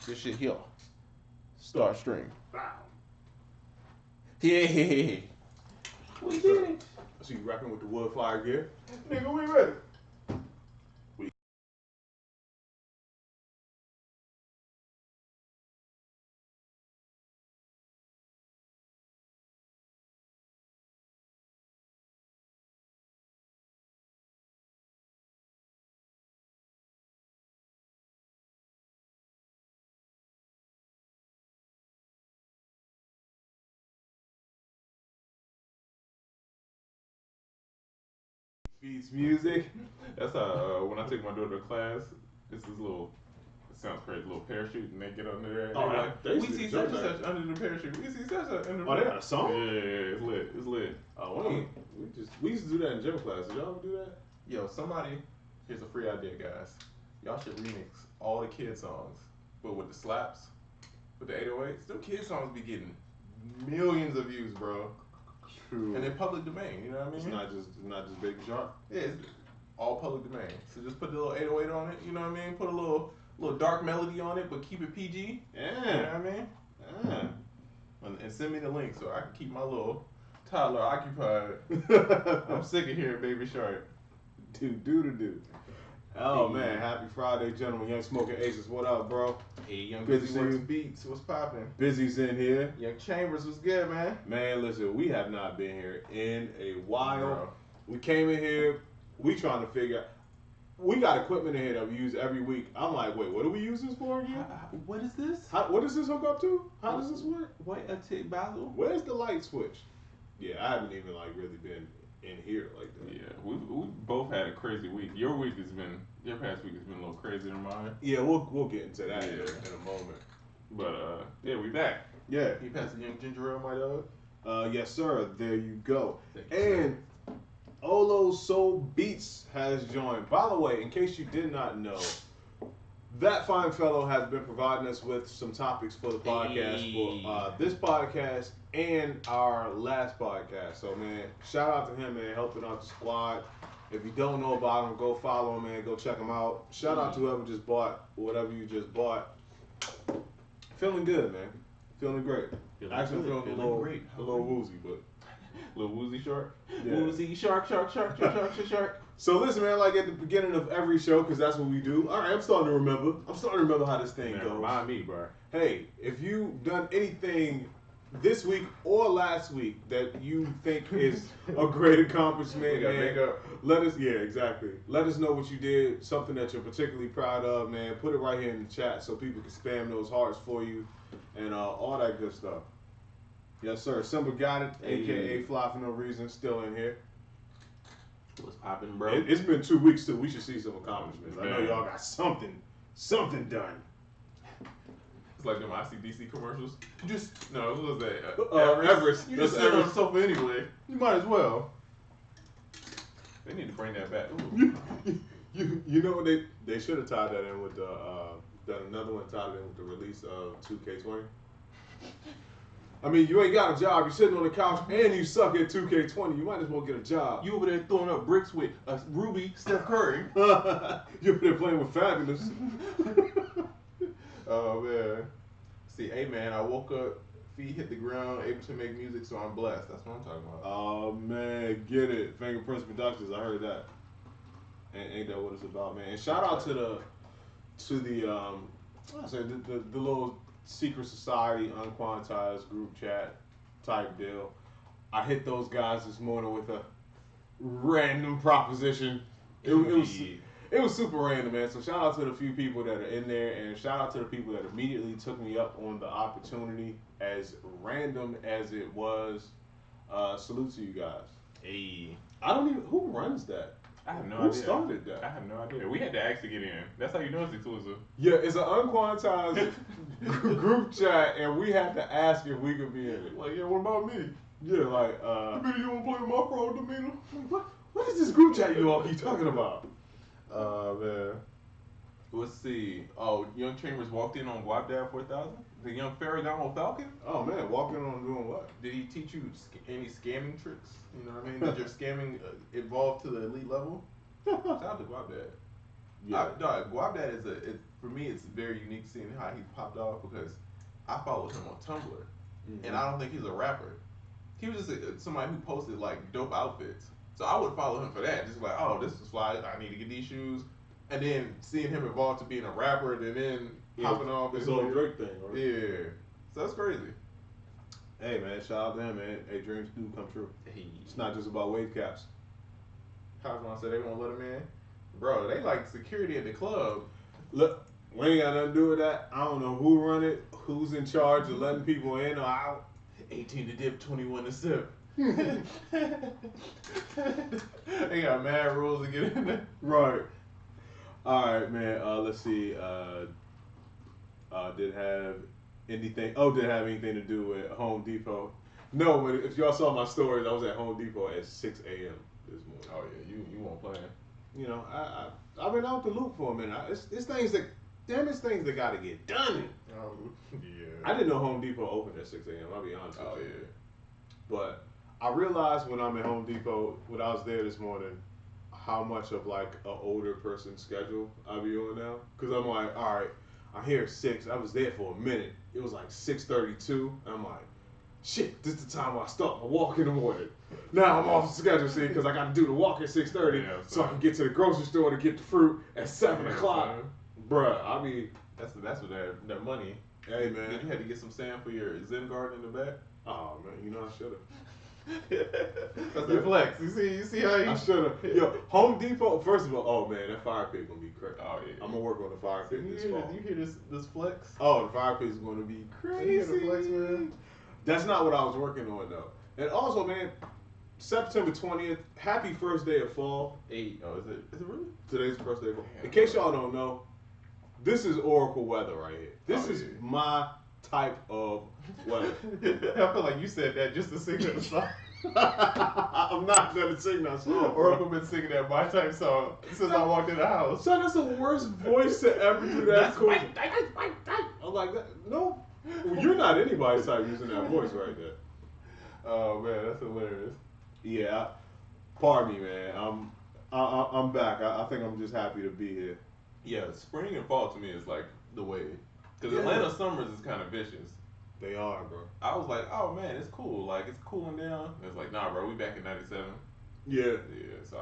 This shit here. Start stream. Wow. Yeah. We did it. I see you rapping with the wood fire gear. Nigga, we ready. Beats music. That's how when I take my daughter to class, it's this little. It sounds crazy, little parachute, and they get under there. And Oh, they're yeah. like, They we used to see do such and that. such under the parachute. We see such and under. Oh, they got a song? Yeah, it's lit. It's lit. Oh, we used to do that in gym class. Did y'all ever do that? Yo, somebody, here's a free idea, guys. Y'all should remix all the kid songs, but with the slaps, with the 808s. Them kid songs be getting millions of views, bro. True. And they're public domain. You know what I mean? It's not just Baby Shark. Yeah, it's all public domain. So just put the little 808 on it. You know what I mean? Put a little dark melody on it, but keep it PG. Yeah. You know what I mean? Yeah. And send me the link so I can keep my little toddler occupied. I'm sick of hearing Baby Shark. Do. Oh man, happy Friday, gentlemen. Young Smoking Aces, what up, bro? Hey, Young Good to Busy see Works you. Beats, what's poppin'? Busy's in here. Young Chambers, what's good, man? Man, listen, we have not been here in a while. Bro. We came in here, we trying to figure. We got equipment in here that we use every week. I'm like, wait, what do we use this for again? What is this? What does this hook up to? How does this work? What a tick basil? Where's the light switch? Yeah, I haven't even like really been in here like that. Yeah, we both had a crazy week. Your past week has been a little crazier than mine. Yeah, we'll get into that Yeah. in a moment. But yeah, we back. Yeah. You passed the young ginger ale, my dog. Yes, sir. There you go. Thank you, And Olo Soul Beats has joined. By the way, in case you did not know, that fine fellow has been providing us with some topics for the podcast for this podcast and our last podcast. So, man, shout out to him, man, helping out the squad. If you don't know about him, go follow him, man. Go check him out. Shout out to whoever just bought whatever you just bought. Feeling good, man. Feeling great. Actually, feeling a little woozy, but. Little woozy shark. Yeah. Woozy shark. So listen, man, like at the beginning of every show, because that's what we do. All right, I'm starting to remember how this thing Man, goes. remind me, bro. Hey, if you've done anything this week or last week that you think is a great accomplishment, We gotta man, make up. let us know what you did, something that you're particularly proud of, man. Put it right here in the chat so people can spam those hearts for you and all that good stuff. Yes, sir. Simba got it, aka Fly for No Reason, still in here. What's poppin', bro? It's been 2 weeks too. We should see some accomplishments. I know Man. y'all got something done. It's like them ICDC commercials. What was that? Everest. You just That's sit on the Everest. sofa anyway. You might as well. They need to bring that back. Ooh. You know what they should have tied that in with the that another one tied it in with the release of 2K20. I mean, you ain't got a job. You're sitting on the couch and you suck at 2K20. You might as well get a job. You over there throwing up bricks with Ruby, Steph Curry. You're over there playing with Fabulous. Oh man. See, hey man, I woke up, feet hit the ground, able to make music, so I'm blessed. That's what I'm talking about. Oh man, get it. Fingerprints Productions. I heard that. Ain't that what it's about, man? And shout out to the little secret society UnQuantized group chat type deal. I hit those guys this morning with a random proposition. It was super random, man. So shout out to the few people that are in there, and shout out to the people that immediately took me up on the opportunity, as random as it was. Salute to you guys. Hey. I don't even who runs that. I have no Who idea. started that? I have no idea. We had to actually get in. That's how you know it's exclusive. Yeah, it's an unquantized group chat, and we had to ask if we could be in it. Like, yeah, what about me? Yeah, like, You want to play with my fraud, Demeanor? what is this group chat you all keep talking about? Man. Let's see. Oh, Young Chambers walked in on Guapdad 4000? The young Ferragamo Falcon? Oh man, walking on doing what? Did he teach you any scamming tricks? You know what I mean? Did your scamming evolve to the elite level? Shout out to Guapdad. Yeah. Dog, Guapdad for me, it's very unique seeing how he popped off because I followed him on Tumblr, and Mm-hmm. I don't think he's a rapper. He was just somebody who posted like dope outfits. So I would follow him for that. Just like, oh, this is fly. I need to get these shoes. And then seeing him evolve to being a rapper, and then Yeah, popping off. this and whole Drake thing, right? Yeah. So that's crazy. Hey man, shout out to him, man. Hey, dreams do come true. Hey. It's not just about wave caps. Houseman said they won't let him in. Bro, they like security at the club. Look, we ain't got nothing to do with that. I don't know who run it, who's in charge of letting people in or out. 18 to dip, 21 to sip. They got mad rules to get in there. Right. All right, man. Let's see. Did it have anything? Oh, did it have anything to do with Home Depot? No, but if y'all saw my stories, I was at Home Depot at 6 a.m. this morning. Oh yeah, you won't play. You know, I've been out the loop for a minute. It's things that, damn, it's things that got to get done. Yeah. I didn't know Home Depot opened at 6 a.m. I'll be honest with Oh you. yeah. But I realized when I'm at Home Depot, when I was there this morning, how much of like an older person's schedule I be on now. Cause I'm like, all right, I'm here at 6. I was there for a minute. It was like 6:32. I'm like, shit, this is the time I start my walk in the morning. Now I'm off the schedule, see, because I got to do the walk at 6:30, Yeah, so I can get to the grocery store to get the fruit at 7 Yeah, o'clock. son. Bruh, I mean, That's what that money. hey Then man. you had to get some sand for your Zen garden in the back. Oh man, you know I should have. That's the flex. You see how you I should have. Yo, Home Depot. First of all, oh man, that fire pit gonna be crazy. Oh yeah. I'm gonna work on the fire pit You this hear, fall. you hear this flex? Oh, the fire pit is gonna be You crazy. hear the flex, man? That's not what I was working on though. And also, man, September 20th. Happy first day of fall. 8. Oh, is it really? Today's the first day of fall. Damn. In case y'all don't know, this is Oracle weather right here. This Oh, is yeah. my type of weather. I feel like you said that just to sing that song. I'm not gonna sing that song. Oracle been singing that my type song since I walked in the house. Son, that's the worst voice to ever do that. That's cool. my type. I'm like, no, you're not anybody's type using that voice right there. Oh man, that's hilarious. Yeah, pardon me, man. I'm back. I think I'm just happy to be here. Yeah, spring and fall to me is like the way. Because Yeah. Atlanta summers is kind of vicious. They are, bro. I was like, oh man, it's cool. Like it's cooling down. It's like, nah, bro, we back in '97. Yeah, Yeah, so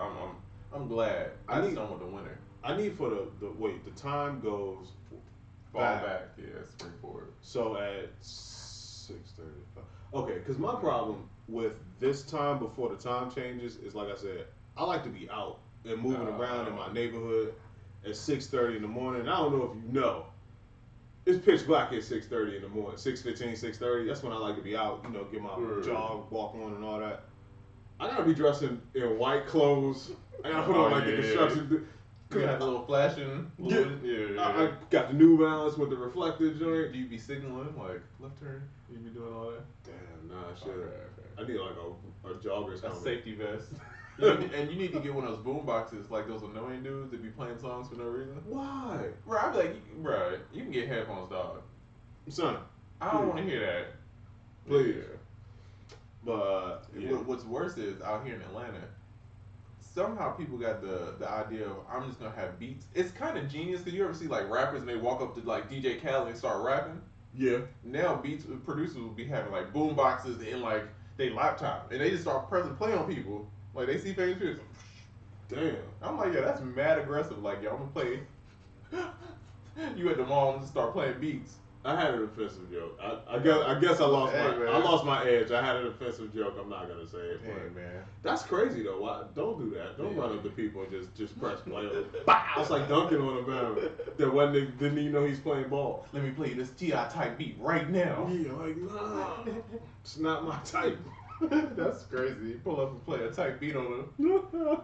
I'm glad. I I just need- don't want the winter. I need for the wait. The time goes Fall back. back. Yeah, spring forward. So at 6:35. Okay, because my problem with this time before the time changes is like I said, I like to be out and moving around in my neighborhood at 6:30 in the morning. I don't know if you know. It's pitch black at 6:30 in the morning. 6:15, 6:30. That's when I like to be out, you know, get my jog, walk on and all that. I gotta be dressed in white clothes. I gotta put on like the construction. You got the little flashing. Yeah. I got the New Balance with the reflector joint. Do you be signaling like left turn? You be doing all that? Damn, nah, shit. Okay. I need like a jogger's That's helmet. safety vest. And you need to get one of those boom boxes like those annoying dudes that be playing songs for no reason. Why? Bro, I be like, bro, you can get headphones, dog. Son, I don't want to hear that. Please. Yeah. but yeah. What's worse is out here in Atlanta, somehow people got the idea of I'm just gonna have beats. It's kind of genius because you ever see like rappers and they walk up to like DJ Khaled and start rapping. Yeah. Now beats producers will be having like boom boxes in like they laptop and they just start pressing play on people. Like they see famous people. Damn. I'm like, yeah, that's mad aggressive. Like, yo, I'm gonna play. You at the mall and just start playing beats. I had an offensive joke. I guess I lost my edge. I had an offensive joke. I'm not gonna say it. Hey But man. that's crazy though. Why? Don't do that. Don't Yeah. run up to people and just press play. On it. Bow! It's like dunking on a man that didn't even know he's playing ball. Let me play this Ti type beat right now. Yeah, like nah, it's not my type. That's crazy. You pull up and play a type beat on him.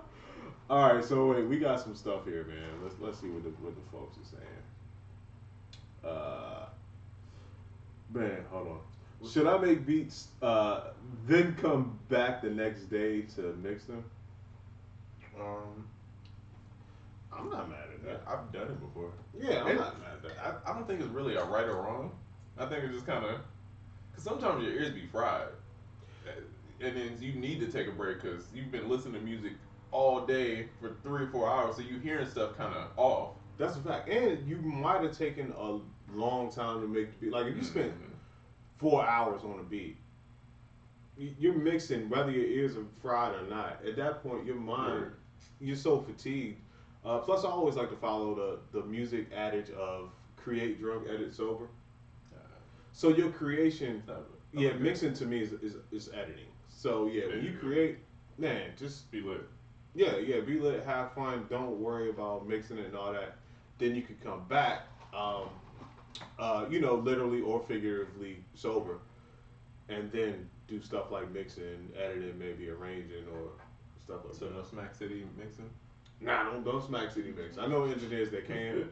All right, so wait, we got some stuff here, man. Let's see what the folks are saying. Man, hold on. Should I make beats, then come back the next day to mix them? I'm not mad at that. I've done it before. Yeah, I'm And not mad at that. I don't think it's really a right or wrong. I think it's just kind of, because sometimes your ears be fried, and then you need to take a break because you've been listening to music all day for 3 or 4 hours, so you hearing stuff kind of off. That's a fact. And you might have taken a long time to make the beat. Like if you spent 4 hours on a beat, you're mixing whether your ears are fried or not. At that point, your mind, you're so fatigued. Plus, I always like to follow the music adage of create drunk, edit sober. So your creation, mixing to me is editing. So yeah, when you create, man, just be lit. Yeah, be lit, have fun. Don't worry about mixing it and all that. Then you can come back, literally or figuratively sober, and then do stuff like mixing, editing, maybe arranging or stuff like So that. no Smack City mixing? Nah, don't Smack City mix. I know engineers that can.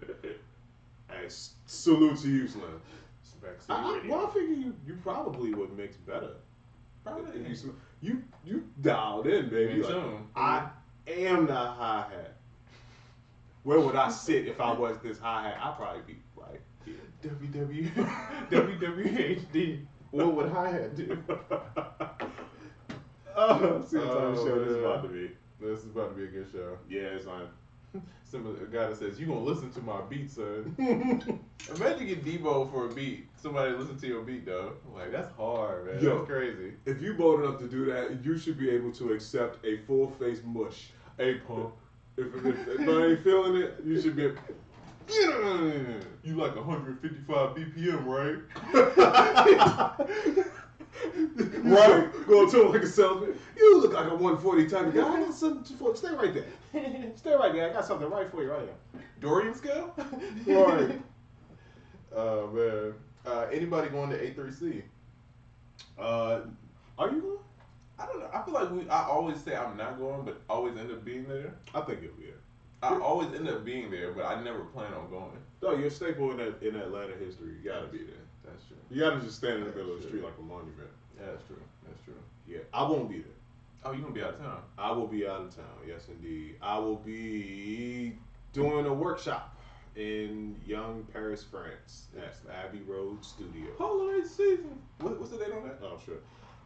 Hey, salute to you, Slim. Smack City. I figure you probably would mix better. Probably. If you dialed in, baby. Me Like, too. I am the hi hat. Where would I sit if I was this hi hat? I'd probably be right here. WWHD. What would hi-hat do? See what type of show this is about to be. This is about to be a good show. Yeah, it's on. A guy that says, you gonna listen to my beat, son. Imagine you get Debo for a beat. Somebody listen to your beat, though. Like, that's hard, man. Yo, that's crazy. If you bold enough to do that, you should be able to accept a full face mush. Hey, pump. If I ain't feeling it, you should be. You like 155 BPM, right? Right? Going to him like a salesman. You look like a 140 type of guy. I got something for. Stay right there. Stay right there. I got something right for you right now. Dorian scale? Right. Oh, man. Anybody going to A3C? Are you going? I don't know. I feel like I always say I'm not going, but always end up being there. I think it'll be there. I always end up being there, but I never plan on going. No, you're a staple in Atlanta history. You gotta be there. That's true. You gotta just stand in the middle of the street like a monument. Yeah, that's true. That's true. Yeah, I won't be there. Oh, you gonna be out of town? I will be out of town. Yes, indeed. I will be doing a workshop in Young Paris, France, at Abbey Road Studio. Holiday season. What's the date on that? Oh, sure.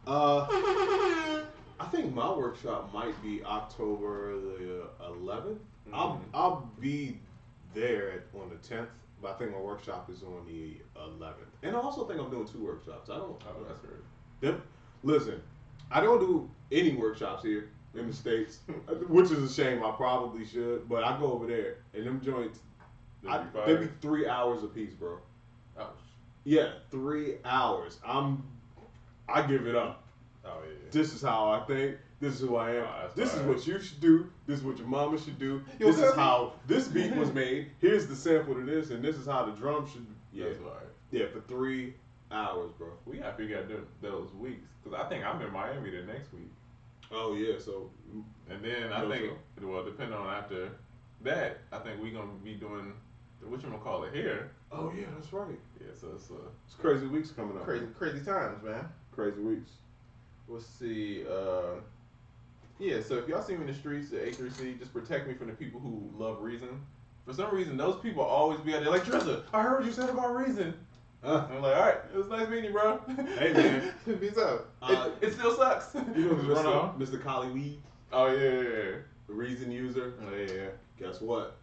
I think my workshop might be October the 11th. I'll be there on the 10th, but I think my workshop is on the 11th. And I also think I'm doing 2 workshops. Oh, that's great. Listen, I don't do any workshops here in the States, which is a shame. I probably should, but I go over there, and them joints, they be 3 hours a piece, bro. Ouch. Yeah, 3 hours. I give it up. Oh, yeah. This is how I think. This is who I am. This is right. what you should do. This is what your mama should do. Yo, This is how this beat was made. Here's the sample to this, and this is how the drum should. Yeah, That's right. yeah, for 3 hours, bro. We gotta figure out those weeks, because I think I'm in Miami the next week. Oh yeah, so. And then I think, well, depending on after that, I think we're gonna be doing whatchamacallit here. Oh yeah, that's right. Yeah, so It's crazy weeks coming up. crazy times, man. Crazy weeks. Let's see. Yeah, so if y'all see me in the streets at A3C, just protect me from the people who love Reason. For some reason, those people always be out there like, Trista, I heard what you said about Reason. I'm like, all right, it was nice meeting you, bro. Hey, man. Peace out. It still sucks. You know Run off. Mr. Collie Weed, Oh, yeah. the Reason user. Oh, yeah. Guess what?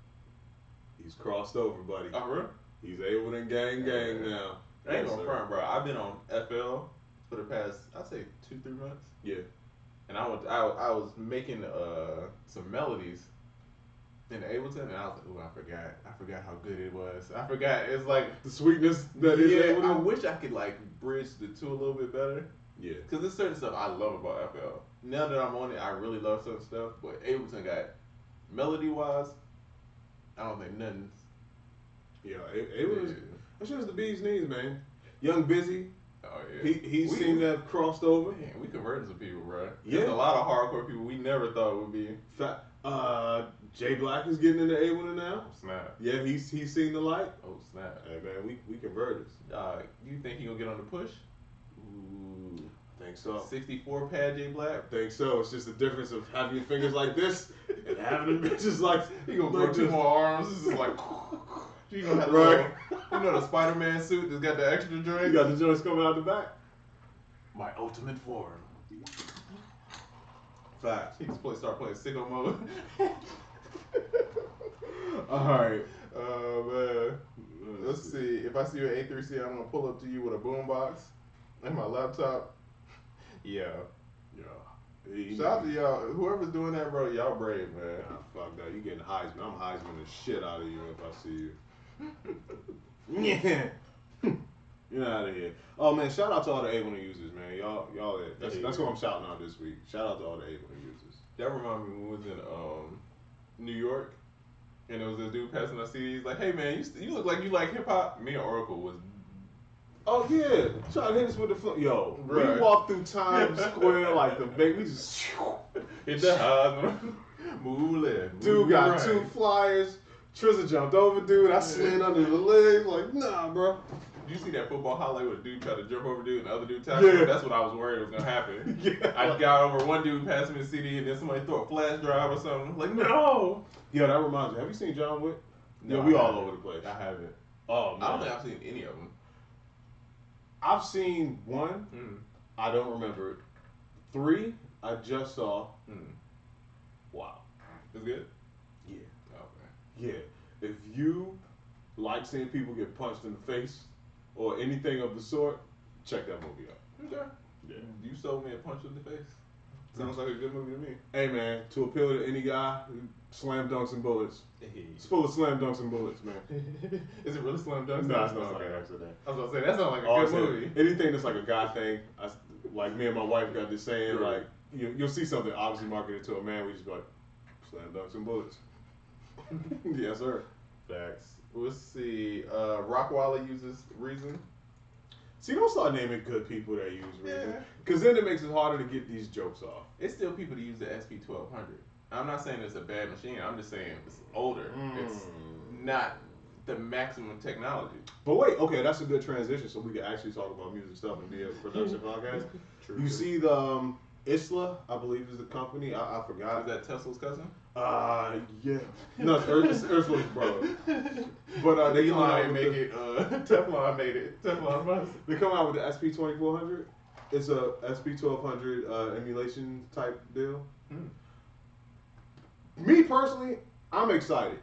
He's crossed over, buddy. Oh, really? He's able to gang now. I ain't Yes, gonna sir. front, bro. I've been on FL for the past, I'd say 2-3 months. Yeah. And I was making some melodies in Ableton, and I was like, oh, I forgot how good it was. I forgot. It's like The sweetness that is yeah. I Ableton. wish I could like bridge the two a little bit better. Yeah. Cause there's certain stuff I love about FL. Now that I'm on it, I really love certain stuff. But Ableton got melody wise, I don't think nothing. Yeah, Ableton. That shit is the bee's knees, man. Young Busy. Oh yeah. He seemed to have crossed over. Man, we converted some people, bro. Yeah. There's a lot of hardcore people we never thought would be. Jay Black is getting into Ableton now. Oh, snap. Yeah, he's seen the light. Oh snap. Hey man, we converters. You think he gonna get on the push? Ooh, I think so. 64 pad J Black. I think so. It's just the difference of having your fingers like this and having them bitches like He gonna like grow 2 this. more arms. This is like. You gonna have Right. you know the Spider-Man suit that's got the extra You joint. got the joints coming out the back. My ultimate form. Facts. He just start playing sicko mode. All right. Man. Let's see. If I see you at A3C, I'm gonna pull up to you with a boombox and my laptop. Yeah. Yeah. Shout out to y'all. Whoever's doing that, bro, y'all brave, man. Nah, fuck that. You getting Heisman. I'm Heisman the shit out of you if I see you. Yeah. You're out of here. Oh man, shout out to all the A1 users, man. Y'all. That's what I'm shouting out this week. Shout out to all the A1 users. That reminded me when we was in New York, and there was a dude passing us CDs like, "Hey man, you look like you like hip hop." Me and Oracle was. Oh yeah, trying to hit us with the flip. Yo, Right. we walked through Times Square like the baby. We just Hit the highs, move left. dude move got right. 2 flyers. Trizza jumped over dude. I slid under the legs like nah, bro. Did you see that football highlight where a dude tried to jump over dude and the other dude tackled him? That's what I was worried was gonna happen. Yeah. I got over one dude passing me the CD and then somebody throw a flash drive or something. Like no. Yo, that reminds me. Have you seen John Wick? No, Yeah, we I all haven't. over the place. I haven't. Oh man, I don't think I've seen any of them. I've seen 1. Mm. I don't remember it. 3, I just saw. Mm. Wow. It's good. Yeah. Okay. Yeah. If you like seeing people get punched in the face or anything of the sort, check that movie out. Okay. Yeah. You sold me a punch in the face. Sounds like a good movie to me. Hey man, to appeal to any guy, slam dunks and bullets. It's full of slam dunks and bullets, man. Is it really slam dunk? No, it's not like accident. I was gonna say that sounds like a Oh, good it's movie. anything that's like a guy thing, like me and my wife got this saying, Right. like you'll see something obviously marketed to a man, we just be like, slam dunks and bullets. Yes, sir. Facts. Let's see. Rockwilder uses Reason. See, don't start naming good people that use reason, Yeah. because then it makes it harder to get these jokes off. It's still people that use the SP1200. I'm not saying it's a bad machine. I'm just saying it's older. It's not the maximum technology. But wait, okay, that's a good transition, so we can actually talk about music stuff and be a production podcast. True. You see the Isla, I believe is the company. I Is forgot. that Tesla's cousin? Yeah. No, it's Ursula's brother. But they come out with the, Teflon made it. Teflon must. they come out with the SP2400. It's a SP1200 emulation type deal. Me personally, I'm excited.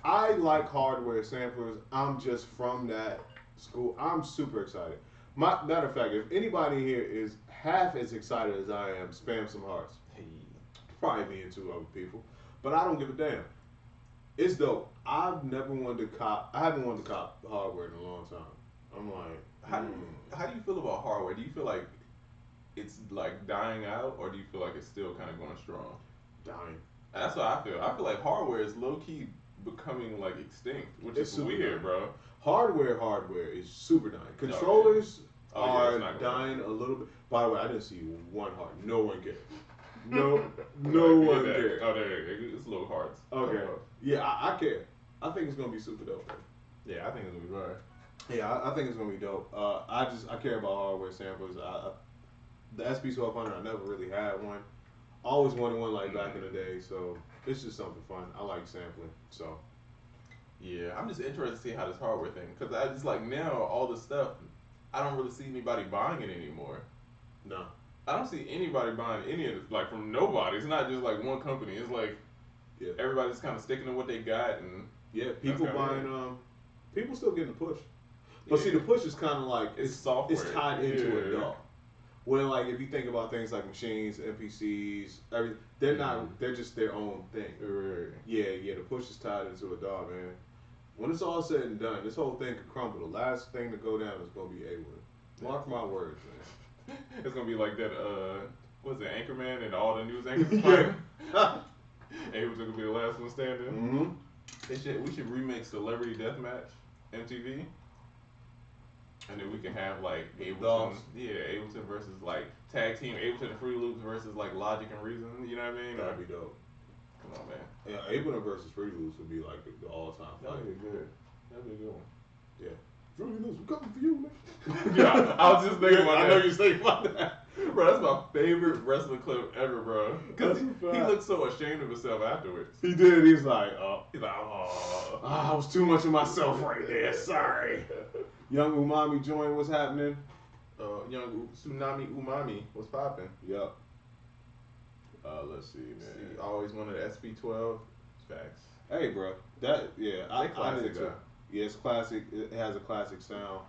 I like hardware samplers. I'm just from that school. I'm super excited. Matter of fact, if anybody here is half as excited as I am, spam some hearts. Hey. Probably me and 2 other people, but I don't give a damn. It's dope. I haven't wanted to cop hardware in a long time. I'm like, How do you feel about hardware? Do you feel like it's like dying out, or do you feel like it's still kind of going strong? dying. That's what I feel. I feel like hardware is low key becoming like extinct, which It's is super weird, dying. bro. Hardware is super dying. Controllers Oh, yeah, are it's not gonna dying a little bit. By the way, I didn't see one heart. No one cared. No Like, one yeah, cared. Oh, there, it's little hearts. Okay. Yeah, I care. I think it's gonna be super dope. Yeah, I think it's gonna be right. Yeah, I think it's gonna be dope. I care about hardware samplers. The SP1200, I never really had one. Always wanted one like back in the day, so it's just something fun. I like sampling, so. Yeah, I'm just interested to see how this hardware thing, because I just like now all this stuff, I don't really see anybody buying it anymore. No. I don't see anybody buying any of it, like from nobody. It's not just like one company. It's like everybody's kind of sticking to what they got, and people buying. People still getting the push, but see, the push is kind of like it's software. It's tied into a DAW. Where like if you think about things like machines, NPCs, everything, they're not. They're just their own thing. Yeah. The push is tied into a DAW, man. When it's all said and done, this whole thing could crumble. The last thing to go down is gonna be A1. Mark my words, man. It's gonna be like that. What's it, Anchorman and all the news anchors fighting. Ableton's gonna be the last one standing. We should remake Celebrity Deathmatch, MTV, and then we can have like Ableton, Ableton versus like tag team Ableton and Fruity Loops versus like Logic and Reason. You know what I mean? That'd be dope. Come on, man. Yeah, Ableton versus Fruity Loops would be like the all-time fight. That'd be good. That'd be a good one. Yeah. Fruity Loops, we're coming for you, man. Yeah, I was just thinking about that. I know you're thinking about that. Bro, that's my favorite wrestling clip ever, bro. Because he looked so ashamed of himself afterwards. He did. He's like, oh. I was too much of myself right there. Sorry. Young Umami joined. What's happening? Young Tsunami Umami was popping. Yep. Let's see, man. Always wanted the SP12. Facts. Hey, bro, I classic, did too. though. Yeah, it's classic. It has a classic sound,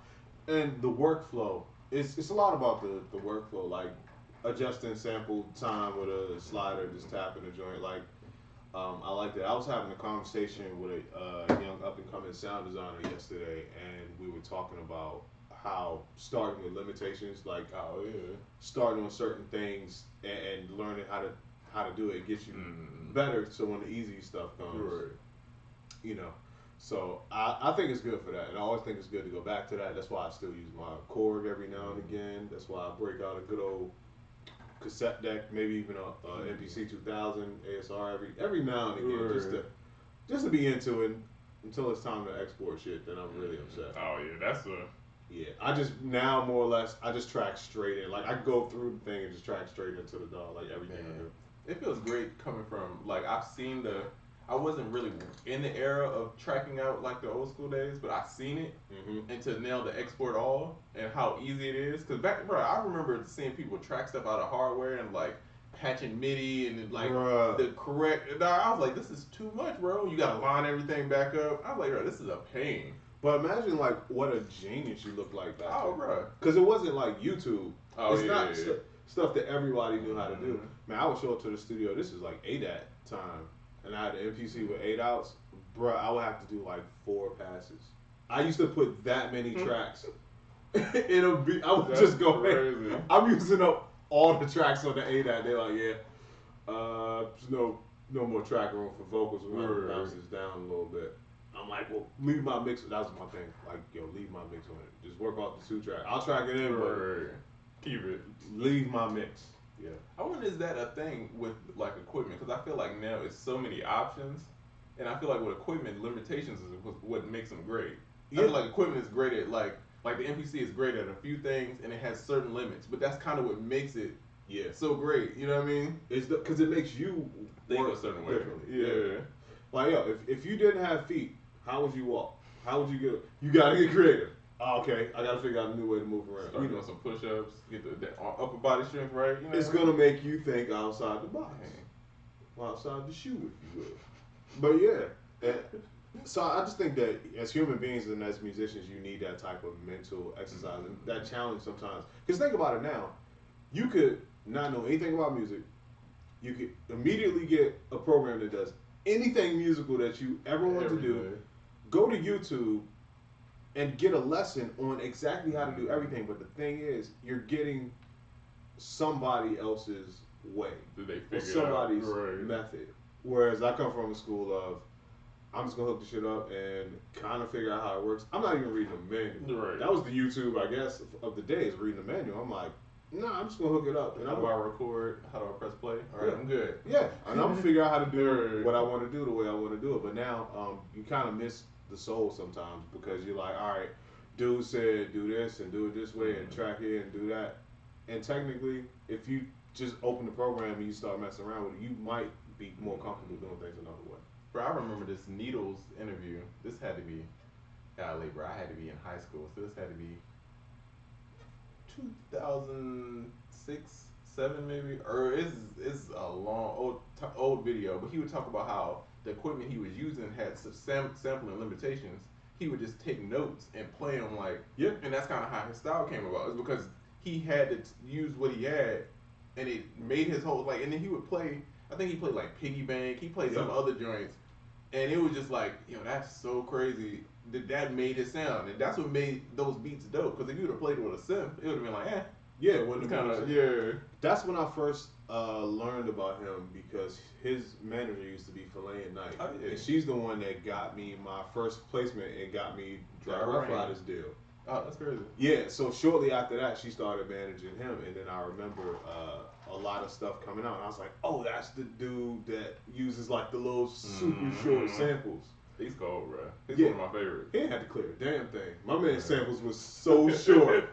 and the workflow. It's a lot about the workflow, like adjusting sample time with a slider, just tapping the joint. Like I like that. I was having a conversation with a young up and coming sound designer yesterday, and we were talking about how starting with limitations, like starting on certain things and learning how to do it, gets you better. So when the easy stuff comes, Right. you know. So I think it's good for that, and I always think it's good to go back to that. That's why I still use my Korg every now and again. That's why I break out a good old cassette deck, maybe even a MPC 2000 ASR every now and again, just to be into it until it's time to export shit. Then I'm really upset. Oh yeah, that's a. Yeah, I just now more or less I just track straight in. Like I go through the thing and just track straight into the DAW, like everything I do. It feels great coming from like I've seen the. I wasn't really in the era of tracking out like the old school days, but I seen it, and to nail the export all and how easy it is. Cause back, bro, I remember seeing people track stuff out of hardware and like patching MIDI and like the correct. I was like, this is too much, bro. You gotta line everything back up. I was like, bro, this is a pain. But imagine like what a genius you look like back then. Bro. Because it wasn't like YouTube. Oh, it's yeah, not yeah. stuff that everybody knew how to do. Man, I would show up to the studio. This is like ADAT time, and I had an MPC with 8 outs. Bro, I would have to do like 4 passes. I used to put that many tracks in a beat. I would just go, crazy. I'm using up all the tracks on the ADAT. They're like, yeah, there's no more track room for vocals. We're going to bounce this down a little bit. I'm like, well, leave my mix. That was my thing. Like, yo, leave my mix on it. Just work off the 2 track. I'll track it in, but keep it. Leave my mix. Yeah. I wonder, is that a thing with like equipment? Because I feel like now it's so many options, and I feel like with equipment, limitations is what makes them great. I feel like equipment is great at like the MPC is great at a few things, and it has certain limits. But that's kind of what makes it so great. You know what I mean? It's because it makes you Think work a certain way. differently. Yeah. Like, yo, if you didn't have feet, how would you walk? How would you get? You gotta get creative. Oh, okay, I gotta figure out a new way to move around. Start doing some push-ups, get the upper body strength right. You know it's gonna make you think outside the box, outside the shoe, if you will. But yeah, so I just think that as human beings and as musicians, you need that type of mental exercise and that challenge sometimes. Because think about it now, you could not know anything about music. You could immediately get a program that does anything musical that you ever want to do. Go to YouTube and get a lesson on exactly how to do everything. But the thing is, you're getting somebody else's way. Did they or figure somebody's it out? Right. method. Whereas I come from a school of, I'm just gonna hook the shit up and kind of figure out how it works. I'm not even reading the manual. Right. That was the YouTube, I guess, of the day, is reading the manual. I'm like, nah, I'm just gonna hook it up. And How do I record? How do I press play? All right, I'm good. Yeah, and I'm gonna figure out how to do what I want to do the way I want to do it. But now, you kind of miss the soul sometimes because you're like, all right, dude said do this and do it this way and track it and do that. And technically, if you just open the program and you start messing around with it, you might be more comfortable doing things another way. Bro, I remember this Needles interview. This had to be, late, bro. I had to be in high school, so this had to be 2006, 7 maybe, or it's a long old video. But he would talk about how the equipment he was using had some sampling limitations. He would just take notes and play them and that's kind of how his style came about. It's because he had to use what he had, and it made his whole and then he would play. I think he played like Piggy Bank. He played some other joints, and it was just like, yo, that's so crazy. That made his sound, and that's what made those beats dope. Because if you would have played it with a synth, it would have been like, eh. Yeah, it wouldn't kind have of been. That's when I first learned about him, because his manager used to be Filet at Night, and she's the one that got me my first placement and got me that Rough Riders deal. Oh, that's crazy. Yeah, so shortly after that, she started managing him, and then I remember a lot of stuff coming out, and I was like, oh, that's the dude that uses like the little super short samples. He's cold, bro. He's one of my favorites. He had to clear a damn thing. My man's samples was so short.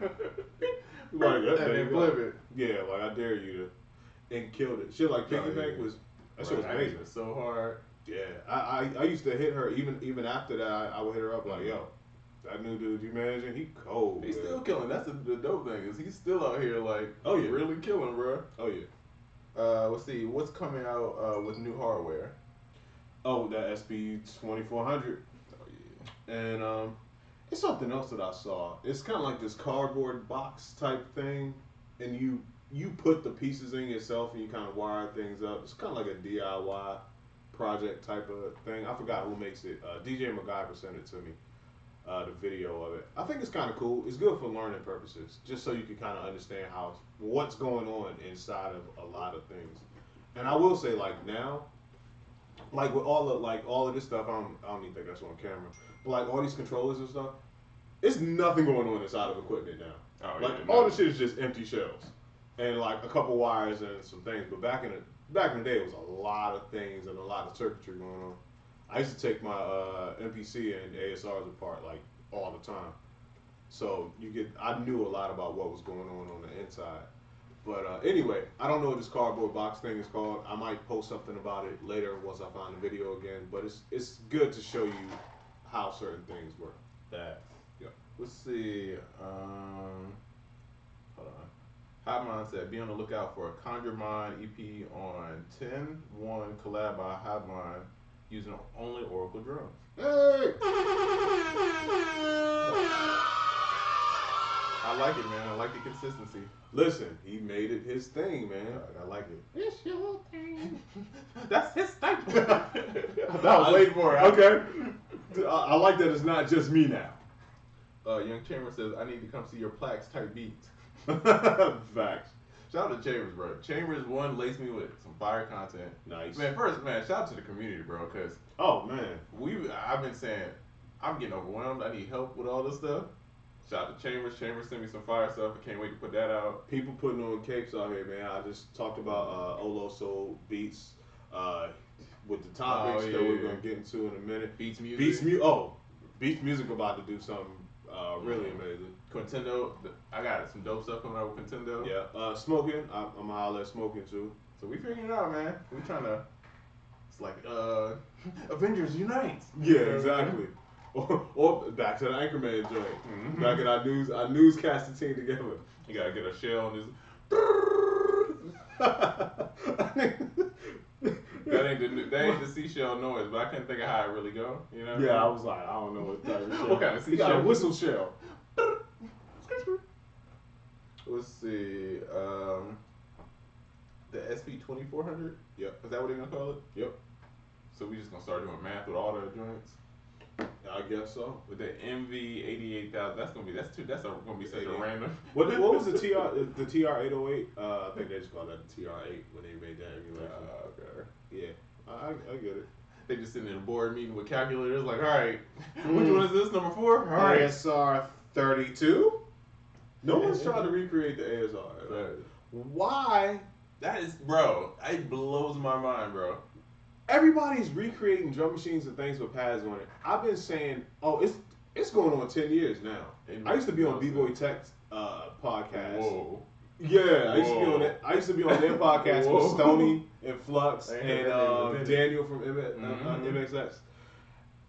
Like, flip it. Yeah, like I dare you to, and killed it. Shit like Piggy Bank was, that shit was amazing. So hard. Yeah, I used to hit her even after that. I would hit her up like, yo, that new dude you managing, he cold. He's still killing. That's the dope thing, is he's still out here really killing, bro. Oh yeah. Let's see what's coming out with new hardware. Oh, that SB 2400. Oh yeah. And it's something else that I saw. It's kind of like this cardboard box type thing, and you put the pieces in yourself and you kind of wire things up. It's kind of like a DIY project type of thing. I forgot who makes it. DJ MacGyver sent it to me. The video of it. I think it's kind of cool. It's good for learning purposes, just so you can kind of understand what's going on inside of a lot of things. And I will say, like now, like with all of this stuff, I don't even think that's on camera. But like all these controllers and stuff, it's nothing going on inside of equipment now. Oh, Like yeah, all no. the shit is just empty shells and like a couple wires and some things. But back in the day, it was a lot of things and a lot of circuitry going on. I used to take my MPC and ASRs apart like all the time. So I knew a lot about what was going on the inside. But anyway, I don't know what this cardboard box thing is called. I might post something about it later once I find the video again. But it's good to show you how certain things work. That. Yeah. Let's see. Hold on. Hot Mind said, be on the lookout for a Conjure Mind EP on 10-1 collab by Hot Mind using only Oracle drums. Hey! I like it, man. I like the consistency. Listen, he made it his thing, man. I like it. It's your thing. That's his thing. That was waiting for it. Okay. I like that it's not just me now. Young Chambers says, I need to come see your plaques type beats. Facts. Shout out to Chambers, bro. Chambers, one, laced me with some fire content. Nice. Man, first, man, shout out to the community, bro, because Oh, man. I've been saying, I'm getting overwhelmed. I need help with all this stuff. Shout out to Chambers. Chambers sent me some fire stuff. I can't wait to put that out. People putting on capes out here, man. I just talked about Olo Soul Beats with the topics that we're going to get into in a minute. Beats music. Beats Music about to do something really amazing. Quintendo. I got some dope stuff coming out with Quintendo. Yeah. Smoking. I'm going to holler at Smoking, too. So we figuring it out, man. We trying to, it's like, Avengers Unite. Yeah, exactly. Or back to the Anchorman joint. Mm-hmm. Back in our newscasting team together. You gotta get a shell on this. That ain't the seashell noise, but I couldn't think of how it really go. You know? Yeah, I was like, I don't know what type of shell. What kind of You got a seashell? whistle shell. Let's see. The SP2400. Yep. Is that what they're gonna call it? Yep. So we just gonna start doing math with all the joints. I guess so. With the MV88,000, that's gonna be such a random. What was the TR808? I think they just called that the TR8 when they made that emulation. Okay. Yeah, I get it. They just sitting in a board meeting with calculators, like, all right, which one is this? Number 4? All right. ASR 32. No one's trying to recreate the ASR. Right. Why? That is, bro. It blows my mind, bro. Everybody's recreating drum machines and things with pads on it. I've been saying, it's going on 10 years now. I used to be on B-Boy Tech podcast. Whoa. Yeah, I used to be on their podcast Whoa. with Stoney and Flux I ain't and heard that name in a minute. Daniel from MXX.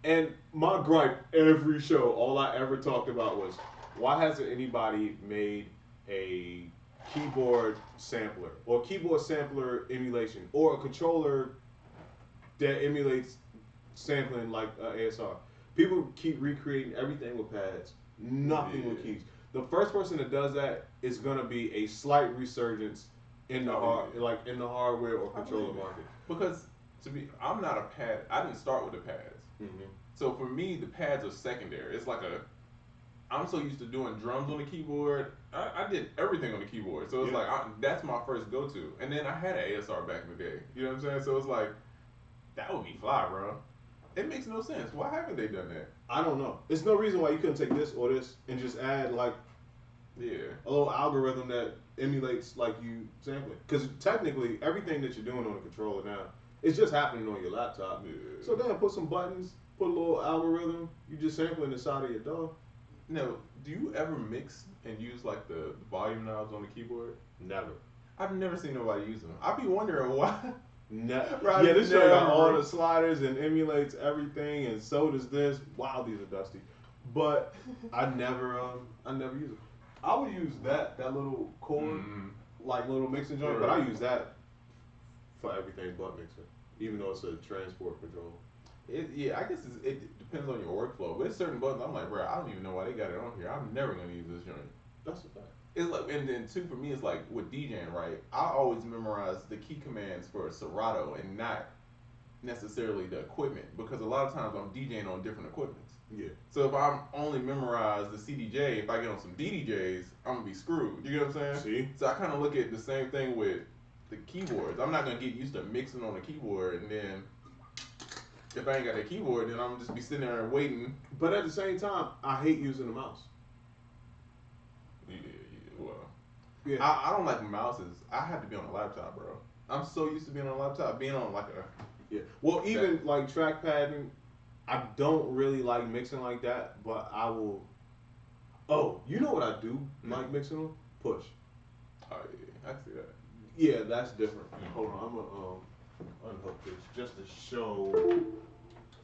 And my gripe every show, all I ever talked about was, why hasn't anybody made a keyboard sampler or keyboard sampler emulation or a controller that emulates sampling like ASR? People keep recreating everything with pads, nothing with keys. The first person that does that is gonna be a slight resurgence in the in the hardware or controller market. Because I'm not a pad. I didn't start with the pads. Mm-hmm. So for me, the pads are secondary. It's like I'm so used to doing drums on the keyboard. I did everything on the keyboard. So it's like, that's my first go-to. And then I had an ASR back in the day. You know what I'm saying? So it's like, that would be fly, bro. It makes no sense. Why haven't they done that? I don't know. There's no reason why you couldn't take this or this and just add like a little algorithm that emulates like you sampling. Because technically, everything that you're doing on the controller now, it's just happening on your laptop. Yeah. So then put some buttons, put a little algorithm, you just sampling inside of your DAW. Now, do you ever mix and use like the volume knobs on the keyboard? Never. I've never seen nobody use them. I be wondering why. Right, yeah, this show got all the sliders and emulates everything, and so does this. Wow, these are dusty. But I never use it. I would use that little cord, like little mixing joint, but I use that for everything but mixing. even though it's a transport control. Yeah, I guess it depends on your workflow. With certain buttons, I'm like, bro, I don't even know why they got it on here. I'm never gonna use this joint. That's a fact. It's like, and then too for me, it's like with DJing, right? I always memorize the key commands for Serato and not necessarily the equipment because a lot of times I'm DJing on different equipments. Yeah. So if I'm only memorize the CDJ, if I get on some DDJs, I'm gonna be screwed. You get what I'm saying? See? So I kind of look at the same thing with the keyboards. I'm not gonna get used to mixing on the keyboard, and then if I ain't got a keyboard, then I'm just be sitting there waiting. But at the same time, I hate using the mouse. Yeah, well, Yeah. I don't like mouses. I have to be on a laptop, bro. I'm so used to being on a laptop, being on like a. Yeah. Well, even like trackpadding, I don't really like mixing like that, but I will. Oh, you know what I do like mixing on? Push. Oh yeah, I see that. Yeah, that's different. Hold on, I'm gonna unhook this just to show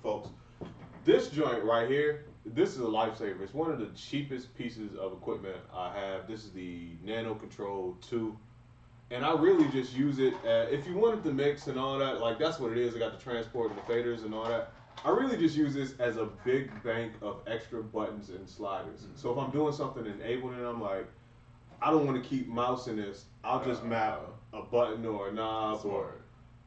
folks. This joint right here, this is a lifesaver. It's one of the cheapest pieces of equipment I have. This is the Nano Control 2. And I really just use it, if you wanted to mix and all that, like that's what it is. I got the transport and the faders and all that. I really just use this as a big bank of extra buttons and sliders. Mm-hmm. So if I'm doing something enabling it, I'm like, I don't want to keep mousing this. I'll just map a button or a knob or,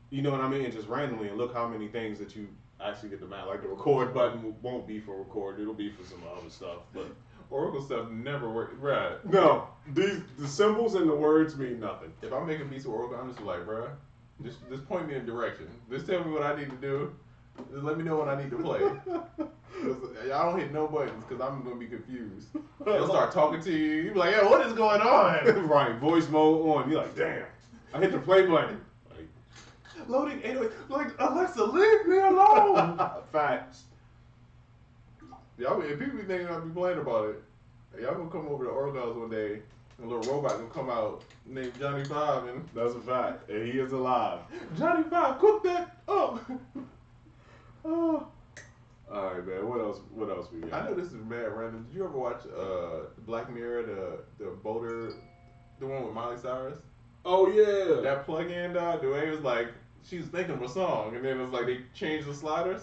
you know what I mean? And just randomly, and look how many things that you actually get to map. Like the record button won't be for record. It'll be for some other stuff. But Oracle stuff never works. Right. no, the symbols and the words mean nothing. If I'm making beats with Oracle, I'm just like, bro, just point me in a direction. Just tell me what I need to do. Just let me know what I need to play. I don't hit no buttons because I'm gonna be confused. They'll start talking to you. You be like, yeah, what is going on? Right, voice mode on. You're like, damn, I hit the play button. Like, Loading 808. Like, Alexa, leave me alone. facts. Y'all, if people be thinking I'll be playing about it, y'all gonna come over to Oracle House one day. A little robot gonna come out named Johnny Five, and That's a fact, and he is alive. Johnny Five, cook that up. Oh. All right, man. What else? What else we got? I know this is mad random. Did you ever watch Black Mirror, the boulder, the one with Miley Cyrus? Oh yeah. That plug-in dog, the way it was like she was thinking of a song, and then it was like they changed the sliders.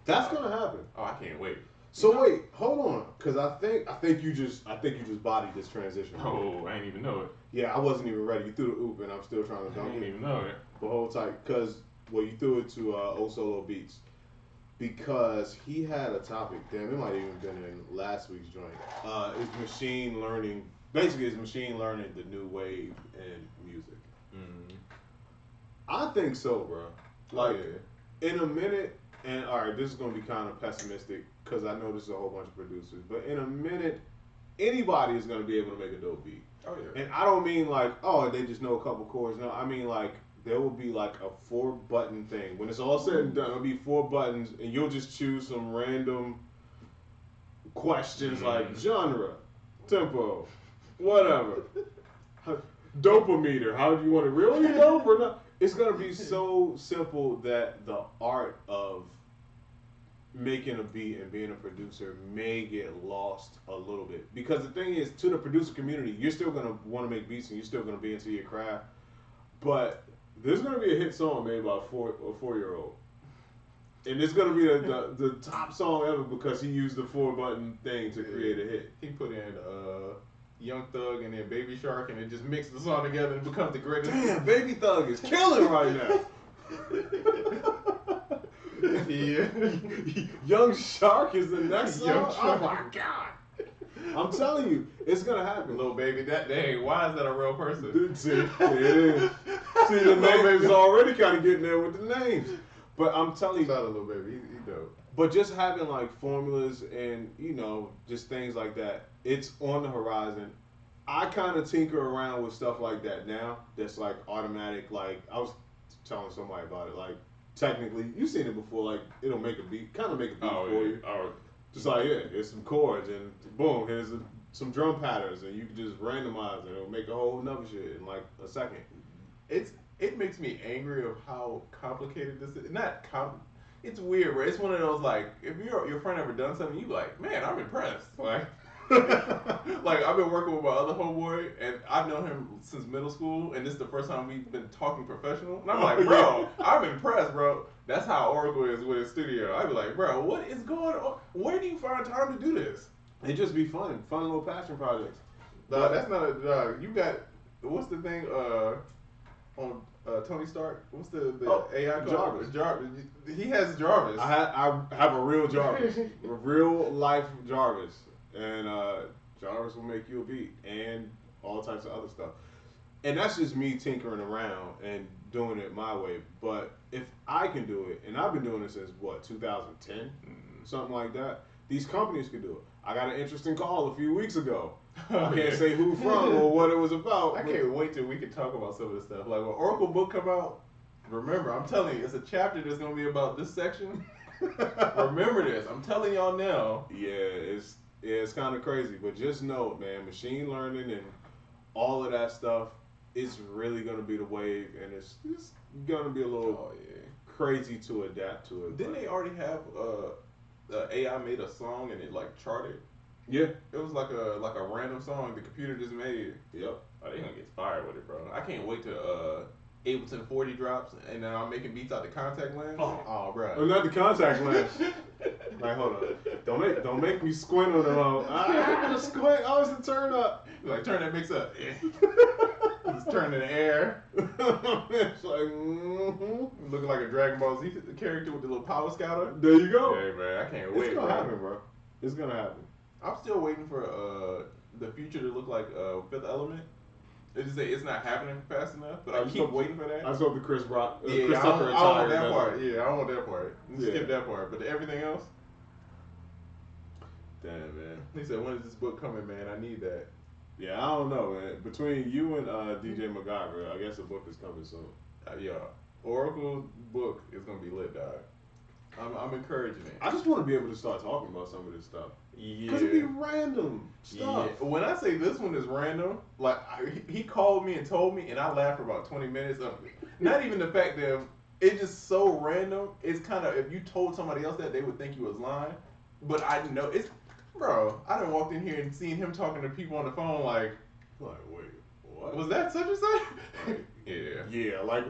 That's gonna happen. Oh, I can't wait. So wait, hold on, because I think you just bodied this transition. Oh, I ain't even know it. Yeah, I wasn't even ready. You threw the oop, and I'm still trying to I dunk didn't it. even know it. But hold tight, because you threw it to O Solo Beats, because he had a topic. Damn, it might have even been in last week's joint. Is machine learning basically is machine learning the new wave in music? Mm. I think so, bro. Like yeah. in a minute, and all right, this is gonna be kind of pessimistic because I know this is a whole bunch of producers, but in a minute, anybody is gonna be able to make a dope beat. Oh yeah. And I don't mean like, oh, they just know a couple chords. No, I mean like there will be like a 4-button thing. When it's all said and done, it'll be 4 buttons, and you'll just choose some random questions like genre, tempo, whatever, dopometer. How do you want it? Really dope or not? It's gonna be so simple that the art of making a beat and being a producer may get lost a little bit. Because the thing is, to the producer community, you're still gonna want to make beats and you're still gonna be into your craft. But there's gonna be a hit song made by a 4-year-old. And it's gonna be the top song ever because he used the 4-button thing to create a hit. He put in Young Thug and then Baby Shark, and it just mixed the song together and becomes the greatest. Damn, Baby Thug is killing right now. Yeah. Young Shark is the next song. Young Oh Shark. my god! I'm telling you, it's gonna happen. Little Baby, dang, why is that a real person? See, it is. See, the name is already kind of getting there with the names. But I'm telling you, Shout out to Little Baby, he dope. but just having like formulas and just things like that, it's on the horizon. I kind of tinker around with stuff like that now. That's like automatic. Like I was telling somebody about it. Like technically, you've seen it before. Like it'll make a beat, kind of make a beat for you. Oh, Just like here's some chords and boom, here's some drum patterns, and you can just randomize it. It'll make a whole nother shit in like a second. it makes me angry of how complicated this is. It's weird, right? It's one of those like if your friend ever done something, you like, man, I'm impressed. Like like I've been working with my other homeboy, and I've known him since middle school, and this is the first time we've been talking professional. And I'm like, bro, I'm impressed, bro. That's how Oracle is with his studio. I'd be like, bro, what is going on? Where do you find time to do this? It just be fun little passion projects. Nah, that's not a. You got what's the thing? On Tony Stark, what's the AI called? Jarvis. He has Jarvis. I have a real Jarvis, a real life Jarvis, and Jarvis will make you a beat and all types of other stuff. And that's just me tinkering around and doing it my way. But if I can do it, and I've been doing it since what 2010, something like that. These companies can do it. I got an interesting call a few weeks ago. I can't say who from or what it was about. I can't wait till we can talk about some of this stuff. Like when Oracle book come out, remember, I'm telling you, it's a chapter that's gonna be about this section. Remember this. I'm telling y'all now. Yeah, it's kind of crazy, but just know, man, machine learning and all of that stuff is really gonna be the wave, and it's gonna be a little crazy to adapt to it. Didn't they already have AI made a song and it like charted? Yeah, it was like a random song the computer just made. Yep. Oh, they gonna get fired with it, bro. I can't wait till Ableton 40 drops and then I'm making beats out the contact lens. Oh bro. Oh, not the contact lens. Like, hold on. Don't make me squint on them. I gotta squint. I was to turn up. Like, turn that mix up. Just turn in the air. It's like, looking like a Dragon Ball Z character with the little power scouter. There you go. Hey man, I can't wait. It's gonna happen, bro. It's gonna happen. I'm still waiting for the future to look like Fifth Element. It's not happening fast enough, but I keep waiting for that. I saw the Chris Rock. I don't want that part. Yeah, I don't want that part. Skip that part. But everything else. Damn, man. He said, "When is this book coming, man? I need that." Yeah, I don't know, man. Between you and DJ MacGyver, I guess the book is coming soon. Yeah, Oracle book is gonna be lit, dog. I'm encouraging it. I just want to be able to start talking about some of this stuff. Yeah. Because it'd be random stuff. Yeah. When I say this one is random, like he called me and told me, and I laughed for about 20 minutes. Not even the fact that it's just so random. It's kind of, if you told somebody else that, they would think you was lying. But I know it's, bro. I done walked in here and seen him talking to people on the phone like wait, what? Was that such and such? Yeah. Yeah, like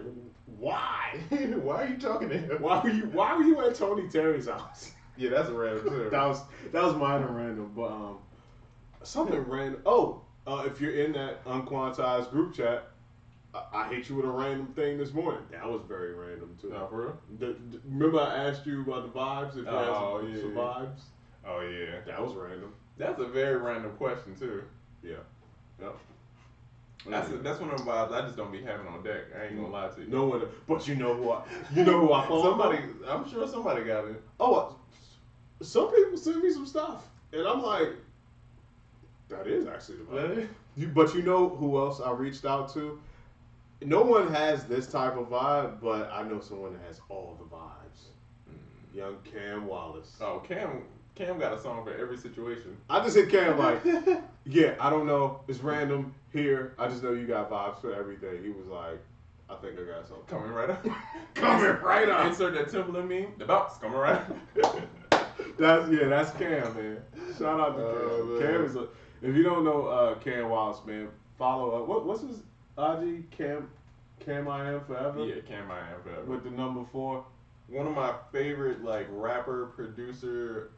why? Why are you talking to him? Why were you at Tony Terry's house? Yeah, that's a random too. that was minor random, but something random. Oh, if you're in that UnQuantized group chat, I hit you with a random thing this morning. That was very random too. No, for real? Remember I asked you about the vibes? If you had some vibes? Oh yeah. That was random. That's a very random question too. Yeah. Yep. That's one of them vibes I just don't be having on deck. I ain't gonna lie to you. No one, but you know who I follow. Somebody, I'm sure somebody got it. Oh, some people send me some stuff, and I'm like, that is actually the vibe. But you know who else I reached out to? No one has this type of vibe, but I know someone that has all the vibes. Young Cam Wallace. Oh, Cam got a song for every situation. I just hit Cam like, yeah, I don't know, it's random here. I just know you got vibes for everything. He was like, I think I got something. Coming right up. Coming right up. Insert that Timberland meme. The bounce coming right up. That's Cam, man. Shout out to Cam. Cam is if you don't know Cam Wallace, man, follow up. What's his IG? Cam I Am Forever? Yeah, Cam I Am Forever. With the number 4. One of my favorite like rapper, producer,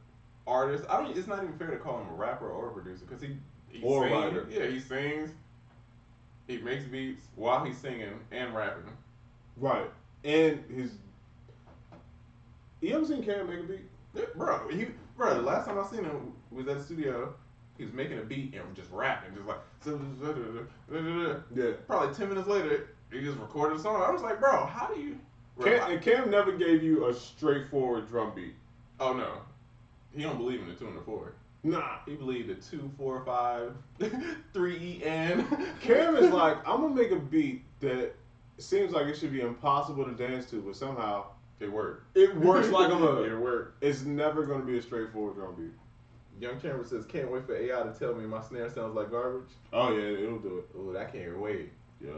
artist. It's not even fair to call him a rapper or a producer because he or sings. writer. Yeah, he sings. He makes beats while he's singing and rapping. Right. And you ever seen Cam make a beat? Yeah, bro, the last time I seen him was at the studio. He was making a beat and just rapping, just like yeah. Probably 10 minutes later, he just recorded a song. I was like, bro, how do you? And Cam never gave you a straightforward drum beat. Oh no, he don't believe in the 2 and the 4. Nah, he believed the 2, 4, 5, 3 and. Cam is like, I'm gonna make a beat that seems like it should be impossible to dance to, but somehow it worked. It works like a mug. It worked. It's never gonna be a straightforward drum beat. Young Cameron says, can't wait for AI to tell me my snare sounds like garbage. Oh yeah, it'll do it. Ooh, I can't wait. Yeah.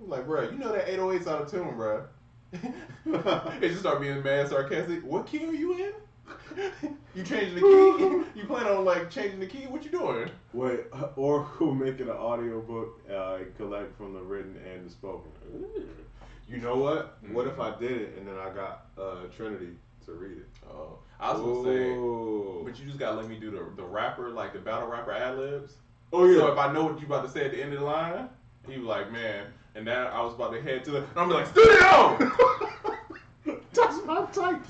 I'm like, bro, you know that 808's out of tune, bro. It just start being mad sarcastic. What key are you in? You changing the key? You plan on like changing the key? What you doing? Wait, or who make it an audiobook, collect from the written and the spoken. You know what? What if I did it and then I got Trinity to read it? Oh, I was gonna say, but you just gotta let me do the rapper, like the battle rapper ad libs. Oh yeah. So if I know what you about to say at the end of the line, he was like, man, and now I was about to head to the, and I'm like, studio. That's my type.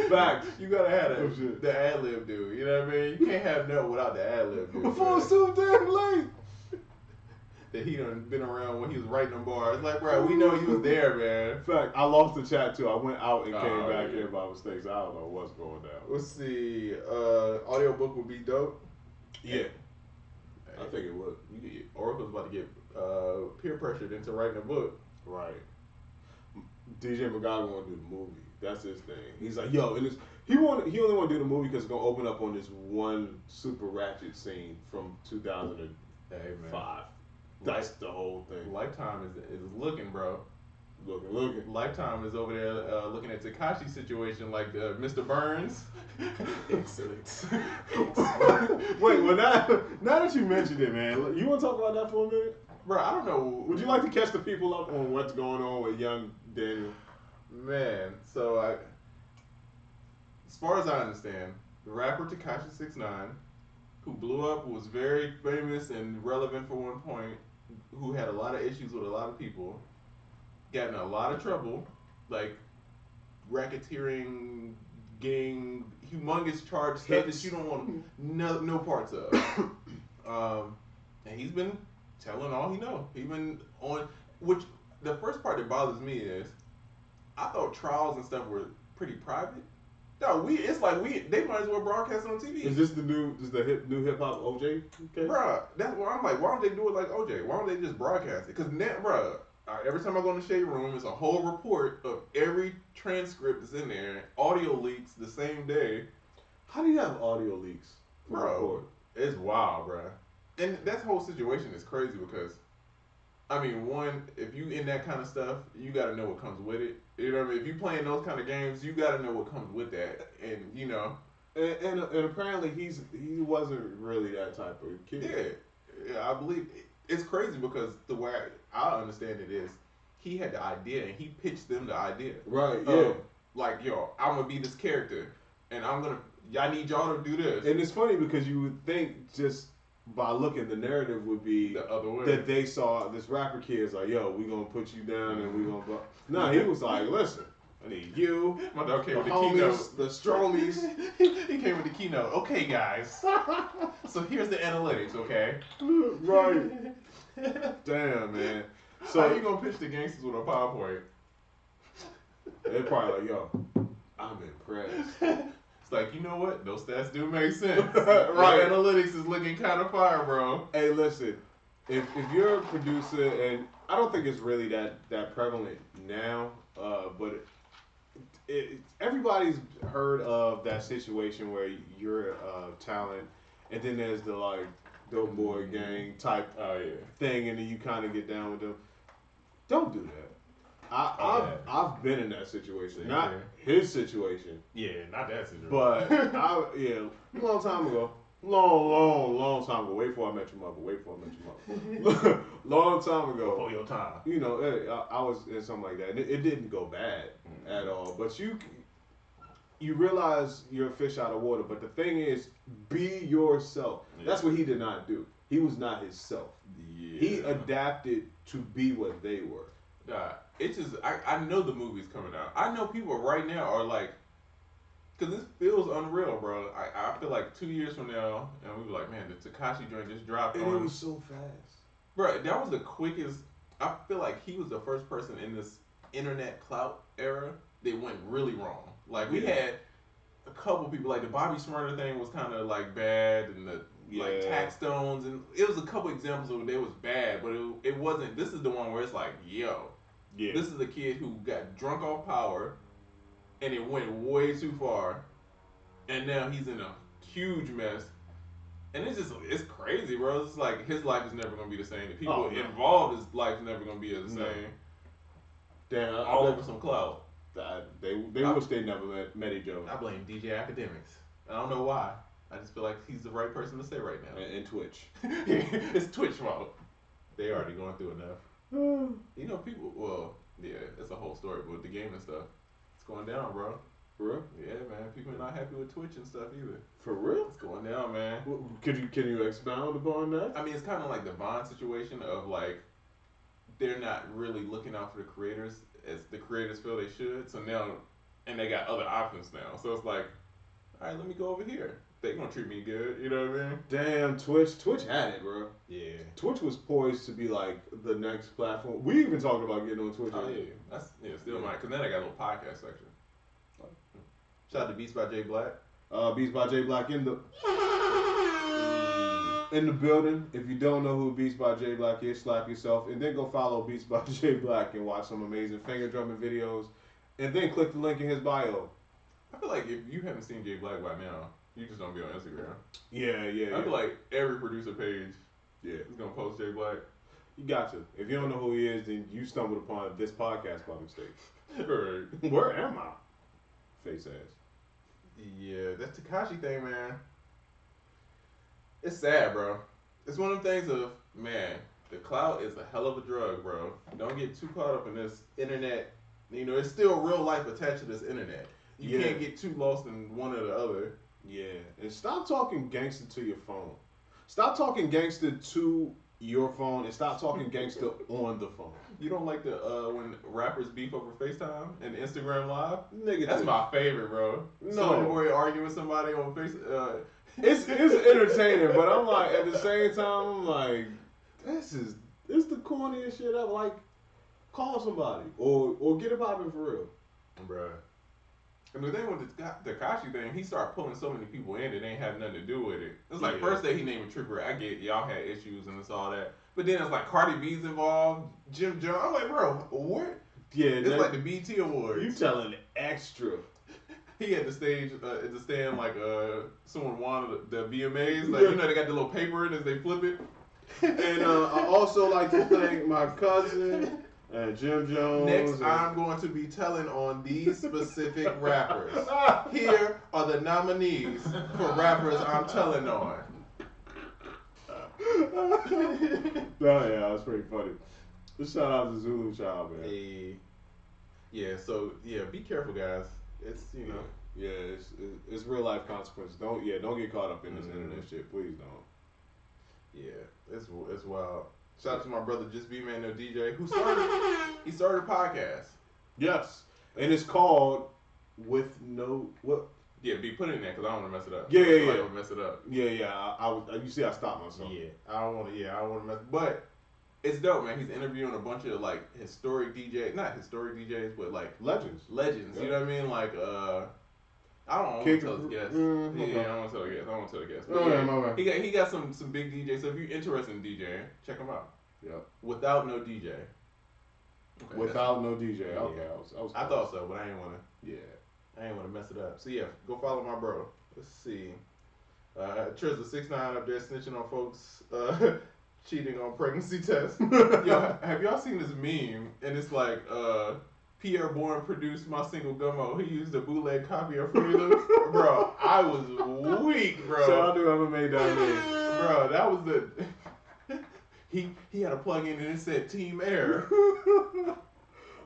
Facts. You gotta have Oh, shit. the ad lib dude. You know what I mean? You can't have no without the ad lib dude. Before man. it's too damn late. That he done been around when he was writing them bars. Like, bro, we know you was there, man. Fact, I lost the chat too. I went out and came back yeah. in by mistake. So I don't know what's going down. Let's see. Audiobook would be dope. Yeah. I think it would. You get, Oracle's about to get peer pressured into writing a book. Right. DJ McGowan want to do the movie. That's his thing. He's like, yo, and he only want to do the movie because it's gonna open up on this one super ratchet scene from 2005. Hey, man. That's the whole thing. Lifetime is looking, bro. Looking. Lifetime is over there looking at Tekashi's situation like Mr. Burns. Excellent. Wait, well now that you mentioned it, man, you want to talk about that for a minute? Bro, I don't know. Would you like to catch the people up on what's going on with young Daniel? Man, so as far as I understand, the rapper Tekashi 6ix9ine, who blew up, who was very famous and relevant for one point, who had a lot of issues with a lot of people, got in a lot of trouble, like racketeering, gang, humongous charge stuff that you don't want no parts of. And he's been telling all he know. He's been on, which the first part that bothers me is, I thought trials and stuff were pretty private. No, it's like they might as well broadcast it on TV. Is this the new hip hop OJ? Okay. Bruh, that's why I'm like, why don't they do it like OJ? Why don't they just broadcast it? Because now, bruh, every time I go in the shade room, it's a whole report of every transcript that's in there, audio leaks the same day. How do you have audio leaks? Bro, it's wild, bruh. And that whole situation is crazy because, I mean, one, if you in that kind of stuff, you got to know what comes with it. You know what I mean? If you playing those kind of games, you got to know what comes with that. And, you know. And apparently he wasn't really that type of kid. Yeah, I believe it's crazy because the way I understand it is he had the idea and he pitched them the idea. Right, yeah. Like, yo, I'm going to be this character and I need y'all to do this. And it's funny because you would think just by looking, the narrative would be the other way. That they saw this rapper kid's like, yo, we gonna put you down and we gonna. No, he was like, listen, I need you. My dog came with the homies, keynote. the stromies. He came with the keynote. Okay, guys. So here's the analytics. Okay. Right. Damn, man. So how you gonna pitch the gangsters with a PowerPoint? They're probably like, yo, I'm impressed. It's like, you know what? Those stats do make sense. Right. Analytics is looking kind of fire, bro. Hey, listen, if you're a producer, and I don't think it's really that prevalent now, but everybody's heard of that situation where you're talent, and then there's the like dope boy gang type thing, and then you kind of get down with them. Don't do that. I've been in that situation, not his situation. Yeah, not that situation. But long time ago. Long time ago. Wait before I met your mother. Long time ago. Before your time. You know, I was in something like that, and it didn't go bad at all. But you realize you're a fish out of water. But the thing is, be yourself. Yeah. That's what he did not do. He was not himself. Yeah. He adapted to be what they were. It's just, I know the movie's coming out. I know people right now are like, because this feels unreal, bro. I feel like 2 years from now, and we were like, man, the Tekashi joint just dropped and it was so fast. Bro, that was the quickest. I feel like he was the first person in this internet clout era that went really wrong. Like, we had a couple people, like the Bobby Smurder thing was kind of like bad, and the like tax stones, and it was a couple examples of it was bad, but it wasn't. This is the one where it's like, yo. Yeah. This is a kid who got drunk off power, and it went way too far, and now he's in a huge mess, and it's crazy, bro. It's like his life is never gonna be the same. The people involved, his life is never gonna be the same. Damn, all over some clout. They wish they never met each other. I blame DJ Academics. I don't know why. I just feel like he's the right person to say right now. And Twitch. It's Twitch fault. They already going through enough. You know, people. Well, yeah, it's a whole story, but with the game and stuff, it's going down, bro. For real? Yeah, man. People are not happy with Twitch and stuff either. For real? It's going down, man. Can you expound upon that? I mean, it's kind of like the Vine situation of like they're not really looking out for the creators as the creators feel they should. So now, and they got other options now. So it's like, all right, let me go over here. They gonna treat me good, you know what I mean? Damn, Twitch had it, bro. Yeah. Twitch was poised to be like the next platform. We even talked about getting on Twitch. Oh yeah, that's still mine. Cause then I got a little podcast section. Shout out to Beats by J Black. Beats by J Black in the building. If you don't know who Beats by J Black is, slap yourself, and then go follow Beats by J Black and watch some amazing finger drumming videos, and then click the link in his bio. I feel like if you haven't seen J Black by now, you just don't be on Instagram. Yeah. I feel like every producer page, is gonna post J Black. You got to. If you don't know who he is, then you stumbled upon this podcast by mistake. Right. Where am I? Face ass. Yeah, that Tekashi thing, man. It's sad, bro. It's one of them things of, man, the clout is a hell of a drug, bro. Don't get too caught up in this internet. You know, it's still real life attached to this internet. You can't get too lost in one or the other. Yeah, and stop talking gangster to your phone. Stop talking gangster to your phone and stop talking gangster on the phone. You don't like the when rappers beef over FaceTime and Instagram Live? Nigga, That's my favorite, bro. No. So boy arguing with somebody on It's entertaining, but I'm like at the same time I'm like, this is the corniest shit ever. Like, call somebody or get it popping for real, bruh. And the thing with the Tekashi thing, he started pulling so many people in that ain't have nothing to do with it. It's like first day he named Tripper. I get y'all had issues and it's all that, but then it's like Cardi B's involved, Jim Jones. I'm like, bro, what? Yeah, it's like the BT Awards. You telling extra. He had the stage at the stand like someone wanted the VMAs. Like, you know, they got the little paper in as they flip it. And I also like to thank my cousin and Jim Jones. Next, I'm going to be telling on these specific rappers. Here are the nominees for rappers I'm telling on. Oh yeah, that's pretty funny. Just shout out to Zulu Child, man. Hey. Yeah, so yeah, be careful, guys. It's it's real life consequences. Don't get caught up in this internet shit. Please don't. Yeah, it's wild. Shout out to my brother Just Be Man, no DJ, who started a podcast. Yes, and it's called With No What. Yeah, be put in there because I don't want to mess it up. Yeah. I don't mess it up. Yeah. I was. You see, I stopped myself. Yeah, I don't want to mess. But it's dope, man. He's interviewing a bunch of like historic DJs, not historic DJs, but like Legends. Yeah. You know what I mean? Like I don't want to tell his guests. Okay. Yeah, I don't want to tell the guests. I don't want to tell the guests. Okay. Yeah, he got some big DJs. So if you're interested in DJing, check him out. Yep. Without no DJ. Okay, Without no DJ. Yeah. Okay, I thought so, but I ain't want to. Yeah. I ain't want to mess it up. So yeah, go follow my bro. Let's see. Trizza69 up there snitching on folks cheating on pregnancy tests. Yo, have y'all seen this meme? And it's like Pierre Bourne produced my single Gummo. He used a bootleg copy of Fruity Loops. Bro, I was weak, bro. So I knew whoever made that name. Bro, that was the he had a plug-in and it said Team Air.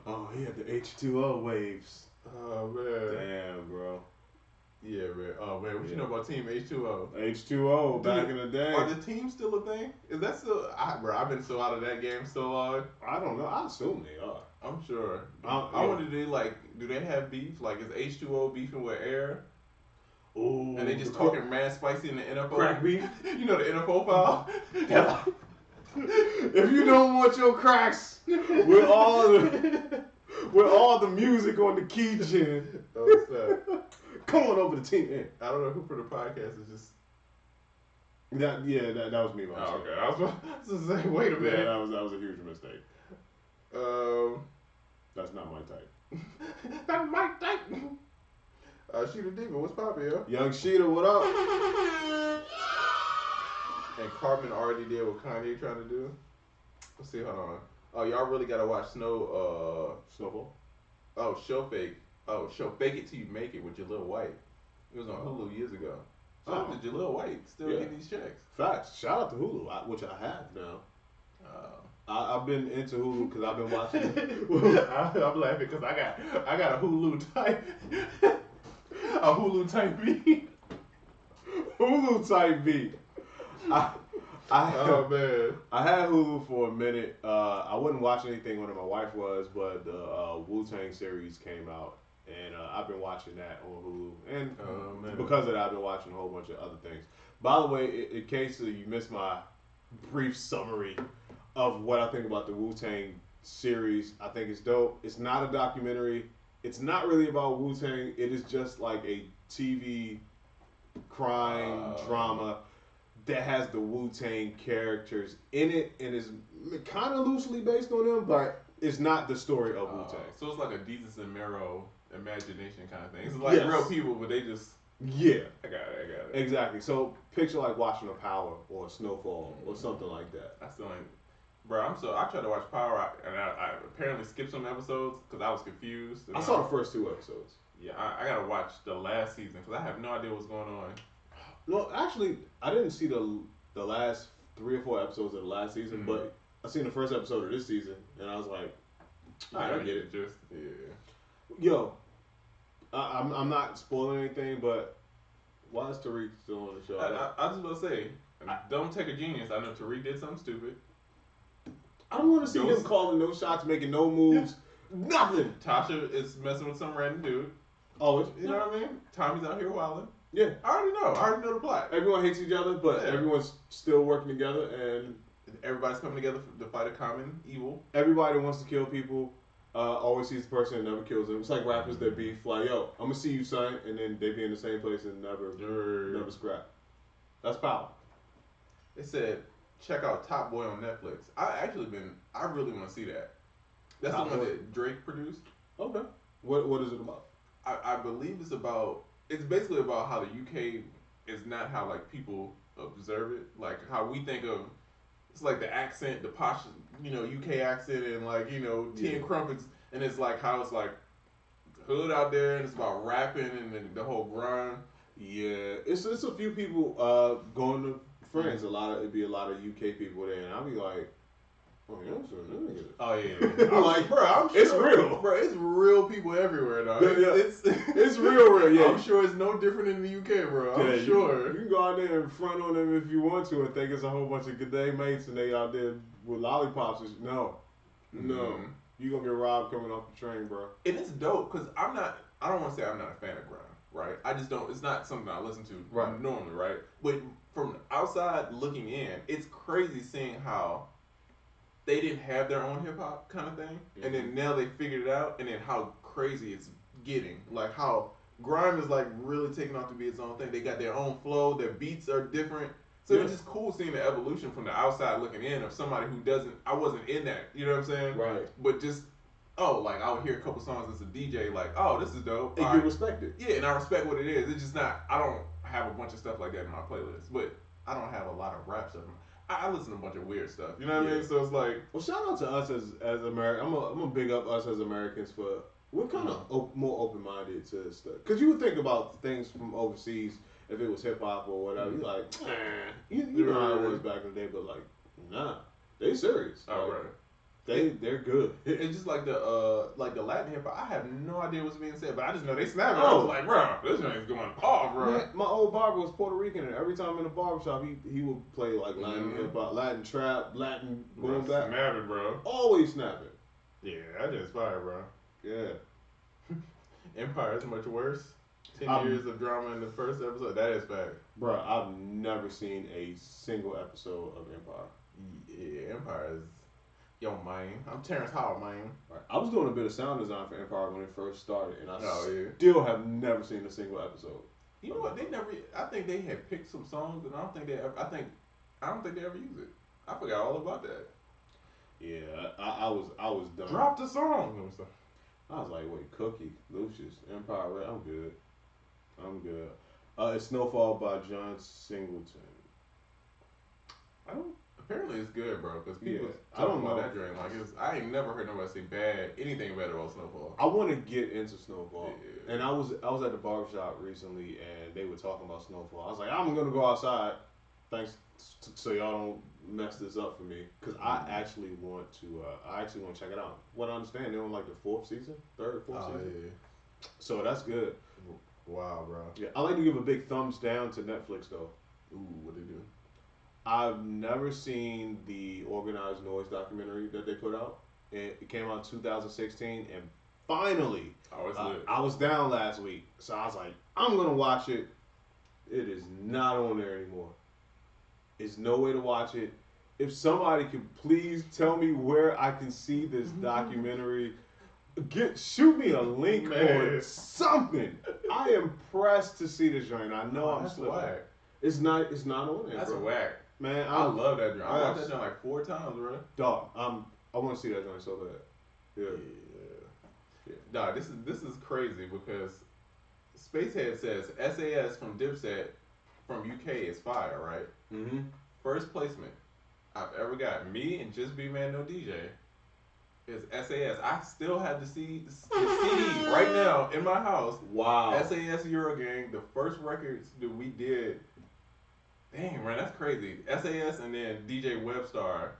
Oh, he had the H2O waves. Oh man. Damn, bro. Yeah, man. Oh man, what you know about Team H2O? H2O back in the day. Are the teams still a thing? Is that still? Bro, I've been so out of that game so long. I don't know. I assume they are. I'm sure. I wonder, do they have beef? Like, is H2O beefing with Air? Ooh. And they just talking mad spicy in the NFO. Crack beef. You know the NFO file. Yeah. If you don't want your cracks with all the music on the key gen, come on over to Team N. I don't know who for the podcast is just. That was me. Oh, okay. I was about to say, wait a minute. Yeah, that was a huge mistake. That's not my type. Not my type. Sheeta Diva, what's poppin', yo? Young Sheeta, what up? And Carmen already did what Kanye trying to do. Let's see, hold on. Oh, y'all really gotta watch Snowfall. Oh, Show Fake. Oh, Show Fake It Till You Make It with Jaleel White. It was on Hulu years ago. Shout out to Jaleel White, still getting these checks. Facts. Shout out to Hulu, which I have now. Uh, I've been into Hulu because I've been watching. I'm laughing because I got a Hulu type a Hulu type B. Hulu type B. Oh man, I had Hulu for a minute. I wasn't watching anything when my wife was, but the Wu-Tang series came out, and I've been watching that on Hulu. And because of that, I've been watching a whole bunch of other things. By the way, in case you missed my brief summary of what I think about the Wu-Tang series, I think it's dope. It's not a documentary. It's not really about Wu-Tang. It is just like a TV crime drama that has the Wu-Tang characters in it and is kind of loosely based on them, but it's not the story of Wu-Tang. So it's like a Jesus and Mero imagination kind of thing. It's like real people, but they just... Yeah. I got it. Exactly. So picture like watching a Power or a Snowfall or something like that. I still ain't... Bro, I tried to watch Power, and I apparently skipped some episodes because I was confused. I saw the first 2 episodes. Yeah, I gotta watch the last season because I have no idea what's going on. No, actually, I didn't see the last 3 or 4 episodes of the last season, but I seen the first episode of this season, and I was like, I get it. Just Yo, I'm not spoiling anything, but why is Tariq still on the show? I was just gonna say, don't take a genius. I know Tariq did something stupid. I don't want to see him calling no shots, making no moves, nothing. Tasha is messing with some random dude. Oh, You know what I mean? Tommy's out here wilding. Yeah. I already know the plot. Everyone hates each other, but everyone's still working together, and everybody's coming together to fight a common evil. Everybody wants to kill people. Always sees the person and never kills them. It's like rappers that beef, like, yo, I'm gonna see you, son, and then they be in the same place and never scrap. That's power. They said, check out Top Boy on Netflix. I really want to see that. That's Top the one Boy. that Drake produced. Okay. What is it about? I believe it's basically about how the UK is not how like people observe it. Like how we think of, it's like the accent, the posh, UK accent and like, tea and crumpets. And it's like how it's like hood out there and it's about rapping and the whole grind. Yeah. It's a few people going to friends. It'd be a lot of UK people there, and I'll be like, oh, yeah, I'm sure niggas. Oh yeah. Like, bro, I'm sure, it's real. Bro, it's real people everywhere, dog. It's real. Yeah, I'm sure it's no different in the UK, bro. I'm sure. You can go out there and front on them if you want to and think it's a whole bunch of good day mates and they out there with lollipops. No. You gonna get robbed coming off the train, bro. And it's dope because I don't want to say I'm not a fan of grime, right? I just don't. It's not something I listen to normally, right? But from outside looking in, it's crazy seeing how they didn't have their own hip hop kind of thing, and then now they figured it out, and then how crazy it's getting. Like how grime is like really taking off to be its own thing. They got their own flow. Their beats are different. So it's just cool seeing the evolution from the outside looking in of somebody who I wasn't in that. You know what I'm saying? Right. But just like I would hear a couple songs as a DJ, like, oh, this is dope. And you respect it. Yeah, and I respect what it is. It's just not. I don't have a bunch of stuff like that in my playlist, but I don't have a lot of rap stuff. I listen to a bunch of weird stuff. You know what I mean? So it's like, well, shout out to us as Americans. I'm gonna big up us as Americans for we're kind of more open minded to stuff. Because you would think about things from overseas. If it was hip hop or whatever, you're like, you know how it was back in the day, but like, nah, they serious. Oh, like, right. They're good. It's just like the Latin hip hop. I have no idea what's being said, but I just know they snapping. Oh. I was like, bro, this thing's going off, bro. Man, my old barber was Puerto Rican, and every time in the barbershop, he would play like Latin hip hop, Latin trap, Latin boom bap. Snapping, bro. Always snapping. Yeah, that just fire, bro. Yeah. Empire is much worse. 10 years of drama in the first episode. That is fact. Bro, I've never seen a single episode of Empire. Yeah, Empire is... Yo, man. I'm Terrence Howard, man. Right. I was doing a bit of sound design for Empire when it first started, and I still have never seen a single episode. You know what? They never... I think they had picked some songs, and I don't think they ever... I don't think they ever used it. I forgot all about that. Yeah, I was done. Drop the song. I was like, wait, Cookie, Lucius, Empire Red, I'm good. It's Snowfall by John Singleton. Apparently apparently it's good, bro. Because people I don't talking about know. that drink like I ain't never heard nobody say anything bad about Snowfall. I want to get into Snowfall, Yeah. and I was at the barbershop recently, and they were talking about Snowfall. I was like, I'm gonna go outside, thanks, so y'all don't mess this up for me, because I actually want to check it out. What I understand, they're on like the fourth season. Yeah. So that's good. Wow, bro. Yeah, I like to give a big thumbs down to Netflix though. Ooh, what they do? I've never seen the Organized Noise documentary that they put out. It came out in 2016, and finally, Oh, it's lit. I was down last week, so I was like, I'm gonna watch it. It is not on there anymore. It's no way to watch it. If somebody could please tell me where I can see this documentary, shoot me a link or something. I am pressed to see this joint. I know I'm that's slipping. whack. It's not on there. That's bro. a whack. Man, I love that joint. I watched Yes. that joint like 4 times, bro. Dog, I want to see that joint so bad. Yeah. Dog, this is crazy because Spacehead says SAS from Dipset from UK is fire, right? Mm-hmm. First placement I've ever got, me and Just Be Man No DJ, is SAS. I still have the CD right now in my house. Wow. SAS Eurogang, the first records that we did. Dang, man, that's crazy. SAS and then DJ Webstar,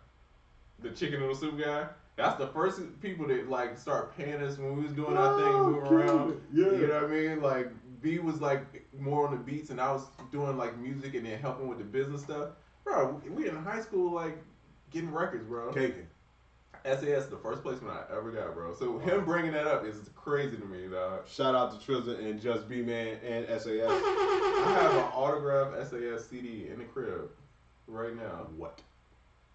the chicken noodle soup guy. That's the first people that like start paying us when we was doing our thing and moving around. Yeah. You know what I mean? Like B was like more on the beats and I was doing like music and then helping with the business stuff. Bro, we in high school like getting records, bro. Caking. SAS the first placement I ever got, bro. So him bringing that up is crazy to me, dog. Shout out to Trizza and Just B Man and SAS. I have an autographed SAS CD in the crib right now. What?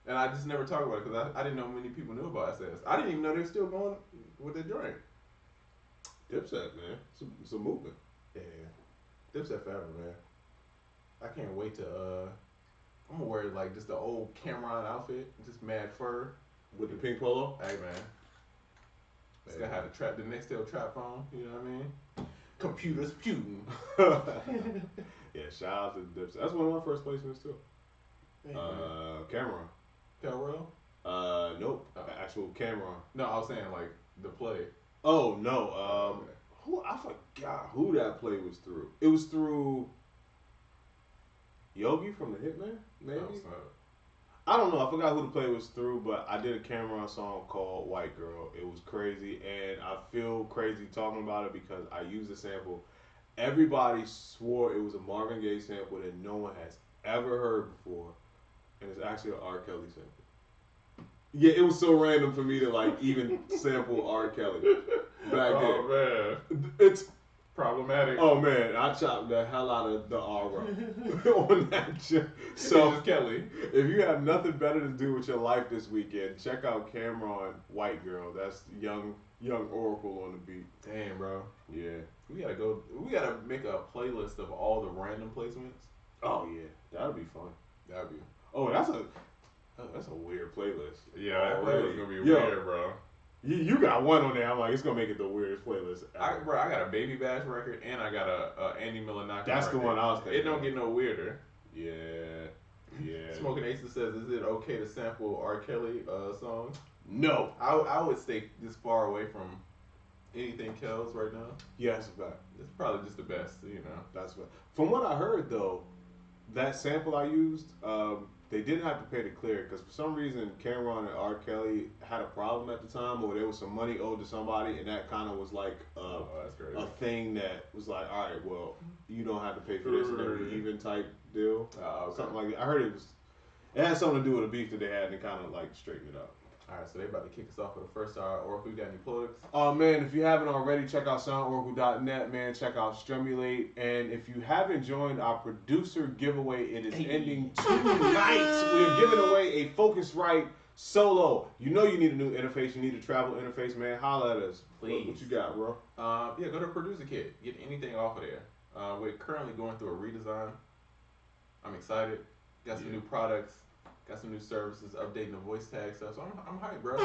And I just never talk about it because I didn't know many people knew about SAS. I didn't even know they were still going with their joint. Dipset, man. It's a movement. Yeah. Dipset forever, man. I can't wait to, I'm gonna wear like just the old Cameron outfit, just mad fur. With the pink polo? Hey, man. It's gonna have the Nextel trap phone, you know what I mean? Computers putin'. Yeah, shout out to Dipset. That's one of my first placements too. Hey, Cameron. Calrell? Nope. Oh. Actual Cameron. No, I was saying like the play. Oh no. Okay. Who I forgot who that play was through. It was through Yogi from the Hitman, maybe. Oh, so- I don't know. I forgot who the play was through, but I did a Cameron song called White Girl. It was crazy, and I feel crazy talking about it because I used the sample. Everybody swore it was a Marvin Gaye sample that no one has ever heard before, and it's actually an R. Kelly sample. Yeah, it was so random for me to like even sample R. Kelly back then. Oh, man. It's Problematic. oh man, I chopped the hell out of the R on that. So Just Kelly. if you have nothing better to do with your life this weekend, check out Cameron White Girl. That's young Oracle on the beat. Damn, bro. Yeah. We gotta make a playlist of all the random placements. Oh yeah, that'll be fun. That'd be. Oh, that's a weird playlist. Yeah, that Already. playlist gonna be Yo, weird, bro. You got one on there. I'm like, it's gonna make it the weirdest playlist ever. I got a Baby Bash record and I got a Andy Milonakis. That's the record. one I was thinking. It don't get no weirder. Yeah. Yeah. Smoking Aces says, "Is it okay to sample R. Kelly songs?" No. I would stay this far away from anything Kells right now. Yeah, that's a fact. It's probably just the best, you know. That's what. From what I heard though, that sample I used, they didn't have to pay to clear it because for some reason Cameron and R. Kelly had a problem at the time, or there was some money owed to somebody, and that kind of was like That's crazy. a thing that was like, all right, well, you don't have to pay for this and every even type deal, Okay. something like that. I heard it had something to do with a beef that they had, and it kind of like straightened it up. All right, so they about to kick us off for the first hour. Or if we got any plugs? Man, if you haven't already, check out soundoracle.net, man. Check out Stremulate. And if you haven't joined our producer giveaway, it is ending tonight. We are giving away a Focusrite Solo. You know you need a new interface. You need a travel interface, man. Holla at us. Please. What you got, bro? Yeah, go to Producer Kit. Get anything off of there. We're currently going through a redesign. I'm excited. Got some new products. Got some new services, updating the voice tag stuff. So I'm hyped, bro.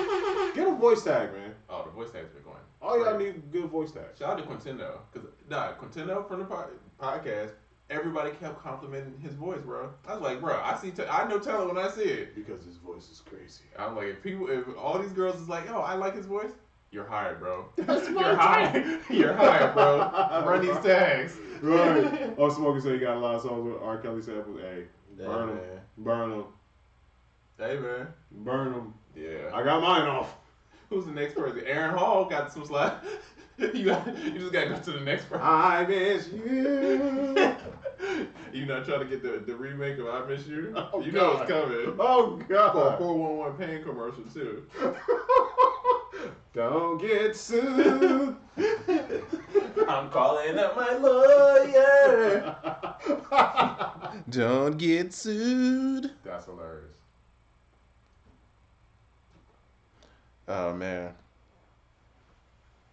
Get a voice tag, man. Oh, the voice tag's been going. All y'all great. need good voice tags. Shout out to Quintendo. Because, Quintendo from the podcast, everybody kept complimenting his voice, bro. I was like, bro, I know talent when I see it. Because his voice is crazy. I'm like, if all these girls is like, oh, I like his voice, you're hired, bro. That's You're hired. You're hired, bro. Run these tags. Right. Oh, Smokey said he got a lot of songs with R. Kelly samples. Hey, burn them. man. Burn them. Hey, man. Burn them. Yeah. I got mine off. Who's the next person? Aaron Hall got some slap. you just gotta go to the next person. I miss you. You not trying to get the remake of I Miss You? Oh, you know God. it's coming. Oh, For a God. 411 pain commercial, too. Don't get sued. I'm calling up my lawyer. Don't get sued. That's hilarious. Oh man.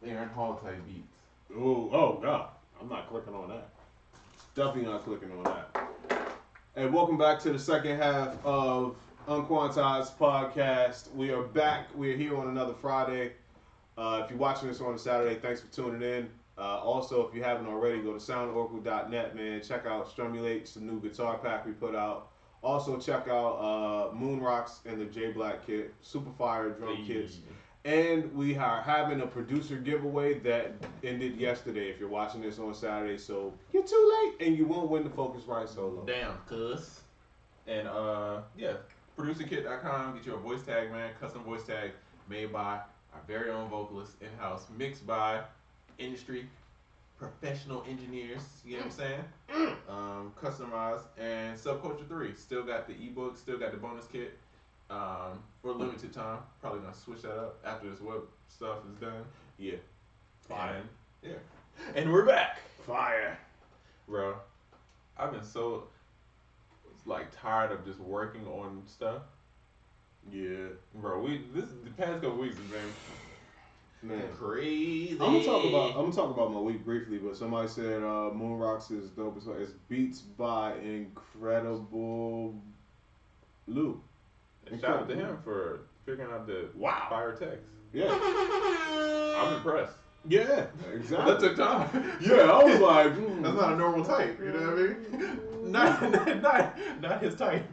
Aaron Hall type beats. Oh, God. I'm not clicking on that. Definitely not clicking on that. And welcome back to the second half of UnQuantized podcast. We are back. We are here on another Friday. If you're watching this on a Saturday, thanks for tuning in. Also, if you haven't already, go to soundoracle.net, man. Check out Strumulate, it's the new guitar pack we put out. Also, check out Moon Rocks and the J Black kit, super fire drum kits. And we are having a producer giveaway that ended yesterday if you're watching this on Saturday. So you're too late and you won't win the Focusrite solo. Damn, cuz. And yeah, producerkit.com. Get you a voice tag, man. Custom voice tag made by our very own vocalist in-house, mixed by industry professional engineers. You know what I'm saying? Customized. And Subculture 3 still got the ebook, still got the bonus kit. For a limited time, probably gonna switch that up after this web stuff is done. Yeah. Fine. Yeah. And we're back. Fire. Bro, I've been so tired of just working on stuff. Yeah. Bro, the past couple weeks has been Man. crazy. I'm gonna talk about my week briefly, but somebody said Moon Rocks is dope as well. It's beats by Incredible Lou. And shout out to him for figuring out the Wow. fire text. Yeah. I'm impressed. Yeah. But Exactly. that took time. Yeah, I was like, That's not a normal type, you know what I mean? not his type.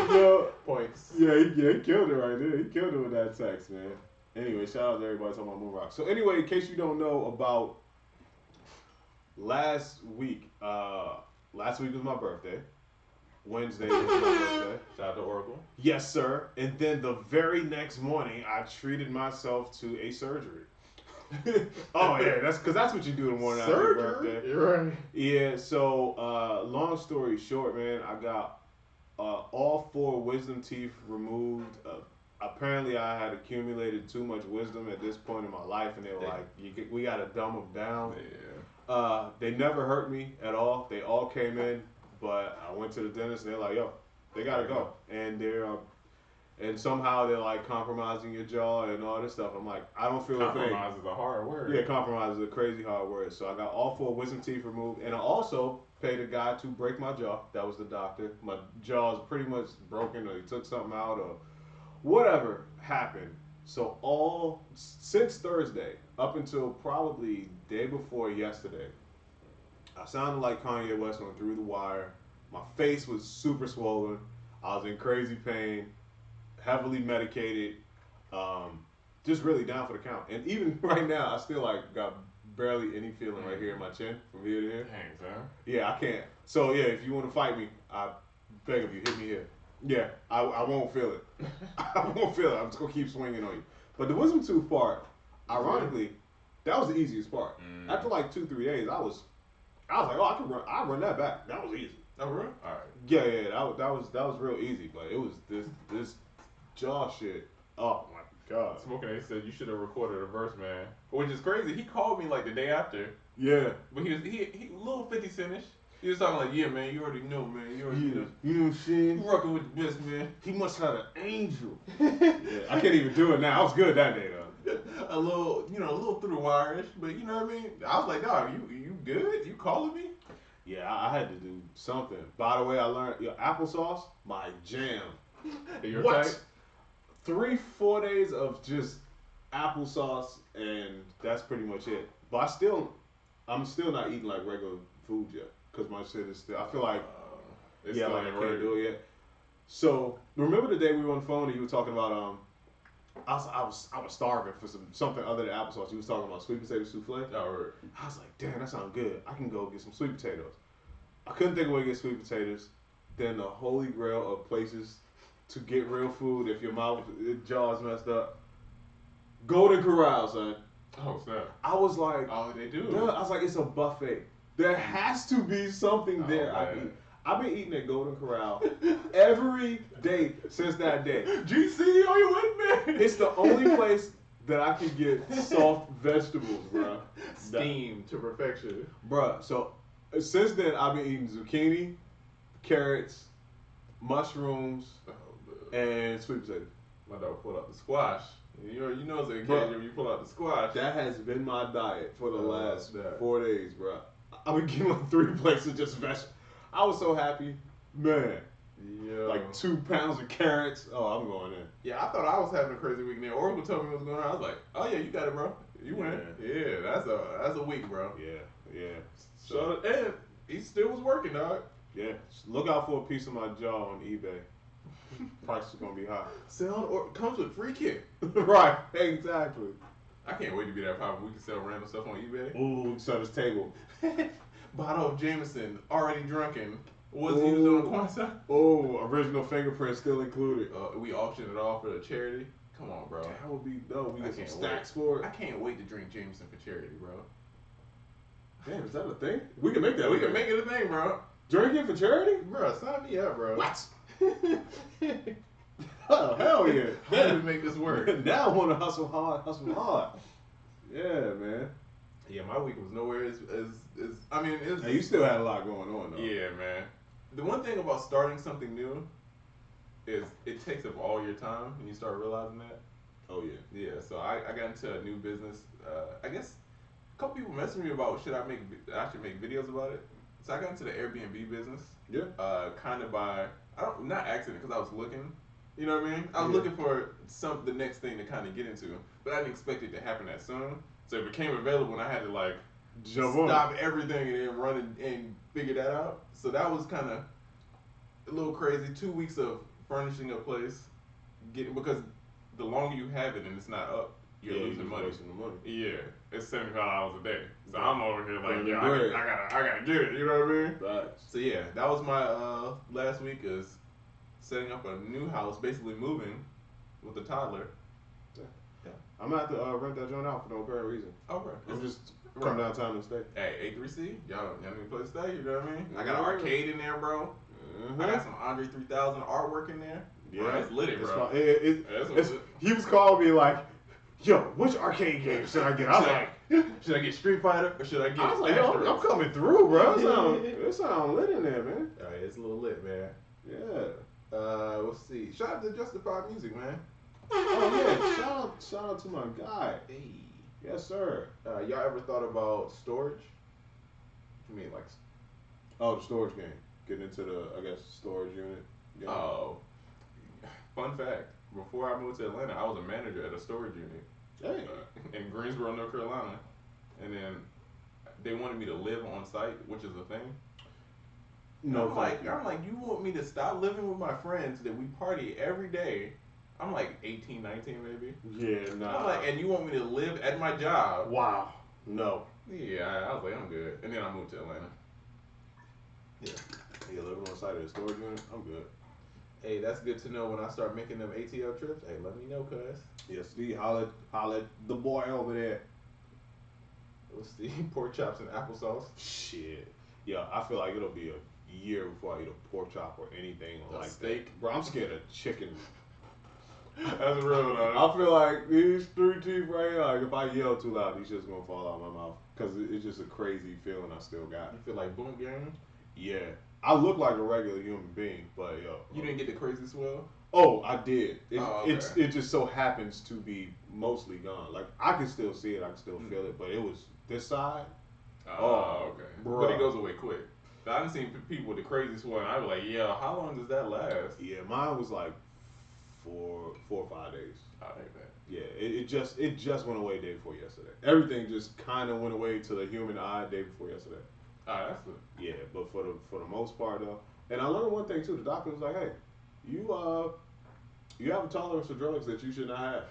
Yo, Points. yeah, he killed it right there. He killed it with that text, man. Anyway, shout out to everybody talking about Moon Rock. So anyway, in case you don't know about last week was my birthday. Wednesday was my birthday. Shout out to Oracle. Yes, sir. And then the very next morning, I treated myself to a surgery. Oh yeah, that's what you do the morning after your birthday. You're right. Yeah. So long story short, man, I got all 4 wisdom teeth removed. Apparently, I had accumulated too much wisdom at this point in my life, and they were like, "We gotta dumb them down." Yeah. They never hurt me at all. They all came in, but I went to the dentist, and they're like, "Yo, they gotta go," and and somehow they're like compromising your jaw and all this stuff. I'm like, I don't feel a thing. Compromise is a hard word. Yeah, compromise is a crazy hard word. So I got all 4 wisdom teeth removed, and I also paid a guy to break my jaw. That was the doctor. My jaw is pretty much broken, or he took something out, or whatever happened. So since Thursday up until probably day before yesterday, I sounded like Kanye West on Through the Wire. My face was super swollen. I was in crazy pain, heavily medicated, just really down for the count. And even right now, I still got barely any feeling right here in my chin from here to here. Dang, son. Yeah, I can't. So yeah, if you want to fight me, I beg of you, hit me here. Yeah, I won't feel it. I won't feel it. I'm just gonna keep swinging on you. But the wisdom tooth part, ironically, that was the easiest part. After like 2-3 days, I was like, oh, I run that back. That was easy. Oh, really? All right. Yeah, that was real easy. But it was this jaw shit. Oh my god. Smoking A said you should have recorded a verse, man. Which is crazy. He called me like the day after, Yeah. but he little 50 centish. He was talking like, yeah, man, you already know, man. You already know. You know what I'm saying? You rocking with the best, man. He must have had an angel. Yeah, I can't even do it now. I was good that day though. a little through the wire-ish, but you know what I mean? I was like, dog, you good? You calling me? Yeah, I had to do something. By the way, I learned applesauce, my jam. Your What? type? 3-4 days of just applesauce, and that's pretty much it. But I'm still not eating like regular food yet because my shit is still. I feel like It's yeah, still like I ain't can't ready. do it yet. So remember the day we were on the phone and you were talking about I was starving for something other than applesauce. You was talking about sweet potato souffle. Oh, right. I was like, damn, that sounds good. I can go get some sweet potatoes. I couldn't think of a way to get sweet potatoes. Then the holy grail of places to get real food if your mouth jaw's messed up. Golden Corral, son. Oh, snap. I was like, Oh, they do. duh, I was like, it's a buffet. There has to be something Oh, there I can man. eat. I've been eating at Golden Corral every day since that day. GC, are you with me? It's the only place that I can get soft vegetables, bruh. Steamed to perfection. Bruh, so since then I've been eating zucchini, carrots, mushrooms, Oh, man. and sweet potatoes. My dog pulled out the squash. You know it's an Bruh. occasion when you pull out the squash. That has been my diet for the Oh, last that. 4 days, bruh. I've been getting like 3 plates of just vegetables. I was so happy, man. Yeah. Like 2 pounds of carrots. Oh, I'm going in. Yeah, I thought I was having a crazy week. Then Oracle told me what was going on. I was like, oh yeah, you got it, bro. You win. Yeah, that's a week, bro. Yeah. So and he still was working, dog. Yeah. Look out for a piece of my jaw on eBay. Price is gonna be high. Sell or comes with free kit. Right. Exactly. I can't wait to be that popular. We can sell random stuff on eBay. Ooh, set this table. Bottle of Jameson, already drunken, was used on a quantum. Oh, original fingerprint still included. We auctioned it off for a charity. Come on, bro. That would be dope. We I get some can't stacks for I it. can't wait to drink Jameson for charity, bro. Damn, is that a thing? We can make that. We can make it a thing, bro. Drinking for charity? Bro, sign me up, bro. What? Oh, hell yeah. How do we make this work? Now I want to hustle hard, Yeah, man. Yeah, my week was nowhere as I mean, it was. Now, you still had a lot going on, though. Yeah, man. The one thing about starting something new is it takes up all your time, and you start realizing that. Oh, yeah. Yeah, so I got into a new business. I guess a couple people messaged me about I should make videos about it. So I got into the Airbnb business. Yeah. Kind of by not accident because I was looking. You know what I mean? I was Yeah. looking for the next thing to kind of get into, but I didn't expect it to happen that soon. So it became available, and I had to like Jump on. stop everything and then run and figure that out. So that was kind of a little crazy. 2 weeks of furnishing a place, because the longer you have it and it's not up, you're losing money. Wasting the money. Yeah, it's $75 a day. So Yeah. I'm over here like, Burning yo, bread. I gotta get it. You know what I mean? Facts. So yeah, that was my last week is setting up a new house, basically moving with a toddler. I'm going to have to rent that joint out for no apparent reason. Okay. I'm just come downtown and stay. Hey, A3C, y'all need a place to stay. You know what I mean? I got an arcade in there, bro. I got some Andre 3000 artwork in there. Yeah, Bro, it's lit, It's bro. fine. It's- lit. he was calling me like, "Yo, which arcade game should I get?" I was like, Should I get Street Fighter or should I get "I was like, yo, I'm Asteroids? coming through, bro. It sound lit in there, man." All right, it's a little lit, man. Yeah. Let's see. Shout out to Justified Music, man. Oh yeah. Shout out to my guy. Hey. Yes, sir. Y'all ever thought about storage? I mean, like, Oh, the storage game. Getting into the, I guess, storage unit. Yeah. oh, fun fact. Before I moved to Atlanta, I was a manager at a storage unit Hey. in Greensboro, North Carolina. And then they wanted me to live on site, which is a thing. No, I'm thank like, you want me to stop living with my friends that we party every day? I'm like 18, 19 maybe. Yeah, nah. I'm like, and you want me to live at my job? Wow. No. Yeah, I was like, I'm good. And then I moved to Atlanta. Yeah. Yeah, living on site of the storage unit, I'm good. Hey, that's good to know when I start making them ATL trips. Hey, let me know, cuz. Yes, D. Holla at the boy over there. Let's see, pork chops and applesauce. Shit. Yeah, I feel like it'll be a year before I eat a pork chop or anything A like steak? that. Bro, I'm scared of chicken. That's real, though. I feel like these 3 teeth right here, like if I yell too loud, these shit's gonna fall out my mouth. Cause it's just a crazy feeling I still got. You feel like boom gang? Yeah. I look like a regular human being, but yo. You didn't get the crazy swell? Oh, I did. Okay. It just so happens to be mostly gone. Like I can still see it, I can still feel it, but it was this side. Oh, okay. bruh. But it goes away quick. I done seen people with the crazy swell, and I was like, yeah, how long does that last? Yeah, mine was like for 4 or 5 days. I like that. Yeah, it just went away day before yesterday. Everything just kind of went away to the human eye day before yesterday. That's good. Yeah, but for the most part though, and I learned one thing too. The doctor was like, "Hey, you have a tolerance for drugs that you should not have."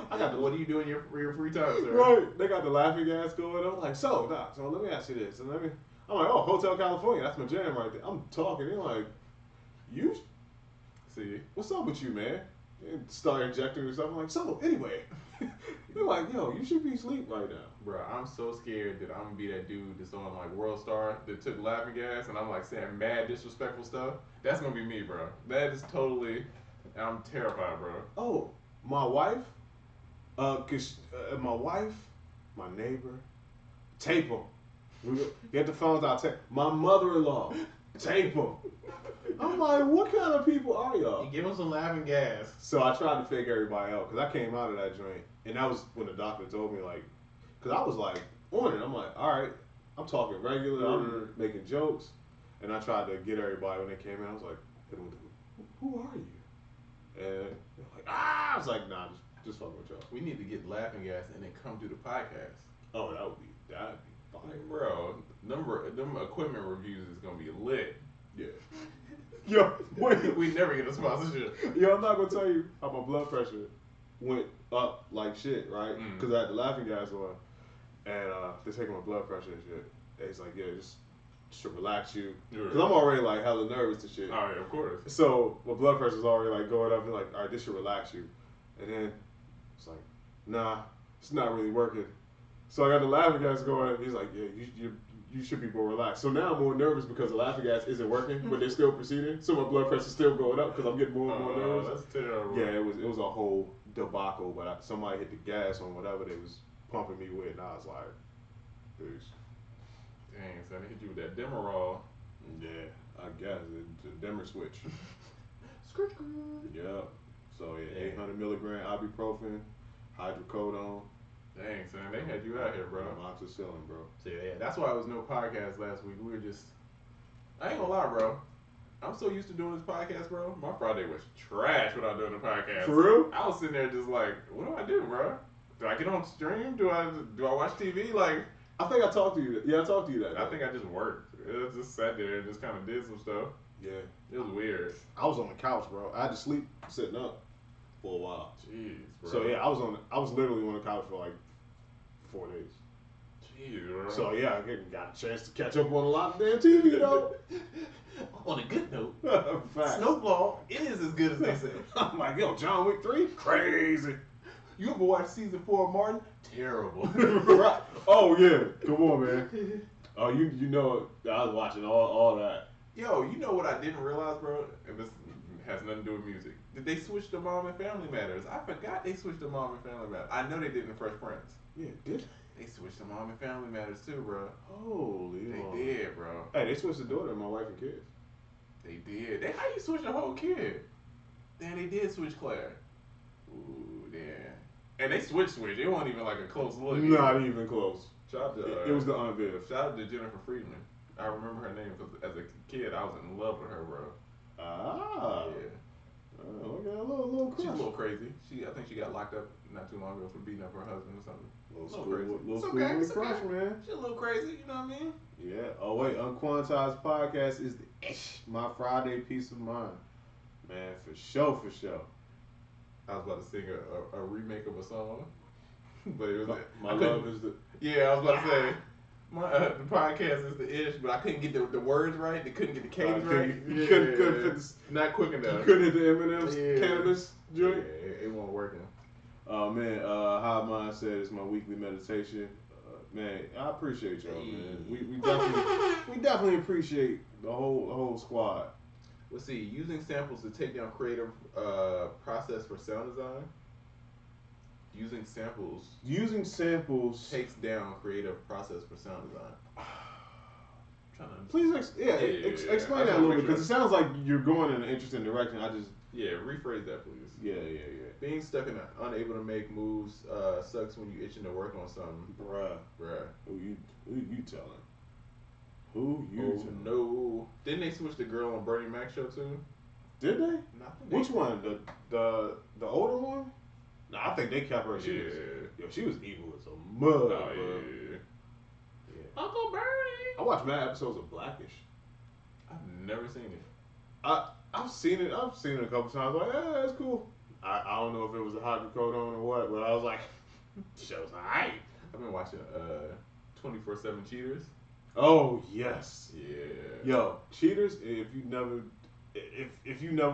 I got the What do you do in your free time, sir? right. They got the laughing gas going. I'm like, so doc, so let me ask you this, and I'm like, oh, Hotel California, that's my jam right there. I'm talking, they're like, you, See, what's up with you, man? And start injecting me stuff. I'm like, so anyway, they're like, yo, you should be asleep right now. bro, I'm so scared that I'm gonna be that dude that's on like World Star that took laughing gas, and I'm like saying mad disrespectful stuff. That's gonna be me, bro. That is totally. I'm terrified, bro. Oh, my wife, my wife, my neighbor, tape them. Get the phones out. My mother-in-law, tape them. I'm like, what kind of people are y'all? You give him some laughing gas. So I tried to figure everybody out because I came out of that joint, and that was when the doctor told me like, because I was like on it. I'm like, all right, I'm talking regular, I'm making jokes, and I tried to get everybody when they came in. I was like, who are you? And they're like, I was like, nah, just fucking with y'all. We need to get laughing gas and then come do the podcast. Oh, that'd be fire, Bro, them equipment reviews is gonna be lit. Yeah. Yo, wait. We never get a sponsorship. Yo, I'm not gonna tell you how my blood pressure went up like shit, right? Because I had the laughing gas on, and they're taking my blood pressure and shit. And he's like, yeah, just to relax you, because I'm already like hella nervous and shit. Oh yeah, of course. So my blood pressure's already like going up, and like, all right, this should relax you. And then it's like, nah, it's not really working. So I got the laughing gas going. He's like, yeah, you should be more relaxed. So now I'm more nervous because the laughing gas isn't working, but they're still proceeding. So my blood pressure's still going up because I'm getting more and more nervous. That's terrible. Yeah, it was a whole debacle. But somebody hit the gas on whatever they was pumping me with, and I was like, peace. Dang, son, they hit you with that Demerol. Yeah, I guess the dimmer switch. Scratch. Yeah. So yeah, 800 milligram ibuprofen, hydrocodone. Dang, son, they had you out here, bro. Amoxicillin, bro. So yeah, that's why it was no podcast last week. We were just, I ain't gonna lie, bro. I'm so used to doing this podcast, bro. My Friday was trash without doing the podcast. For real? I was sitting there just like, what do I do, bro? Do I get on stream? Do I watch TV? Like, I think I talked to you. Yeah, I talked to you that day. I think I just worked. It just sat there and just kind of did some stuff. Yeah. It was weird. I was on the couch, bro. I had to sleep sitting up for a while. Jeez, bro. So yeah, I was literally on the couch for like 4 days. Jeez, bro. So yeah, I got a chance to catch up on a lot of damn TV, though. On a good note, Facts. Snowfall is as good as they say. I'm like, yo, John Wick 3? Crazy. You ever watch season 4 of Martin? Terrible. Right. Oh yeah, come on, man. Oh, you know, I was watching all that. Yo, you know what I didn't realize, bro? And this has nothing to do with music. Did they switch to Mom and Family Matters? I forgot they switched to Mom and Family Matters. I know they did in Fresh Prince. Yeah, did they switched to Mom and Family Matters too, bro? Holy They did, bro. Hey, they switched the daughter and my wife and kids. They did. How you switch a whole kid? Damn, they did switch Claire. Ooh, damn. And they switched. It wasn't even like a close look. Not even close. Shout out to, it was the Aunt Viv. Shout out to Jennifer Friedman. I remember her name because as a kid I was in love with her, bro. Ah. Yeah. Oh, okay, a little crush. She's a little crazy. I think she got locked up not too long ago for beating up her husband or something. Little It's crush, okay. man. She's a little crazy, you know what I mean? Yeah. Oh wait, UnQuantized podcast is my Friday peace of mind, man. For sure. I was about to sing a remake of a song, but it was my love is the. Yeah, I was about to say. The podcast is the ish, but I couldn't get the words right. They couldn't get the cadence right. You couldn't fit the, not quick enough. You couldn't hit the Eminem's cannabis joint. Yeah, it wasn't working. Oh man, High Mindset is my weekly meditation. Man, I appreciate y'all, man. We definitely appreciate the whole squad. Let's see, using samples to take down creative process for sound design. Using samples takes down creative process for sound design. Please, explain that a little bit because it sounds like you're going in an interesting direction. Rephrase that, please. Yeah. Being stuck and unable to make moves sucks when you itching to work on something. Bruh. Who you telling? Who you telling? No. Didn't they switch the girl on Bernie Mac show too? Did they? No, I think Which one? The older one? Nah, I think they kept her. She was, Yeah. yo, she was evil as a mud, Oh, bro. yeah. Yeah. Uncle Bernie. I watched mad episodes of Blackish. I've never seen it. I've seen it. I've seen it a couple times. Like, yeah, it's cool. I don't know if it was a hydrocodone or what, but I was like, show's alright. I've been watching 24/7 Cheaters. Oh yes. Yeah. Yo, cheaters. If you never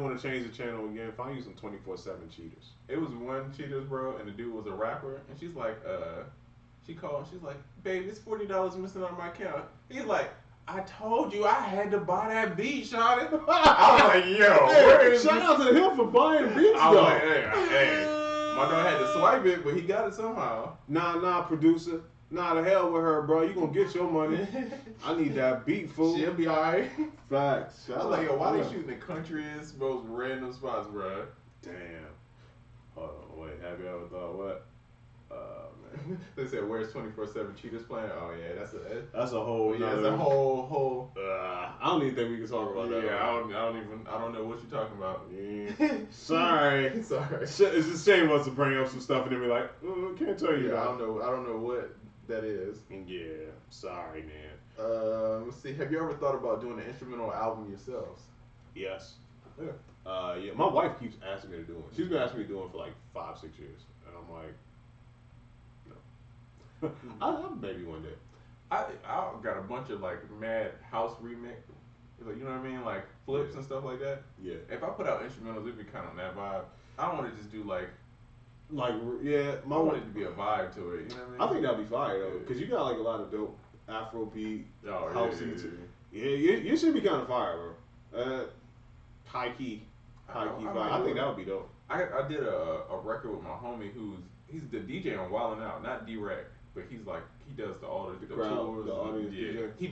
want to change the channel again, find you some 24/7 cheaters. It was one Cheaters, bro, and the dude was a rapper, and she's like, she called, she's like, babe, it's $40 missing on my account. He's like, I told you I had to buy that beat, shawty. I was like, yo, where is shout this? out to him for buying beats I was though. like, hey, my dog had to swipe it, but he got it somehow. Nah, producer. Nah, the hell with her, bro. You gonna get your money. I need that beat, fool. She'll be alright. Facts. I was like, yo, why they shooting the countryest, most random spots, bro? Damn. Hold on, wait. Have you ever thought what? Man. They said, where's 24/7 Cheaters playing? Oh yeah, That's a whole. yeah, that's nother- a whole. I don't even think we can talk about that. Yeah, I don't know what you're talking about. Yeah. Sorry. Sorry. It's just shame us to bring up some stuff and then be like, can't tell you. Yeah, that. I don't know what that is. Yeah. Sorry, man. Let's see. Have you ever thought about doing an instrumental album yourselves? Yes. Yeah. Yeah. My wife keeps asking me to do one. She's been asking me to do one for like 5-6 years, and I'm like, no. I'll maybe one day. I got a bunch of like mad house remix, like, you know what I mean, like flips Yeah. and stuff like that. Yeah. If I put out instrumentals, it'd be kind of on that vibe. I don't want to just do like. Like, yeah, I want it to be a vibe to it. You know what I mean? I think that'd be fire though, because you got like a lot of dope Afrobeat, Oh, house yeah. Yeah, you should be kind of fire, bro. High key fire. I think that would be dope. I did a record with my homie he's the DJ on Wildin' Out, not D-Rec, but he's like he does all the Crowd, tours. the audience DJ. He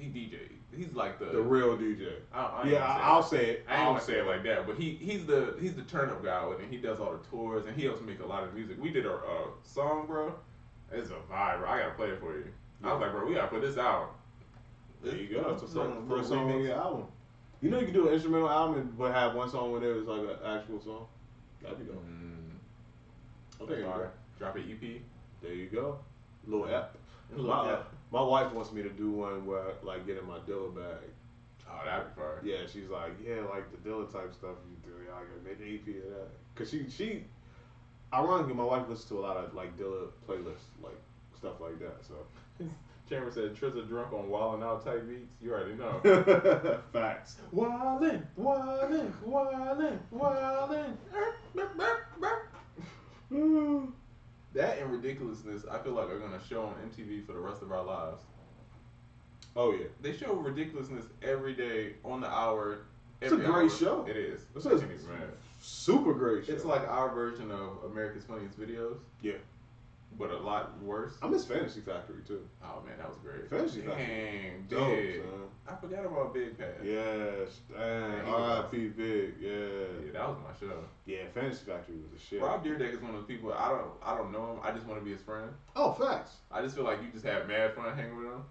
DJ. He's like the real DJ. I'll say it. I ain't gonna say it like that, but he's the turn up guy with it. He does all the tours and he helps make a lot of music. We did a song, bro. It's a vibe, bro. I gotta play it for you. I was like, bro, we gotta put this out. There you go. That's a First song on your album. You know you can do an instrumental album but have one song where there's like an actual song. That'd be dope. Okay, Drop an EP. there you go. Little app. Little app. My wife wants me to do one where like get in my Dilla bag. Oh, that'd be fire. Yeah, she's like, yeah, like the Dilla type stuff you do. Yeah, I gotta make an EP of that. Cause she, ironically, my wife listens to a lot of like Dilla playlists, like stuff like that. So. Chamber said Trizza drunk on Wildin' Out type beats. You already know. Facts. Wildin'. That and Ridiculousness, I feel like are gonna show on MTV for the rest of our lives. Oh yeah. They show Ridiculousness every day on the hour. It's a every great hour. show. It is. It's I a can't even imagine. super great show. It's like our version of America's Funniest Videos. Yeah. But a lot worse. I miss Fantasy Factory too. Oh man, that was great. Fantasy Factory. Dang, Dope, Big. son. I forgot about Big Pad. Yes, dang. he was R.I.P. Big. Yeah. Yeah, that was my show. Yeah, Fantasy Factory was a shit. Rob Deerdeck is one of those people I don't know him. I just want to be his friend. Oh, facts. I just feel like you just have mad fun hanging with him.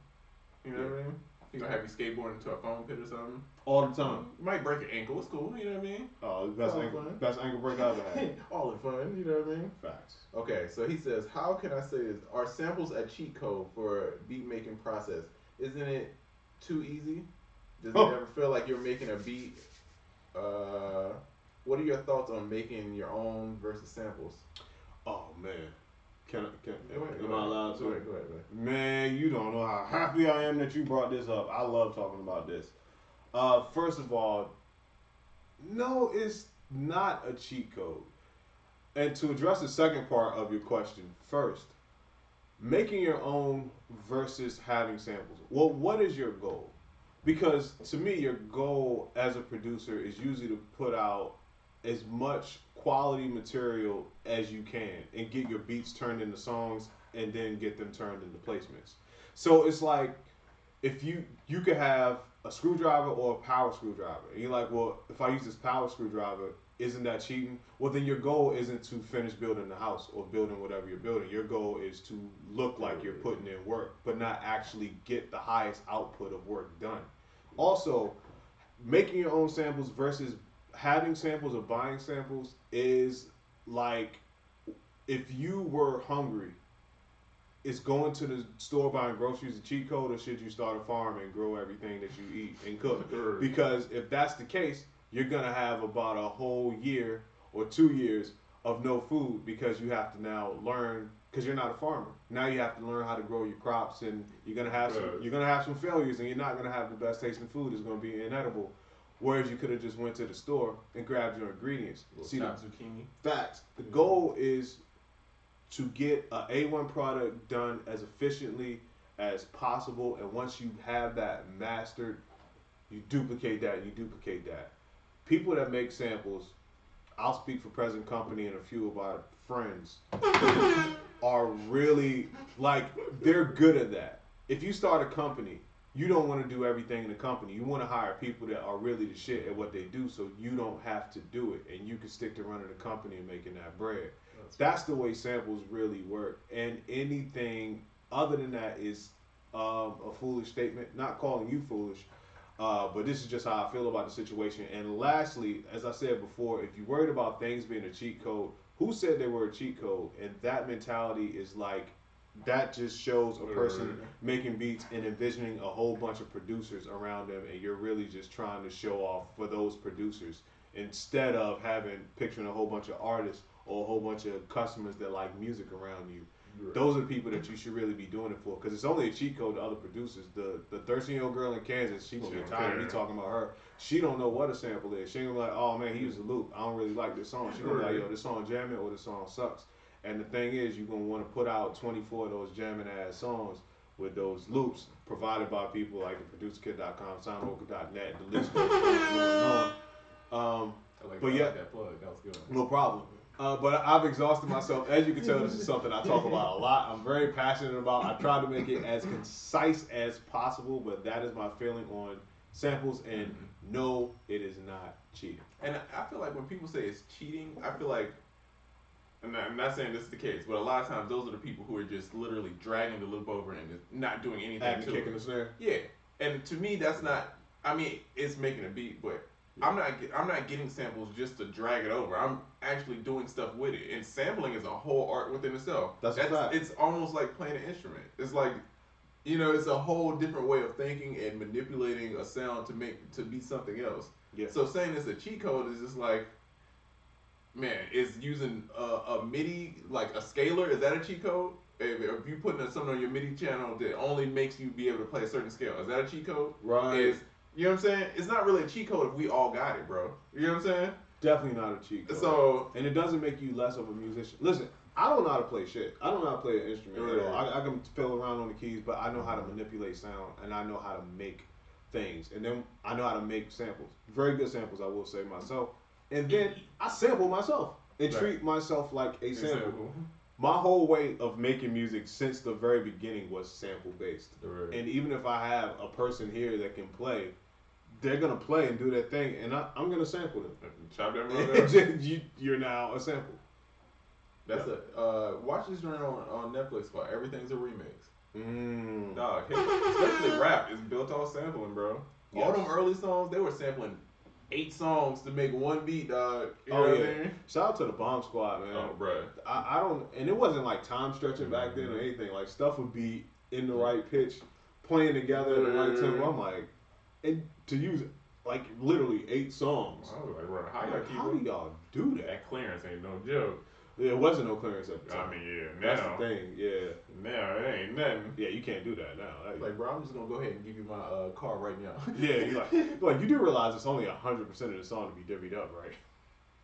You know what I mean? He gonna have you skateboarding into a foam pit or something. All the time. You might break an ankle. It's cool. You know what I mean? Oh, the best All ankle, fun. best ankle break I've ever had. All in fun. You know what I mean? Facts. Okay, so he says, how can I say this? Are samples a cheat code for beat making process? Isn't it too easy? Does it ever feel like you're making a beat? What are your thoughts on making your own versus samples? Oh man. Am I Go allowed to? ahead, go ahead. Man, you don't know how happy I am that you brought this up. I love talking about this. First of all, no, it's not a cheat code. And to address the second part of your question, first, making your own versus having samples. Well, what is your goal? Because to me, your goal as a producer is usually to put out as much quality material as you can and get your beats turned into songs and then get them turned into placements. So it's like if you could have a screwdriver or a power screwdriver. And you're like, well, if I use this power screwdriver, isn't that cheating? Well, then your goal isn't to finish building the house or building whatever you're building. Your goal is to look like you're putting in work, but not actually get the highest output of work done. Also, making your own samples versus having samples or buying samples is like if you were hungry, is going to the store buying groceries a cheat code, or should you start a farm and grow everything that you eat and cook? Because if that's the case, you're gonna have about a whole year or 2 years of no food because you have to now learn because you're not a farmer. Now you have to learn how to grow your crops, and you're gonna have some failures, and you're not gonna have the best tasting food. It's gonna be inedible. Whereas you could have just went to the store and grabbed your ingredients. See, chopped zucchini. facts. The goal is to get a A1 product done as efficiently as possible, and once you have that mastered, you duplicate that, and you duplicate that. People that make samples, I'll speak for present company and a few of our friends, are really like they're good at that. If you start a company, you don't want to do everything in the company. You want to hire people that are really the shit at what they do, so you don't have to do it, and you can stick to running the company and making that bread. That's the way samples really work. And anything other than that is a foolish statement. Not calling you foolish, but this is just how I feel about the situation. And lastly, as I said before, if you're worried about things being a cheat code, who said they were a cheat code? And that mentality is like, that just shows a person making beats and envisioning a whole bunch of producers around them, and you're really just trying to show off for those producers instead of picturing a whole bunch of artists or a whole bunch of customers that like music around you. Right. Those are the people that you should really be doing it for, because it's only a cheat code to other producers. The 13-year-old girl in Kansas, she gonna get tired of me talking about her. She don't know what a sample is. She ain't gonna be like, oh man, he used a loop. I don't really like this song. She gonna be like, yo, this song jamming or this song sucks. And the thing is, you're gonna want to put out 24 of those jamming ass songs with those loops provided by people like the producerkit.com, soundorca.net, the list goes on. But yeah, that plug. That was good. No problem. But I've exhausted myself. As you can tell, this is something I talk about a lot. I'm very passionate about. I try to make it as concise as possible, but that is my feeling on samples. And no, it is not cheating. And I feel like when people say it's cheating, I feel like, and I'm not saying this is the case, but a lot of times those are the people who are just literally dragging the loop over and just not doing anything to it. Kicking the snare. Yeah, and to me that's not. I mean, it's making a beat, but I'm not getting samples just to drag it over. I'm actually doing stuff with it. And sampling is a whole art within itself. That's a fact. It's almost like playing an instrument. It's like, it's a whole different way of thinking and manipulating a sound to be something else. Yeah. So saying it's a cheat code is just like, man, is using a MIDI, like a scalar, is that a cheat code? If you putting something on your MIDI channel that only makes you be able to play a certain scale, is that a cheat code? Right. You know what I'm saying? It's not really a cheat code if we all got it, bro. You know what I'm saying? Definitely not a cheat code. So, and it doesn't make you less of a musician. Listen, I don't know how to play shit. I don't know how to play an instrument at all. I can fiddle around on the keys, but I know how to manipulate sound, and I know how to make things. And then I know how to make samples. Very good samples, I will say myself. And then I sample myself and treat myself like a sample. My whole way of making music since the very beginning was sample based. Right. And even if I have a person here that can play, they're gonna play and do their thing, and I'm gonna sample them. Chop that You're now a sample. That's watch this joint on Netflix called Everything's a Remix. Dog, especially rap is built off sampling, bro. Yes. All them early songs, they were sampling 8 songs to make one beat, dog. You know what I mean? Shout out to the Bomb Squad, man. Oh, bro. I don't, and it wasn't like time stretching back then or anything. Like stuff would be in the right pitch, playing together at the right tempo. I'm like, and to use like literally 8 songs. I was like, bro, how do y'all do that? That clearance ain't no joke. There wasn't no clearance at the time. I mean, yeah, that's the thing. Yeah, now it ain't nothing. Yeah, you can't do that now. Like, bro, I'm just gonna go ahead and give you my car right now. Yeah, you're like you do realize it's only 100% of the song to be divvied up, right?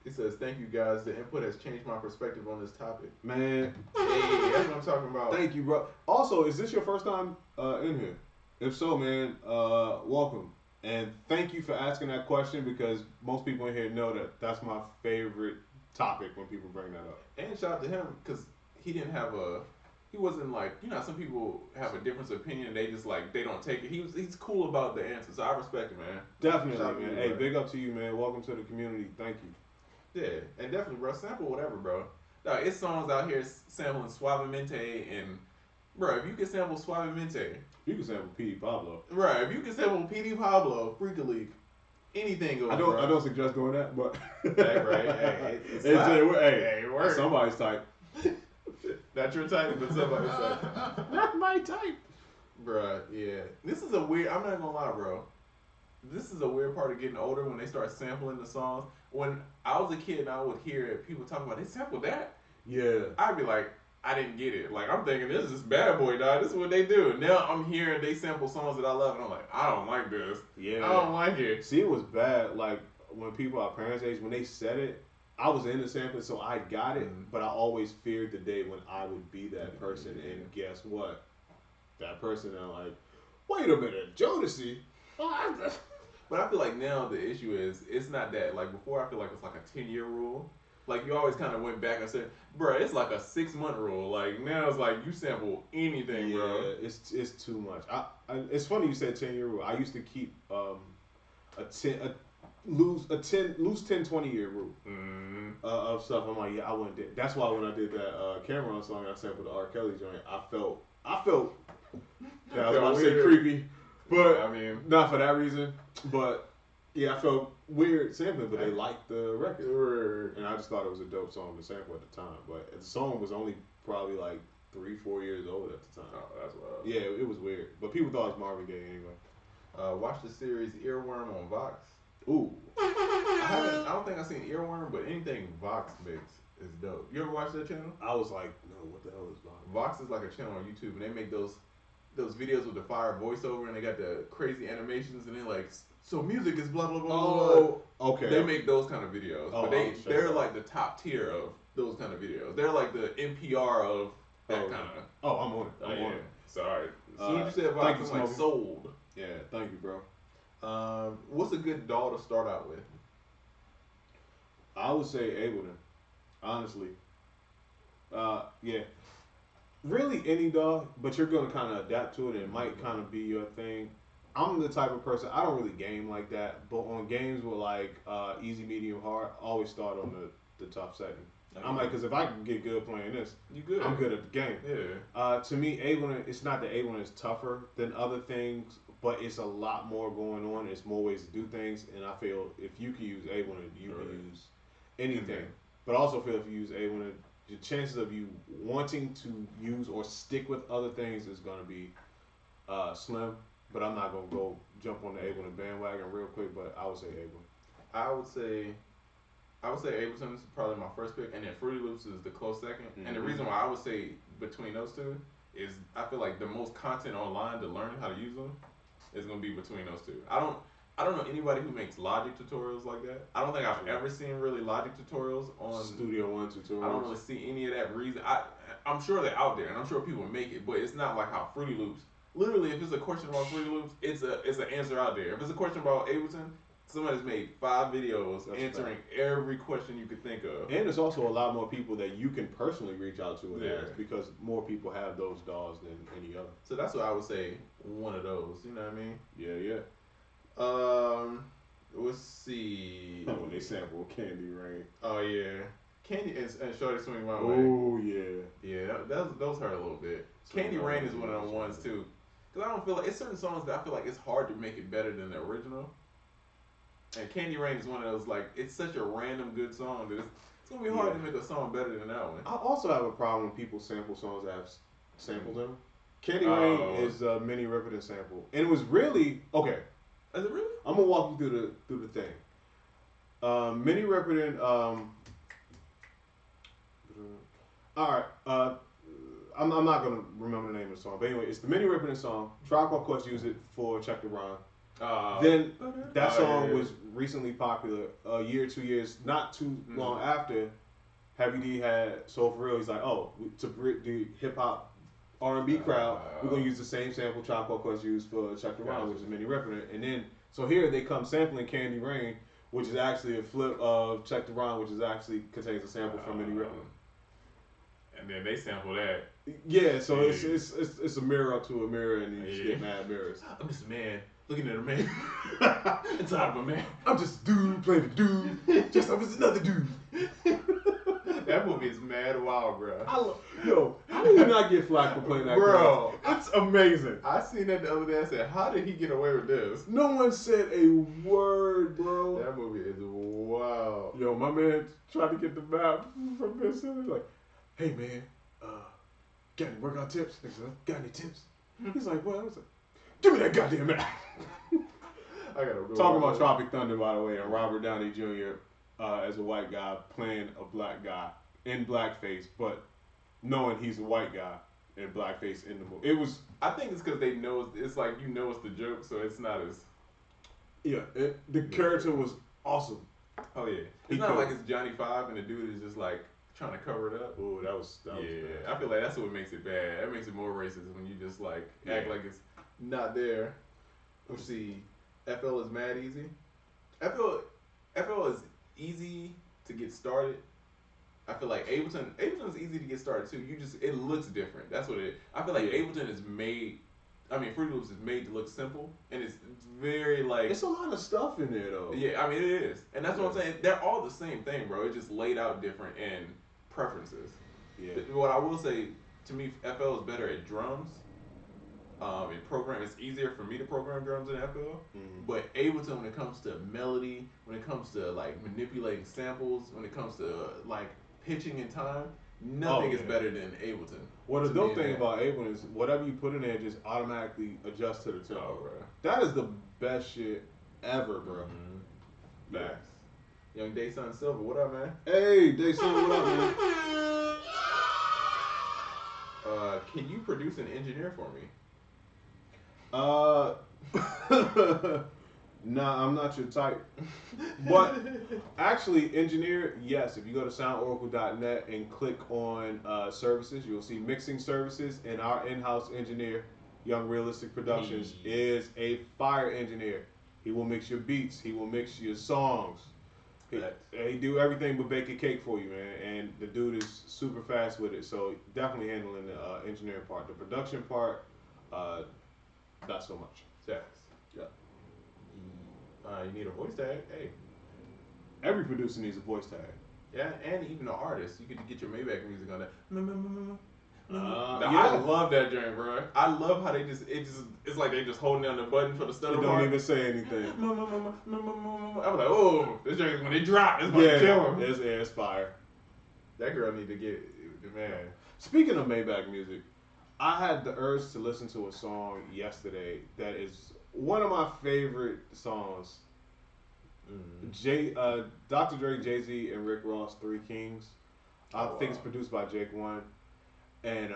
It says, "Thank you guys. The input has changed my perspective on this topic." Man, hey, that's what I'm talking about. Thank you, bro. Also, is this your first time in here? If so, man, welcome. And thank you for asking that question, because most people in here know that that's my favorite topic when people bring that up. And shout out to him, because he wasn't like, some people have a difference of opinion and they just like, they don't take it. He's cool about the answer, so I respect him, man. Definitely, man. Hey, big up to you, man. Welcome to the community. Thank you. Yeah, and definitely, bro, sample whatever, bro. Now, it's songs out here sampling Suavemente, and bro, if you can sample Suavemente, you can sample P.D. Pablo. Right, if you can sample P.D. Pablo, Freak a League, anything goes. I bro. don't suggest doing that, but Hey, bro, hey, it's hey, not- hey, it works. somebody's type. Not your type, but somebody's type. Not my type. Bruh, yeah. This is a weird. I'm not gonna lie, bro. This is a weird part of getting older when they start sampling the songs. When I was a kid and I would hear people talk about they sampled that, Yeah. I'd be like, I didn't get it. Like I'm thinking this is Bad Boy, dog. This is what they do. Now I'm hearing they sample songs that I love, and I'm like, I don't like this. Yeah. I don't like it. See, it was bad. Like when people our parents' age, when they said it, I was in the sampling, so I got it. Mhm. But I always feared the day when I would be that person. And guess what? That person, I'm like, wait a minute, Jodeci. But I feel like now the issue is it's not that. Like before, I feel like it's like a 10-year rule. Like you always kind of went back and said, "Bro, it's like a 6-month rule." Like now it's like you sample anything, bro. it's too much. It's funny you said 10-year rule. I used to keep loose 10-20 year rule of stuff. I'm like, yeah, I wouldn't do. That's why when I did that Cameron song, I sampled the R. Kelly joint. I felt. Yeah, I was about to say Weird. creepy, but I mean, not for that reason. But yeah, I felt weird sampling, but they liked the record, and I just thought it was a dope song to sample at the time. But the song was only probably like 3-4 years old at the time. oh, that's wild. Yeah, it was weird, but people thought it was Marvin Gaye anyway. Watch the series Earworm on Vox. Ooh, I don't think I've seen Earworm, but anything Vox makes is dope. You ever watch that channel? I was like, no, what the hell is Marvin? Vox is like a channel on YouTube, and they make those videos with the fire voiceover, and they got the crazy animations, and they're like, so music is blah blah blah. Oh, okay. They make those kind of videos, Oh, but I'll check they're that like the top tier of those kind of videos. They're like the NPR of that kind of. Oh, I'm on it. I'm on it. Sorry. As soon as you said thank Vox, you, I'm like Smokey. sold. Yeah, thank you, bro. What's a good doll to start out with? I would say Ableton, honestly. Yeah. Really any dog, but you're gonna kind of adapt to it, and it might kind of be your thing. I'm the type of person, I don't really game like that, but on games with like easy, medium, hard, I always start on the top setting. I'm like, because if I can get good playing this, You good? I'm good at the game. Yeah. To me, Ableton, it's not that Ableton is tougher than other things, but it's a lot more going on. There's more ways to do things, and I feel if you can use Ableton, you can use anything. But I also feel if you use Ableton, the chances of you wanting to use or stick with other things is going to be slim. But I'm not going to go jump on the Ableton bandwagon real quick, but I would say Ableton. I would say Ableton is probably my first pick, and then Fruity Loops is the close 2nd. And the reason why I would say between those two is I feel like the most content online to learn how to use them is going to be between those two. I don't know anybody who makes Logic tutorials like that. I don't think I've ever seen really Logic tutorials on Studio One tutorials. I don't really see any of that reason. I'm sure they're out there, and I'm sure people make it, but it's not like how Fruity Loops. Literally, if it's a question about Fruity Loops, it's an answer out there. If it's a question about Ableton, somebody's made 5 videos answering every question you could think of. And there's also a lot more people that you can personally reach out to and Yeah. ask, because more people have those dolls than any other. So that's what I would say. One of those. You know what I mean? Yeah. Let's see. When they sample Candy Rain. Oh yeah, Candy and Shorty Swing My Way. Oh yeah. Yeah, those hurt a little bit. Swing Candy My Rain Way is one of the is ones too, because I don't feel like it's certain songs that I feel like it's hard to make it better than the original. And Candy Rain is one of those, like, it's such a random good song that it's gonna be hard to make a song better than that one. I also have a problem when people sample songs that have sampled them. Candy Rain is a Minnie Riperton sample, and it was really okay. Is it really? I'm gonna walk you through the thing. Minnie Riperton. All right. I'm not gonna remember the name of the song, but anyway, it's the Minnie Riperton song. Tribe Called Quest used it for Check the Rhyme. Then that song was recently popular. A year, 2 years, not too long after. Heavy D had Soul For Real. He's like, oh, to the hip hop R&B crowd, we're gonna use the same sample Tribe Called Quest used for Check the Rhyme, which is Minnie Riperton. And then so here they come sampling Candy Rain, which is actually a flip of Check the Rhyme, which is actually contains a sample from Minnie Riperton. And then they sample that. Yeah, so it's a mirror up to a mirror, and you just get mad mirrors. I'm just a man looking at a man inside of a man. I'm just a dude playing a dude, just like it's another dude. That movie is mad wild, bro. Yo, how do you not get flack for playing that? Bro, it's amazing. I seen that the other day. I said, how did he get away with this? No one said a word, bro. Yo, my man tried to get the map from Miss Silly. Like, hey man, got any workout tips? Nigga said, got any tips? He's like, what? I was like, give me that goddamn map. I gotta go. Talking about Tropic Thunder, by the way, and Robert Downey Jr. As a white guy playing a black guy in blackface, but knowing he's a white guy in blackface in the movie. It was. I think it's because they know it's like it's the joke, so it's not as. Yeah, the character was awesome. Oh yeah, it's not like it's Johnny Five and the dude is just like trying to cover it up. Oh, that was bad. I feel like that's what makes it bad. That makes it more racist when you just like act like it's not there. Let's see, FL is mad easy. FL is easy to get started. I feel like Ableton's easy to get started too. It looks different. That's what it. I feel like Ableton is made. I mean, Fruity Loops is made to look simple, and it's very like. It's a lot of stuff in there though. Yeah, I mean it is, and that's what I'm saying. They're all the same thing, bro. It's just laid out different in preferences. Yeah. What I will say, to me, FL is better at drums. It's easier for me to program drums than FL. But Ableton, when it comes to melody, when it comes to like manipulating samples, when it comes to like pitching in time, nothing is better than Ableton. Well, the dope thing about Ableton is whatever you put in there just automatically adjusts to the tempo. Oh, bro. That is the best shit ever, bro. Facts. Young Dayson Silver, what up, man? Hey, Dayson, what up, man? Can you produce and engineer for me? Nah, I'm not your type. But actually, engineer, yes. If you go to soundoracle.net and click on services, you'll see mixing services, and our in-house engineer, Young Realistic Productions, is a fire engineer. He will mix your beats. He will mix your songs. He do everything but bake a cake for you, man. And the dude is super fast with it. So definitely handling the engineering part. The production part, not so much. Facts. Yeah. You need a voice tag. Hey. Every producer needs a voice tag. Yeah, and even the artist. You could get your Maybach music on that. I love that joint, bro. I love how it's like they just holding down the button for the stutter It bar. don't even say anything. I was like, oh, this joint, when they drop, it's about to kill him. It's fire. That girl need to get, man. Speaking of Maybach music, I had the urge to listen to a song yesterday that is one of my favorite songs. Dr. Dre, Jay-Z, and Rick Ross, Three Kings. I think it's produced by Jake One. And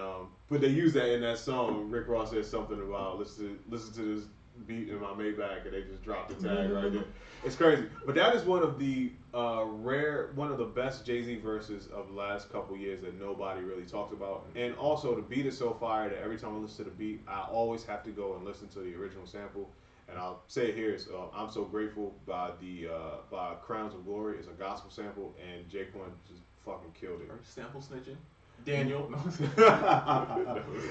but they use that in that song. Rick Ross says something about listen to this beat in my Maybach, and they just dropped the tag right there. It's crazy. But that is one of the one of the best Jay-Z verses of the last couple years that nobody really talks about. And also the beat is so fire that every time I listen to the beat, I always have to go and listen to the original sample. And I'll say it here, it's I'm So Grateful by Crowns of Glory. It's a gospel sample, and Jake One just fucking killed it. Sample snitching? Daniel.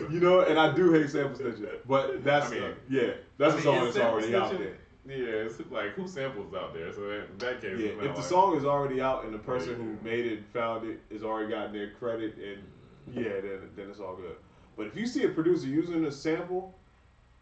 You know, and I do hate sample snitching, but that's a song that's already out there. Yeah, it's like who samples out there? So in that case, if the song is already out and the person who made it, found it, is already gotten their credit, and then it's all good. But if you see a producer using a sample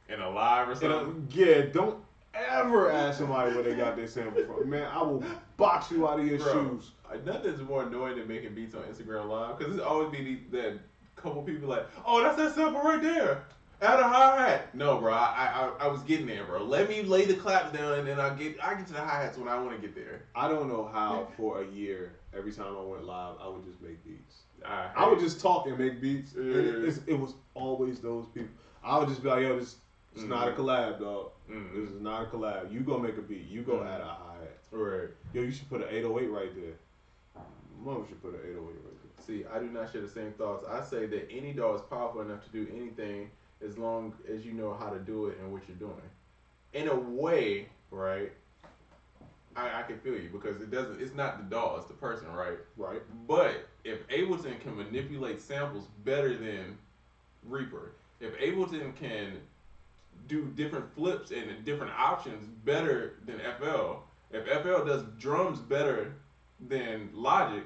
in a live or something, don't ever ask somebody where they got their sample from. Man, I will box you out of your shoes. Nothing's more annoying than making beats on Instagram Live, because it's always be that couple people like, oh, that's that sample right there. Add a hi-hat. No, bro, I was getting there, bro. Let me lay the claps down, and then I get to the hi-hats when I want to get there. I don't know how for a year, every time I went live, I would just make beats. I would just talk and make beats. It was always those people. I would just be like, yo, this is not a collab, dog. This is not a collab. You go make a beat. You go add a hi-hat. Right. Yo, you should put an 808 right there. Mom should put an 808 right there. See, I do not share the same thoughts. I say that any DAW is powerful enough to do anything as long as you know how to do it and what you're doing. In a way, right, I can feel you, because it's not the DAW, it's the person, right? Right. But if Ableton can manipulate samples better than Reaper, if Ableton can do different flips and different options better than FL, if FL does drums better than Logic,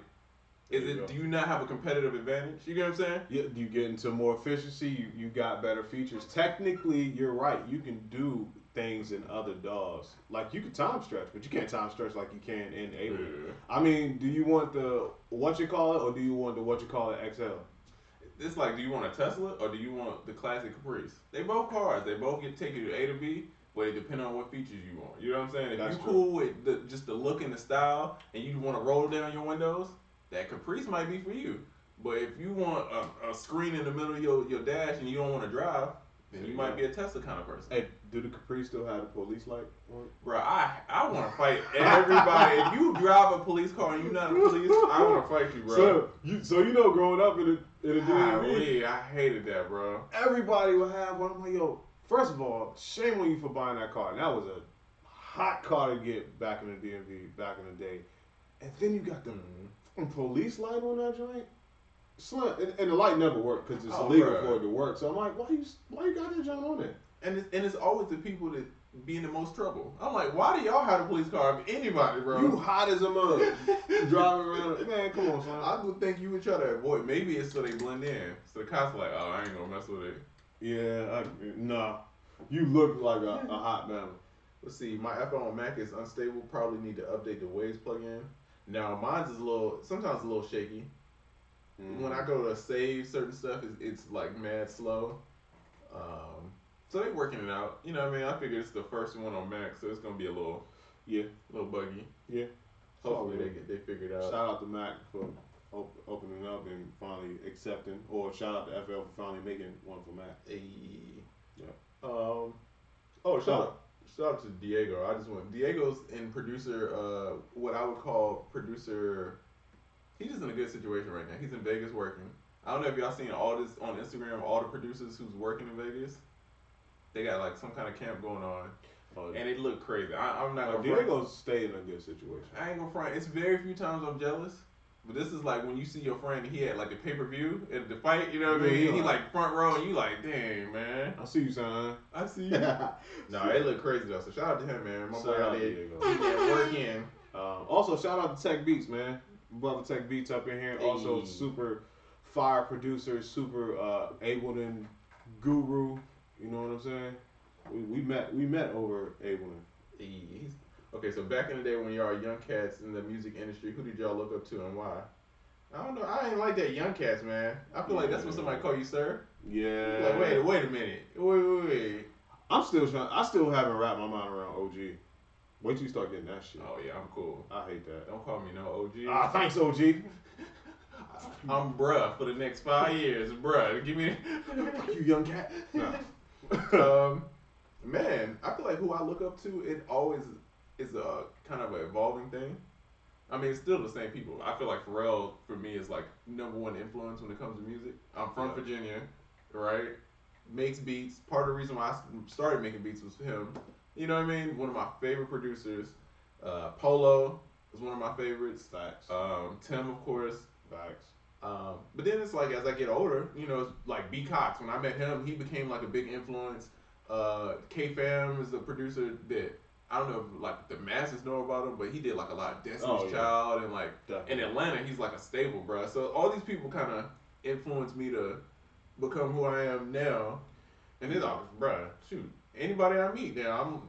do you not have a competitive advantage? You get what I'm saying? Yeah, you get into more efficiency. You got better features. Technically, you're right. You can do things in other DAWs. Like you can time stretch, but you can't time stretch like you can in Ableton. Yeah. I mean, do you want the what you call it, or do you want the what you call it XL? It's like, do you want a Tesla or do you want the classic Caprice? They both cars. They both get take you to A to B, but it depends on what features you want. You know what I'm saying? If That's you true. cool with just the look and the style, and you want to roll down your windows, that Caprice might be for you. But if you want a screen in the middle of your dash and you don't want to drive, then you might be a Tesla kind of person. Hey, do the Capri still have the police light on? Bro, I want to fight everybody. If you drive a police car and you're not a police, I want to fight you, bro. So you know, growing up in the DMV, I hated that, bro. everybody would have one. I'm like, yo, first of all, shame on you for buying that car. And that was a hot car to get back in the DMV back in the day. And then you got the police light on that joint. Slim, and the light never worked because it's illegal for it to work. So I'm like, why you got that joint on there? And it's always the people that be in the most trouble. I'm like, why do y'all have a police car? If anybody, bro. You hot as a mug. Driving around. Man, come on, son. I would think you would try to avoid. Maybe it's so they blend in. So the cops are like, oh, I ain't gonna mess with it. Yeah, nah. You look like a hot man. Let's see. My iPhone on Mac is unstable. Probably need to update the Waves plugin. Now mine's is sometimes a little shaky. When I go to save certain stuff, it's like mad slow. So they working it out. You know what I mean? I figure it's the first one on Mac, so it's gonna be a little buggy. Yeah. Hopefully they figure it out. Shout out to Mac for opening up and finally accepting, or shout out to FL for finally making one for Mac. Hey. Yeah. Shout out to Diego. Diego's in producer. What I would call producer. He's just in a good situation right now. He's in Vegas working. I don't know if y'all seen all this on Instagram, all the producers who's working in Vegas. They got like some kind of camp going on. And it looked crazy. I'm not gonna Diego's stay in a good situation. I ain't gonna front. It's very few times I'm jealous. But this is like when you see your friend and he had like the pay-per-view at the fight, you know what I mean? He like front row and you like, dang, man. I see you, son. I see you. No, it looked crazy though. So shout out to him, man. My boy out there getting work in. Also, shout out to Tech Beats, man. Brother Tech Beats up in here. Hey. Also, super fire producer, super Ableton guru. You know what I'm saying? We met over Ableton. Okay, so back in the day when y'all young cats in the music industry, who did y'all look up to and why? I don't know. I ain't like that young cats, man. I feel like that's when somebody call you sir. Yeah. Like, wait a minute. Wait. I still haven't wrapped my mind around OG. Wait till you start getting that shit. Oh yeah, I'm cool. I hate that. Don't call me no OG. Thanks, OG. I'm bruh for the next 5 years, bruh. Give me. Fuck you, young cat. Nah. Man, I feel like who I look up to, it always is a kind of an evolving thing. I mean, it's still the same people. I feel like Pharrell, for me, is like #1 influence when it comes to music. I'm from Virginia, right? Makes beats. Part of the reason why I started making beats was for him. You know what I mean? One of my favorite producers. Polo is one of my favorites. Facts. Tim, of course. Facts. But then it's like, as I get older, you know, it's like B. Cox. When I met him, he became like a big influence. K-Fam is a producer that I don't know if like the masses know about him, but he did like a lot of Destiny's Child and like in Atlanta, he's like a staple, bro. So all these people kind of influenced me to become who I am now. And it's all, bro, shoot, anybody I meet now,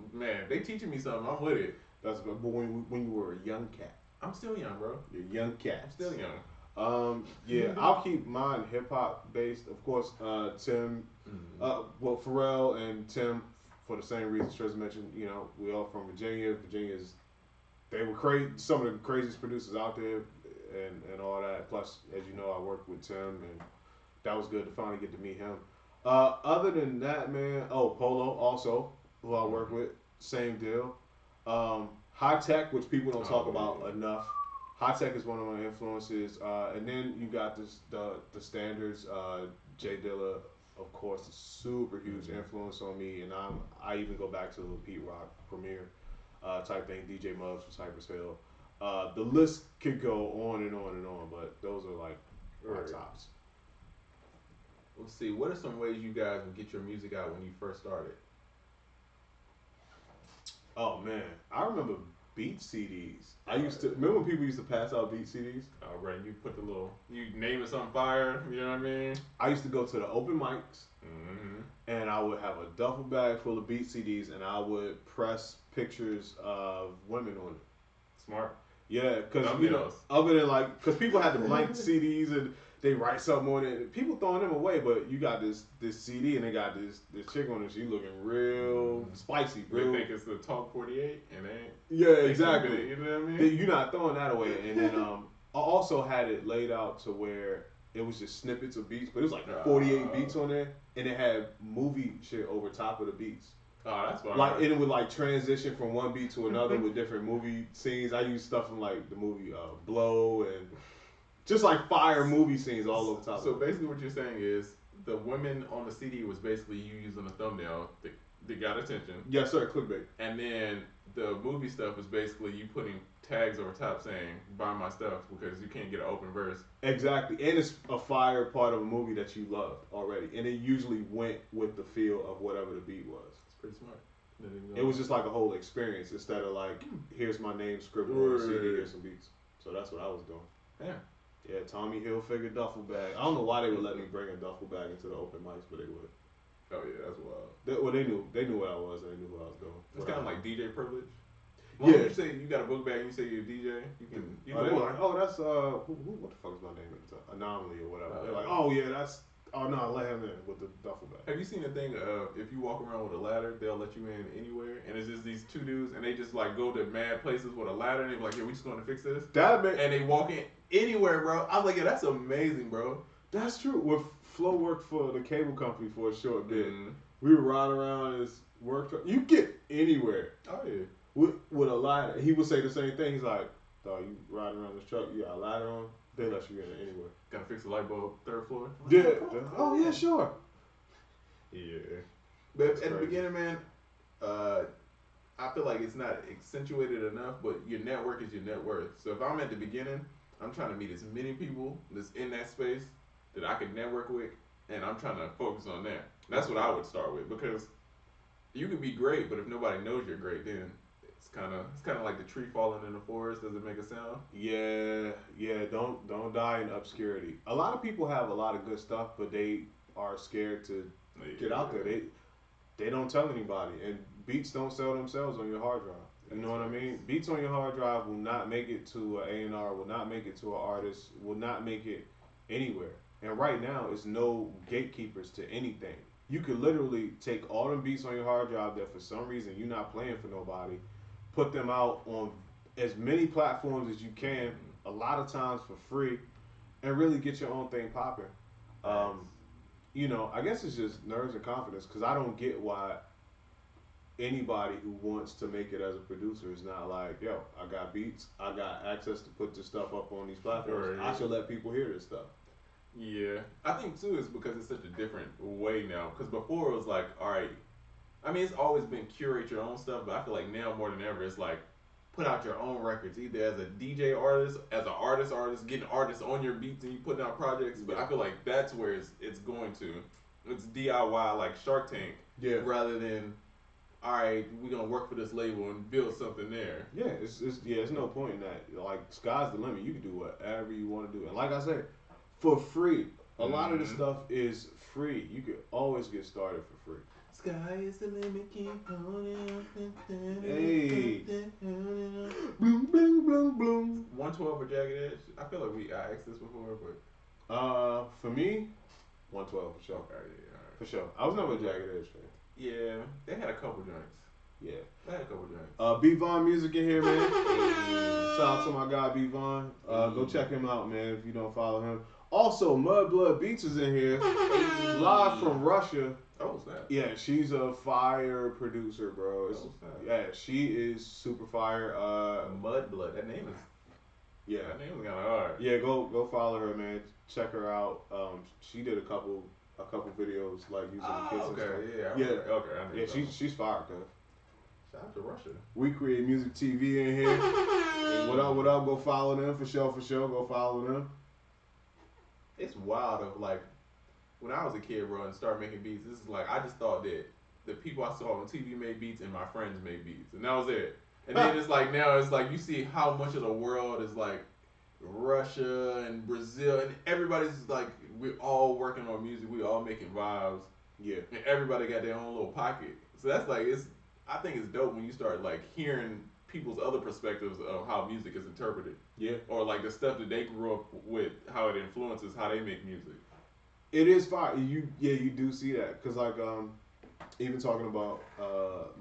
they teaching me something. I'm with it. That's but when you were a young cat. I'm still young, bro. You're a young cat. I'm still young. Yeah, I'll keep mine hip hop based. Of course, Tim, well, Pharrell and Tim, for the same reason Trez mentioned. You know, we all from Virginia. They were crazy. Some of the craziest producers out there, and all that. Plus, as you know, I worked with Tim, and that was good to finally get to meet him. Other than that, man, Polo also, who I work with, same deal. High Tech, which people don't talk about enough. High Tech is one of my influences, and then you got the standards. Jay Dilla, of course, a super huge influence on me, and I even go back to the Pete Rock Premiere type thing. DJ Muggs from Cypress Hill. The list could go on and on and on, but those are like my tops. Let's see. What are some ways you guys would get your music out when you first started? Oh man, I remember Beat CDs. I used to remember when people used to pass out beat CDs. Oh, right. You put the little, you name it something fire. You know what I mean? I used to go to the open mics, Mm-hmm. and I would have a duffel bag full of beat CDs, and I would press pictures of women on it. Smart. Yeah, because Thumbnails. other than like, because people had the blank CDs and they write something on it. People throwing them away, but you got this CD and they got this chick on it. She looking real spicy, They real. think it's the Talk 48, and they ain't. Yeah, They exactly. keeping it, you know what I mean? You're not throwing that away. And then I also had it laid out to where it was just snippets of beats, but it was like 48 beats on there, and it had movie shit over top of the beats. Oh, that's fine. Like, and it would like transition from one beat to another with different movie scenes. I used stuff from like the movie Blow and just like fire movie scenes all over top. So basically, what you're saying is the women on the CD was basically you using a thumbnail that got attention. Yes, sir. Clickbait. And then the movie stuff was basically you putting tags over top saying buy my stuff because you can't get an open verse. Exactly, and it's a fire part of a movie that you loved already, and it usually went with the feel of whatever the beat was. It's pretty smart. It was just like a whole experience instead of like, here's my name scribbled on the CD, here's some beats. So that's what I was doing. Yeah. Yeah, Tommy Hilfiger duffel bag. I don't know why they would let me bring a duffel bag into the open mics, but they would. Oh yeah, that's wild. They knew what I was, and they knew what I was doing. It's kind of like DJ privilege. Yeah. You say you got a book bag and you say you're a DJ, you can. You They can were like, oh, that's what the fuck is my name? Anomaly or whatever. They're like, oh yeah, that's. Oh no, let him in with the duffel bag. Have you seen the thing of if you walk around with a ladder, they'll let you in anywhere, and it's just these two dudes, and they just like go to mad places with a ladder, and they're like, "Yeah, we just going to fix this," and they walk in anywhere, bro. I was like, "Yeah, that's amazing, bro." That's true. With Flo worked for the cable company for a short bit. Mm-hmm. We would ride around his work truck. You get anywhere Oh yeah. with a ladder. He would say the same thing. He's like, "Dog, you riding around this truck? You got a ladder on? They let you in anywhere." Gotta fix the light bulb, third floor. Yeah. Oh yeah, sure. Yeah. But That's at the crazy. beginning, man, I feel like it's not accentuated enough, but your network is your net worth. So if I'm at the beginning, I'm trying to meet as many people that's in that space that I can network with, and I'm trying to focus on that. That's what I would start with, because you can be great, but if nobody knows you're great, then it's kind of like the tree falling in the forest. Does it make a sound? Yeah. Don't die in obscurity. A lot of people have a lot of good stuff, but they are scared to get out there. They don't tell anybody, and beats don't sell themselves on your hard drive. You know what I mean? Beats on your hard drive will not make it to an A&R, will not make it to an artist, will not make it anywhere. And right now, it's no gatekeepers to anything. You could literally take all them beats on your hard drive that for some reason you're not playing for nobody, put them out on as many platforms as you can, a lot of times for free, and really get your own thing popping. You know, I guess it's just nerves and confidence, because I don't get why anybody who wants to make it as a producer is not like, yo, I got beats, I got access to put this stuff up on these platforms. Right. I should let people hear this stuff. Yeah, I think too is because it's such a different way now. Because before it was like, all right, I mean, it's always been curate your own stuff, but I feel like now more than ever, it's like put out your own records, either as a DJ artist, as an artist, getting artists on your beats and you putting out projects. But I feel like that's where it's going to. It's DIY like Shark Tank, rather than all right, we're gonna work for this label and build something there. Yeah, it's no point in that. Like, sky's the limit. You can do whatever you want to do, and like I said, for free. A lot of the stuff is free. You could always get started for free. Sky is the limit, keep on. Hey. Bloom, bloom, bloom, bloom. 112 or Jagged Edge. I feel like I asked this before, but For me, 112 for sure. okay, yeah, all right. For sure. I was never a Jagged Edge fan. Yeah, they had a couple joints. Yeah. They had a couple joints. B Von Music in here, man. Shout out to my guy B Von. Go check him out, man, if you don't follow him. Also, Mudblood Beats is in here, live from Russia. Oh, snap. Yeah, she's a fire producer, bro. Yeah, she is super fire. Mudblood. That name is. Yeah. That name is kind of hard. Yeah, go follow her, man. Check her out. She did a couple videos like using the kids and stuff. Yeah. Okay. I Yeah, she's fire, cuz. Shout out to Russia. We Create Music TV in here. What up? Go follow them for sure. Go follow them. It's wild of like when I was a kid, bro, and started making beats. This is like I just thought that the people I saw on TV made beats and my friends made beats, and that was it. And then it's like now it's like you see how much of the world is like Russia and Brazil, and everybody's like we're all working on music, we all making vibes, Yeah. and everybody got their own little pocket. So that's like it's. I think it's dope when you start like hearing people's other perspectives of how music is interpreted, Yeah. or like the stuff that they grew up with, how it influences how they make music. It is fire. You do see that because like even talking about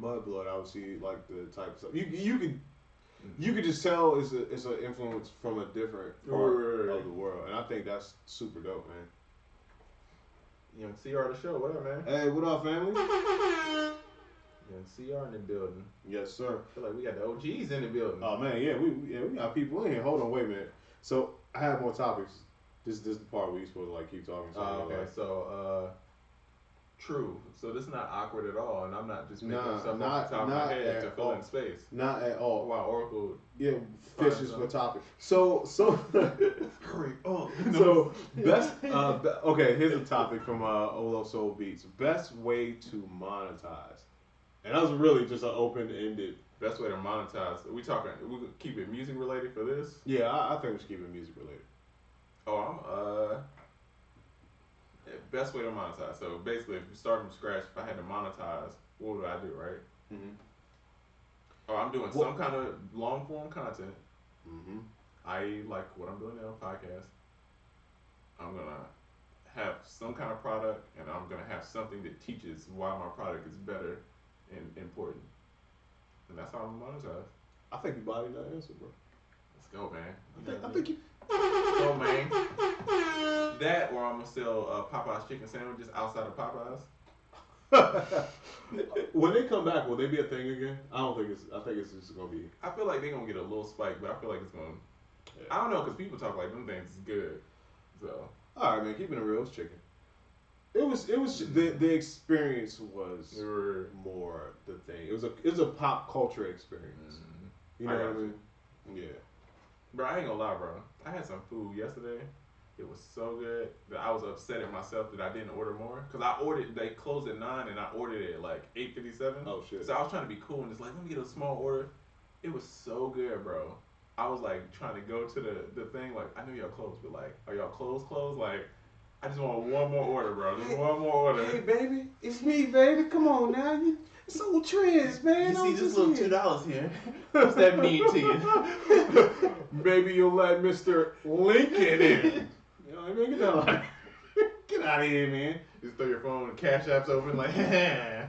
Mudblood, I would see like the type of stuff you could just tell it's an influence from a different part of the world, and I think that's super dope, man. Young CR the show, what up, man? Hey, what up, family? Young CR in the building. Yes, sir. I feel like we got the OGs in the building. Oh man, yeah, we got people in here. Hold on, wait a minute. So I have more topics. This is the part where you're supposed to like keep talking. Okay, like, so true. So this is not awkward at all, and I'm not just making stuff not- off the top of not my head to at fill all. in space. Not at all. Wow, Oracle. Yeah, Fine, fishes so. for topic. So Hurry up. so best. Okay, here's a topic from Olo Soul Beats. Best way to monetize, and that was really just an open-ended. Best way to monetize. We could keep it music related for this. Yeah, I think we should keep it music related. Oh, best way to monetize. So basically, if you start from scratch, if I had to monetize, what would I do, right? Mm-hmm. Oh, I'm doing some kind of long form content. Mm-hmm. I like what I'm doing now, podcast. I'm gonna have some kind of product, and I'm gonna have something that teaches why my product is better and important. And that's how I'm gonna monetize. I think you bodied that answer, bro. Let's go, man. I think you. So, man. That, or I'm gonna sell Popeye's chicken sandwiches outside of Popeye's. When they come back, will they be a thing again? I don't think it's. I think it's just gonna be. I feel like they're gonna get a little spike, but I feel like it's gonna. Yeah. I don't know, because people talk like them things is good. So. All right, man. Keeping it real, it's chicken. It was the experience was more the thing. It was a pop culture experience. You know what I mean? Yeah. Bro, I ain't gonna lie, bro. I had some food yesterday. It was so good that I was upset at myself that I didn't order more. Cause I ordered, they closed at 9 and I ordered it at like 8:57. Oh shit. So I was trying to be cool and just like, let me get a small order. It was so good, bro. I was like trying to go to the thing, like, I know y'all closed, but like, are y'all closed? Like, I just want one more order, bro. Just one more order. Hey baby, it's me, baby. Come on now. It's old trends, man. You see this little $2 here? What's that mean to you? Maybe you'll let Mr. Lincoln in. You know what I mean? Get out of here, man. Just throw your phone and Cash App's open like, Yeah,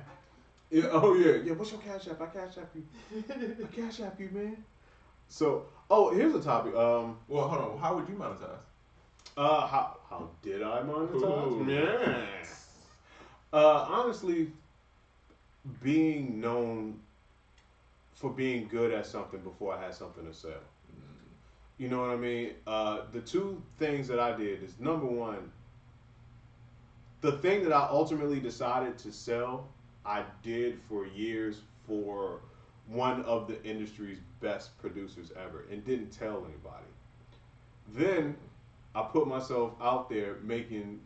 oh yeah. Yeah, what's your Cash App? I Cash App you. I Cash App you, man. So, here's a topic. Well, hold on. How would you monetize? How did I monetize? Ooh. Yes. Honestly, being known for being good at something before I had something to sell. You know what I mean? The two things that I did is, number one, the thing that I ultimately decided to sell, I did for years for one of the industry's best producers ever and didn't tell anybody. Then I put myself out there making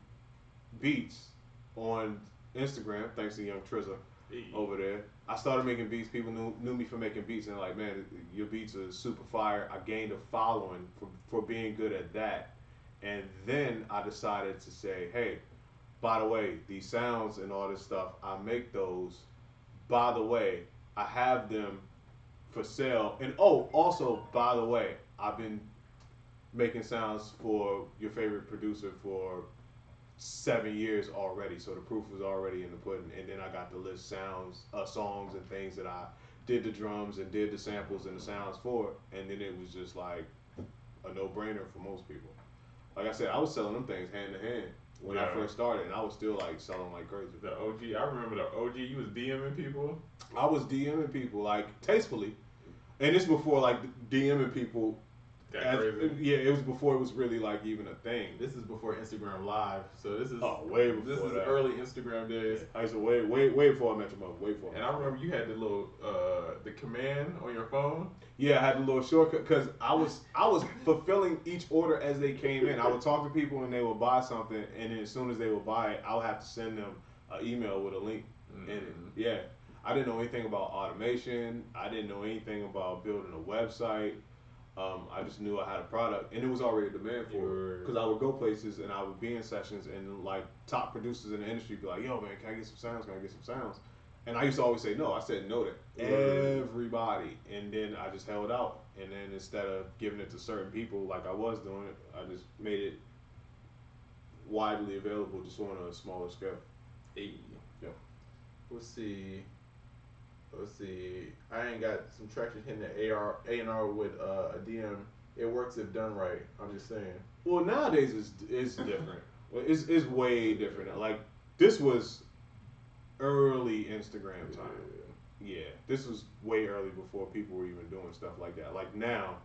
beats on Instagram, thanks to Young Trizza over there. I started making beats. People knew me for making beats, and like, man, your beats are super fire. I gained a following for being good at that, and then I decided to say, hey, by the way, these sounds and all this stuff, I make those. By the way, I have them for sale, and also, by the way, I've been making sounds for your favorite producer for 7 years already, so the proof was already in the pudding. And then I got to list songs and things that I did the drums and did the samples and the sounds for, and then it was just like a no-brainer for most people. Like I said, I was selling them things hand to hand when I first started, and I was still like selling like crazy. The OG, I remember the OG. You was DMing people. I was DMing people like tastefully, and this before like DMing people. Crazy. Yeah, it was before it was really like even a thing. This is before Instagram Live, so this is way before this is that. early Instagram days. I used to way before I met your mother, way before. And I remember you had the little the command on your phone. Yeah, I had a little shortcut because I was fulfilling each order as they came in. I would talk to people and they would buy something, and then as soon as they would buy it, I would have to send them an email with a link in it. Yeah, I didn't know anything about automation. I didn't know anything about building a website. I just knew I had a product, and it was already a demand for it. Because I would go places and I would be in sessions, and like top producers in the industry be like, "Yo, man, can I get some sounds? Can I get some sounds?" And I used to always say no. I said no to everybody, and then I just held out. And then instead of giving it to certain people like I was doing it, I just made it widely available, just on a smaller scale. Hey, Yeah. let's see. Let's see. I ain't got some traction hitting the A&R with a DM. It works if done right. I'm just saying. Well, nowadays it's different. It's way different. Like this was early Instagram time. Yeah, this was way early before people were even doing stuff like that. Like now,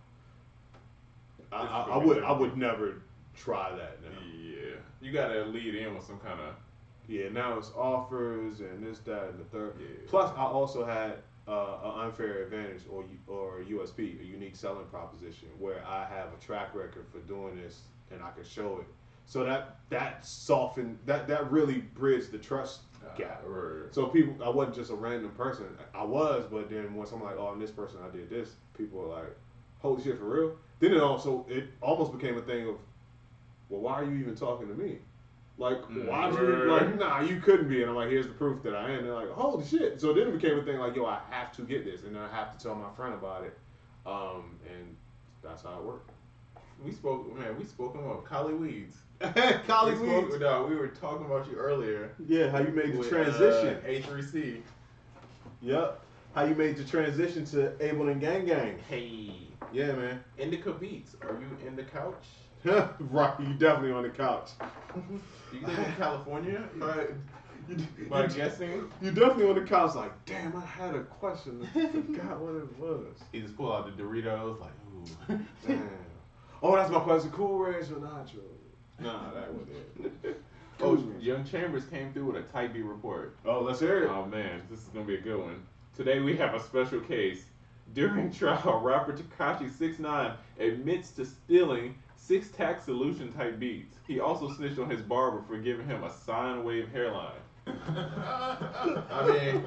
I would never try that now. Yeah, you gotta lead in with some kind of. Yeah, now it's offers and this, that, and the third. Yeah. Plus, I also had an unfair advantage or USP, a unique selling proposition, where I have a track record for doing this and I can show it. So that softened that really bridged the trust gap. Right. So people, I wasn't just a random person. I was, but then once I'm like, oh, I'm this person, I did this. People are like, holy shit, for real. Then it almost became a thing of, well, why are you even talking to me? Like, why would you, like, nah, you couldn't be. And I'm like, here's the proof that I am. They're like, holy shit. So then it became a thing like, yo, I have to get this. And then I have to tell my friend about it. And that's how it worked. We spoke about Collie Weeds. Collie Weeds. No, we were talking about you earlier. Yeah, how you made the with, transition. A3C. Yep. How you made the transition to Abel and Gang Gang. Hey. Yeah, man. Indica Beats. Are you in the couch? Right, you definitely on the couch. You live in California? By guessing? You definitely on the couch like, damn, I had a question. I forgot what it was. He just pulled out the Doritos like, ooh. Damn. Oh, that's my question. Cool Ranch or Nacho? Nah, that wasn't it. Oh, Young Chambers came through with a tight beat report. Oh, let's hear it. Oh man, this is gonna be a good one. Today we have a special case. During trial, rapper Tekashi 6ix9ine admits to stealing 6 tax solution type beats. He also snitched on his barber for giving him a sine wave hairline. I mean,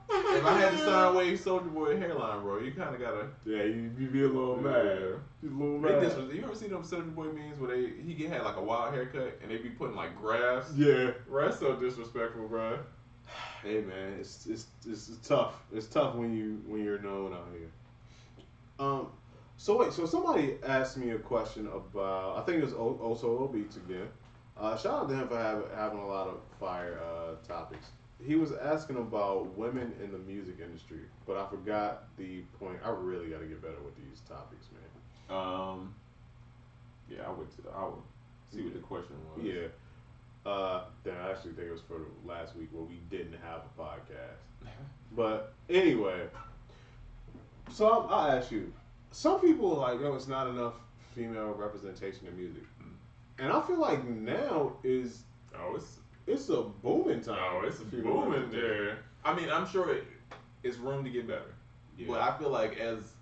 if I had the sine wave Soulja Boy hairline, bro, you kind of gotta. Yeah, you be a little mad. You a little mad. You ever seen them Soulja Boy memes where he had like a wild haircut and they be putting like graphs? Yeah. Bro, that's so disrespectful, bro. Hey man, it's tough. It's tough when you're known out here. So wait, so somebody asked me a question about, I think it was Osolo Beats again. Shout out to him for having a lot of fire topics. He was asking about women in the music industry, but I forgot the point. I really got to get better with these topics, man. Yeah, I would see what the question was. Yeah. Then I actually think it was for the last week where we didn't have a podcast. But anyway, so I'll ask you. Some people are like, yo, it's not enough female representation in music, and I feel like now is it's a booming time. Oh, it's booming there. I mean, I'm sure it's room to get better. Yeah. But I feel like as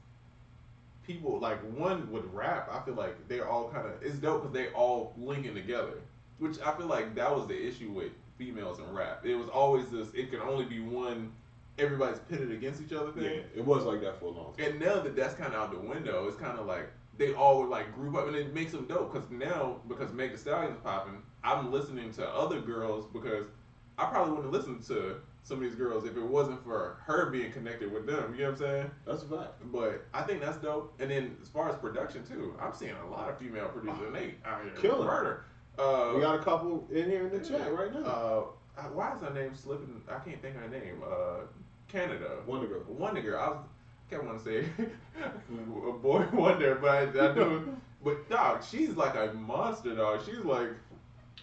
people, like one with rap, I feel like they're all kind of, it's dope because they all linking together. Which I feel like that was the issue with females in rap. It was always this, it could only be one, everybody's pitted against each other thing. Yeah, it was like that for a long time. And now that that's kind of out the window, it's kind of like they all would like group up, and it makes them dope. Because now, because Meg Thee Stallion's popping, I'm listening to other girls because I probably wouldn't listen to some of these girls if it wasn't for her being connected with them. You know what I'm saying? That's a fact. But I think that's dope. And then as far as production too, I'm seeing a lot of female producers, and they out here killing murder. We got a couple in here in the chat right now. Why is her name slipping? I can't think of her name. Canada. Wonder Girl. Wonder Girl. I can't want to say a boy wonder, but I do. But dog, she's like a monster, dog. She's like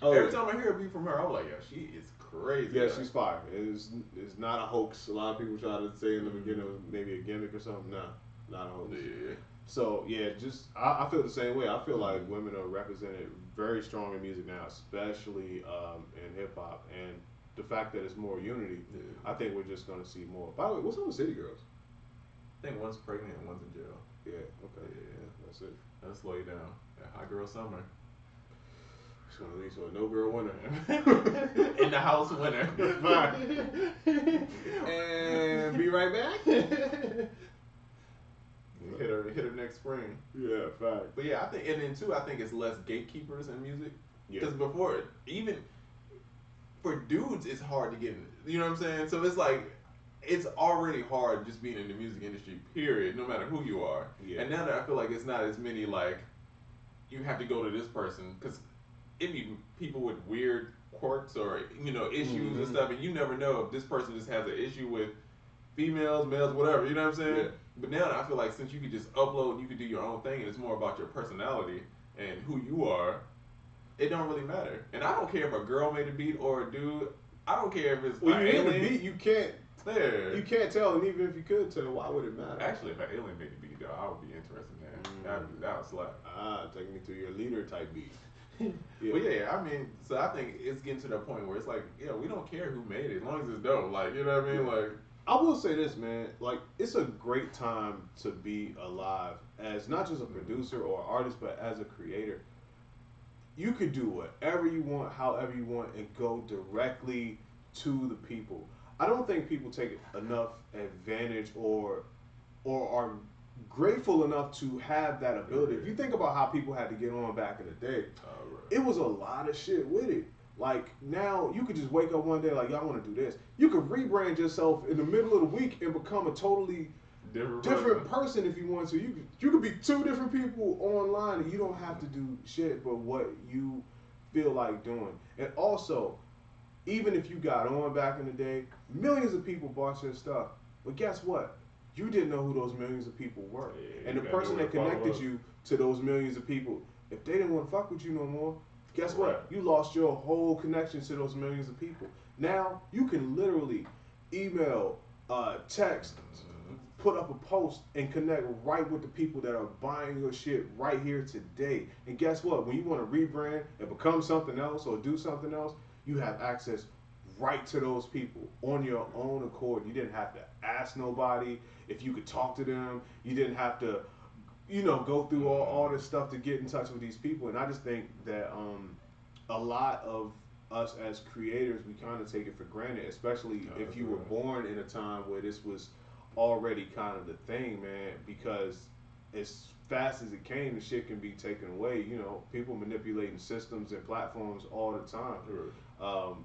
every time I hear a beat from her, I'm like, yo, she is crazy. Yeah, she's fire. It's not a hoax. A lot of people try to say in the beginning it was maybe a gimmick or something. Nah, not a hoax. Yeah. So yeah, just I feel the same way. I feel like women are represented very strong in music now, especially in hip hop, and the fact that it's more unity. Yeah. I think we're just gonna see more. By the way, what's up with City Girls? I think one's pregnant and one's in jail. Yeah. Okay. Yeah. That's it. That'll slow you down. That hot girl summer. one of these, so no girl winner. In the house winner. And be right back. Hit her next spring. Yeah, fact. But yeah, I think, and then too, I think it's less gatekeepers in music. Yeah. Because before, even for dudes, it's hard to get in. You know what I'm saying? So it's like, it's already hard just being in the music industry, period, no matter who you are. Yeah. And now that I feel like it's not as many, like, you have to go to this person, because it be people with weird quirks or, you know, issues and stuff, and you never know if this person just has an issue with females, males, whatever, you know what I'm saying? Yeah. But now I feel like since you could just upload, you could do your own thing, and it's more about your personality and who you are, it don't really matter. And I don't care if a girl made a beat or a dude. I don't care if it's When an you hear the alien. beat, you can't Yeah. tell, and even if you could tell, why would it matter? Actually, if an alien made a beat, though, I would be interested in that. That would slap. Take me to your leader type beat. Yeah. But yeah, I mean, so I think it's getting to the point where it's like, yeah, we don't care who made it as long as it's dope. Like, you know what I mean? Like, I will say this, man. Like, it's a great time to be alive as not just a producer or artist, but as a creator. You could do whatever you want, however you want, and go directly to the people. I don't think people take enough advantage or are grateful enough to have that ability. If you think about how people had to get on back in the day, it was a lot of shit with it. Like, now you could just wake up one day like, y'all want to do this. You could rebrand yourself in the middle of the week and become a totally different person if you want to. You could be two different people online, and you don't have to do shit but what you feel like doing. And also, even if you got on back in the day, millions of people bought your stuff. But guess what? You didn't know who those millions of people were. Yeah, and the person that connected you to those millions of people, if they didn't want to fuck with you no more, guess what? You lost your whole connection to those millions of people. Now, you can literally email, text, put up a post, and connect right with the people that are buying your shit right here today. And guess what? When you want to rebrand and become something else or do something else, you have access right to those people on your own accord. You didn't have to ask nobody if you could talk to them. You didn't have to, go through all this stuff to get in touch with these people. And I just think that a lot of us as creators, we kind of take it for granted, especially if you were born in a time where this was already kind of the thing, man, because as fast as it came, the shit can be taken away. People manipulating systems and platforms all the time.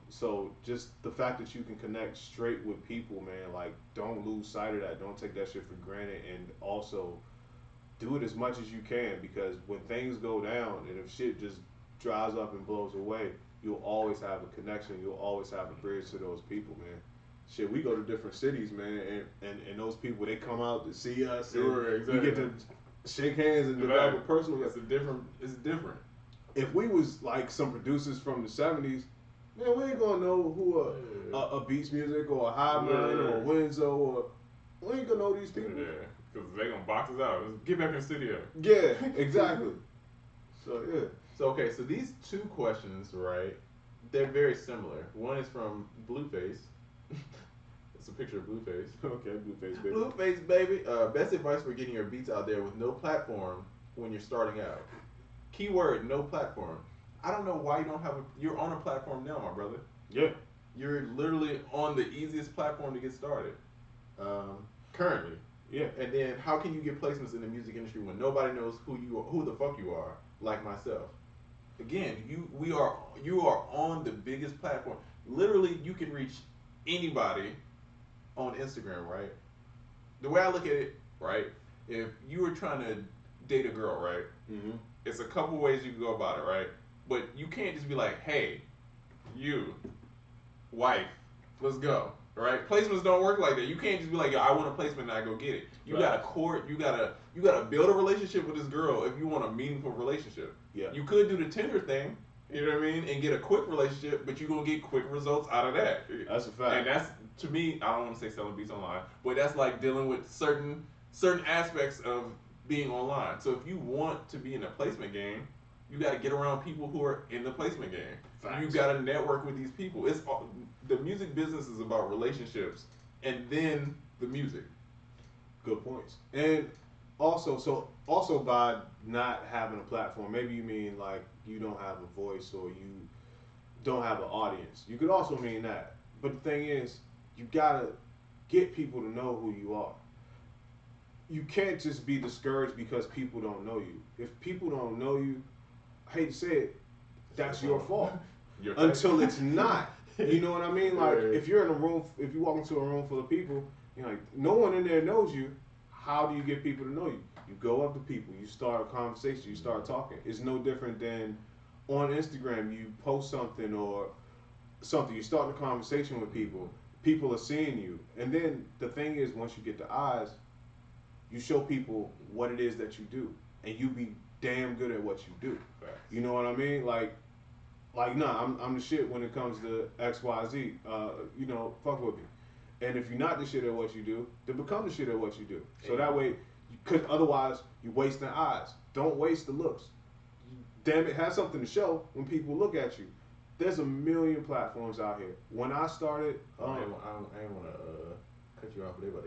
So just the fact that you can connect straight with people, man, like, don't lose sight of that. Don't take that shit for granted, and also do it as much as you can, because when things go down and if shit just dries up and blows away, you'll always have a connection. You'll always have a bridge to those people, man. Shit, we go to different cities, man, and those people, they come out to see us, and we get to shake hands and develop a personal. It's different. If we was like some producers from the '70s, man, we ain't gonna know who a Beats Music or a High Mind or a Winzo, or we ain't gonna know these people. Yeah, because they gonna box us out. Let's get back in the studio. Yeah, exactly. So yeah. So okay, so these two questions, right? They're very similar. One is from Blueface. It's a picture of Blueface. Okay, Blueface baby. Blueface baby. Best advice for getting your beats out there with no platform when you're starting out. Keyword: no platform. I don't know why you don't have you're on a platform now, my brother. Yeah. You're literally on the easiest platform to get started. Currently. Yeah. And then how can you get placements in the music industry when nobody knows who the fuck you are, like myself? Again, you are on the biggest platform. Literally, you can reach anybody on Instagram, right? The way I look at it, right? If you were trying to date a girl, right? Mm-hmm. It's a couple ways you can go about it, right? But you can't just be like, hey, you, wife, let's go, right? Placements don't work like that. You can't just be like, yo, I want a placement and I go get it. You gotta court, you gotta build a relationship with this girl if you want a meaningful relationship. Yeah. You could do the Tinder thing, you know what I mean, and get a quick relationship, but you're gonna get quick results out of that. That's a fact. And that's, to me, I don't want to say selling beats online, but that's like dealing with certain aspects of being online. So if you want to be in the placement game, you got to get around people who are in the placement game. Facts. You got to network with these people. The music business is about relationships and then the music. Good points. And also, so also by not having a platform, maybe you mean like you don't have a voice or you don't have an audience. You could also mean that. But the thing is, you gotta get people to know who you are. You can't just be discouraged because people don't know you. If people don't know you, I hate to say it, that's your fault. Until it's not. You know what I mean? Like if you're in a room, if you walk into a room full of people, you're like, no one in there knows you. How do you get people to know you? You go up to people, you start a conversation, you start talking. It's no different than on Instagram, you post something or something, you start a conversation with people. People are seeing you, and then the thing is, once you get the eyes, you show people what it is that you do, and you be damn good at what you do. You know what I mean? Like, nah, I'm the shit when it comes to X, Y, Z. You know, fuck with me. And if you're not the shit at what you do, then become the shit at what you do. So that way, because otherwise, you're wasting eyes. Don't waste the looks. Damn it, have something to show when people look at you. There's a million platforms out here. When I started, I ain't want to cut you off, but they about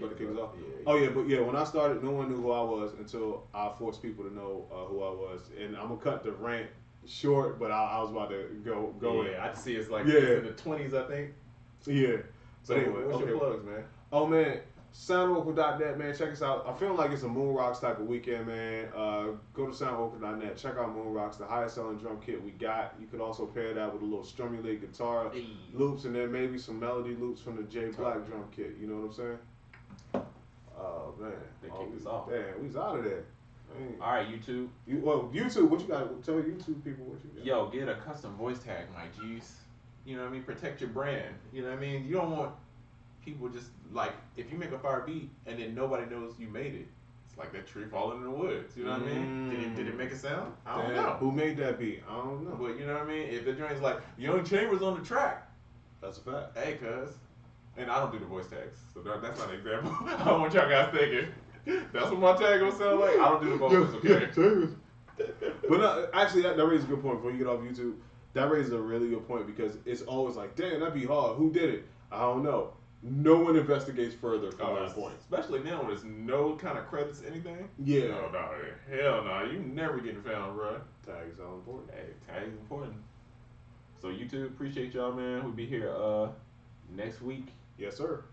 to kick us off. Yeah. Oh yeah, but yeah, when I started, no one knew who I was until I forced people to know who I was. And I'm gonna cut the rant short, but I was about to go in. I see it's like Yeah. it's in the 20s, I think. Yeah. So But anyway, what's okay. your plugs, man? Oh man, soundvocal.net, man. Check us out. I feel like it's a Moon Rocks type of weekend, man. Go to soundvocal.net. Check out Moon Rocks, the highest selling drum kit we got. You could also pair that with a little strumulate guitar loops, and then maybe some melody loops from the J Black drum kit. You know what I'm saying? Oh man, They kicked us off. Damn, we was out of there. All right, YouTube. YouTube. What you got? Tell YouTube people what you got. Yo, get a custom voice tag, my G's. You know what I mean? Protect your brand. You know what I mean? You don't want people just like, if you make a fire beat and then nobody knows you made it, it's like that tree falling in the woods. You know what I mean? Did it make a sound? I don't know. Who made that beat? I don't know. But you know what I mean? If the joint's like, Young Chambers on the track, That's a fact. hey, cuz. And I don't do the voice tags, so that's not an example. I don't want y'all guys thinking. That's what my tag gonna sound like. I don't do the vocals, okay? But no, actually, that raises a good point. Before you get off YouTube, that raises a really good point because it's always like, damn, that'd be hard. Who did it? I don't know. No one investigates further from that point. Especially now when there's no kind of credits, anything. Yeah. No, hell no. You never getting found, bro. Tag is all important. Hey, tag is important. So YouTube, appreciate y'all, man. We'll be here next week. Yes, sir.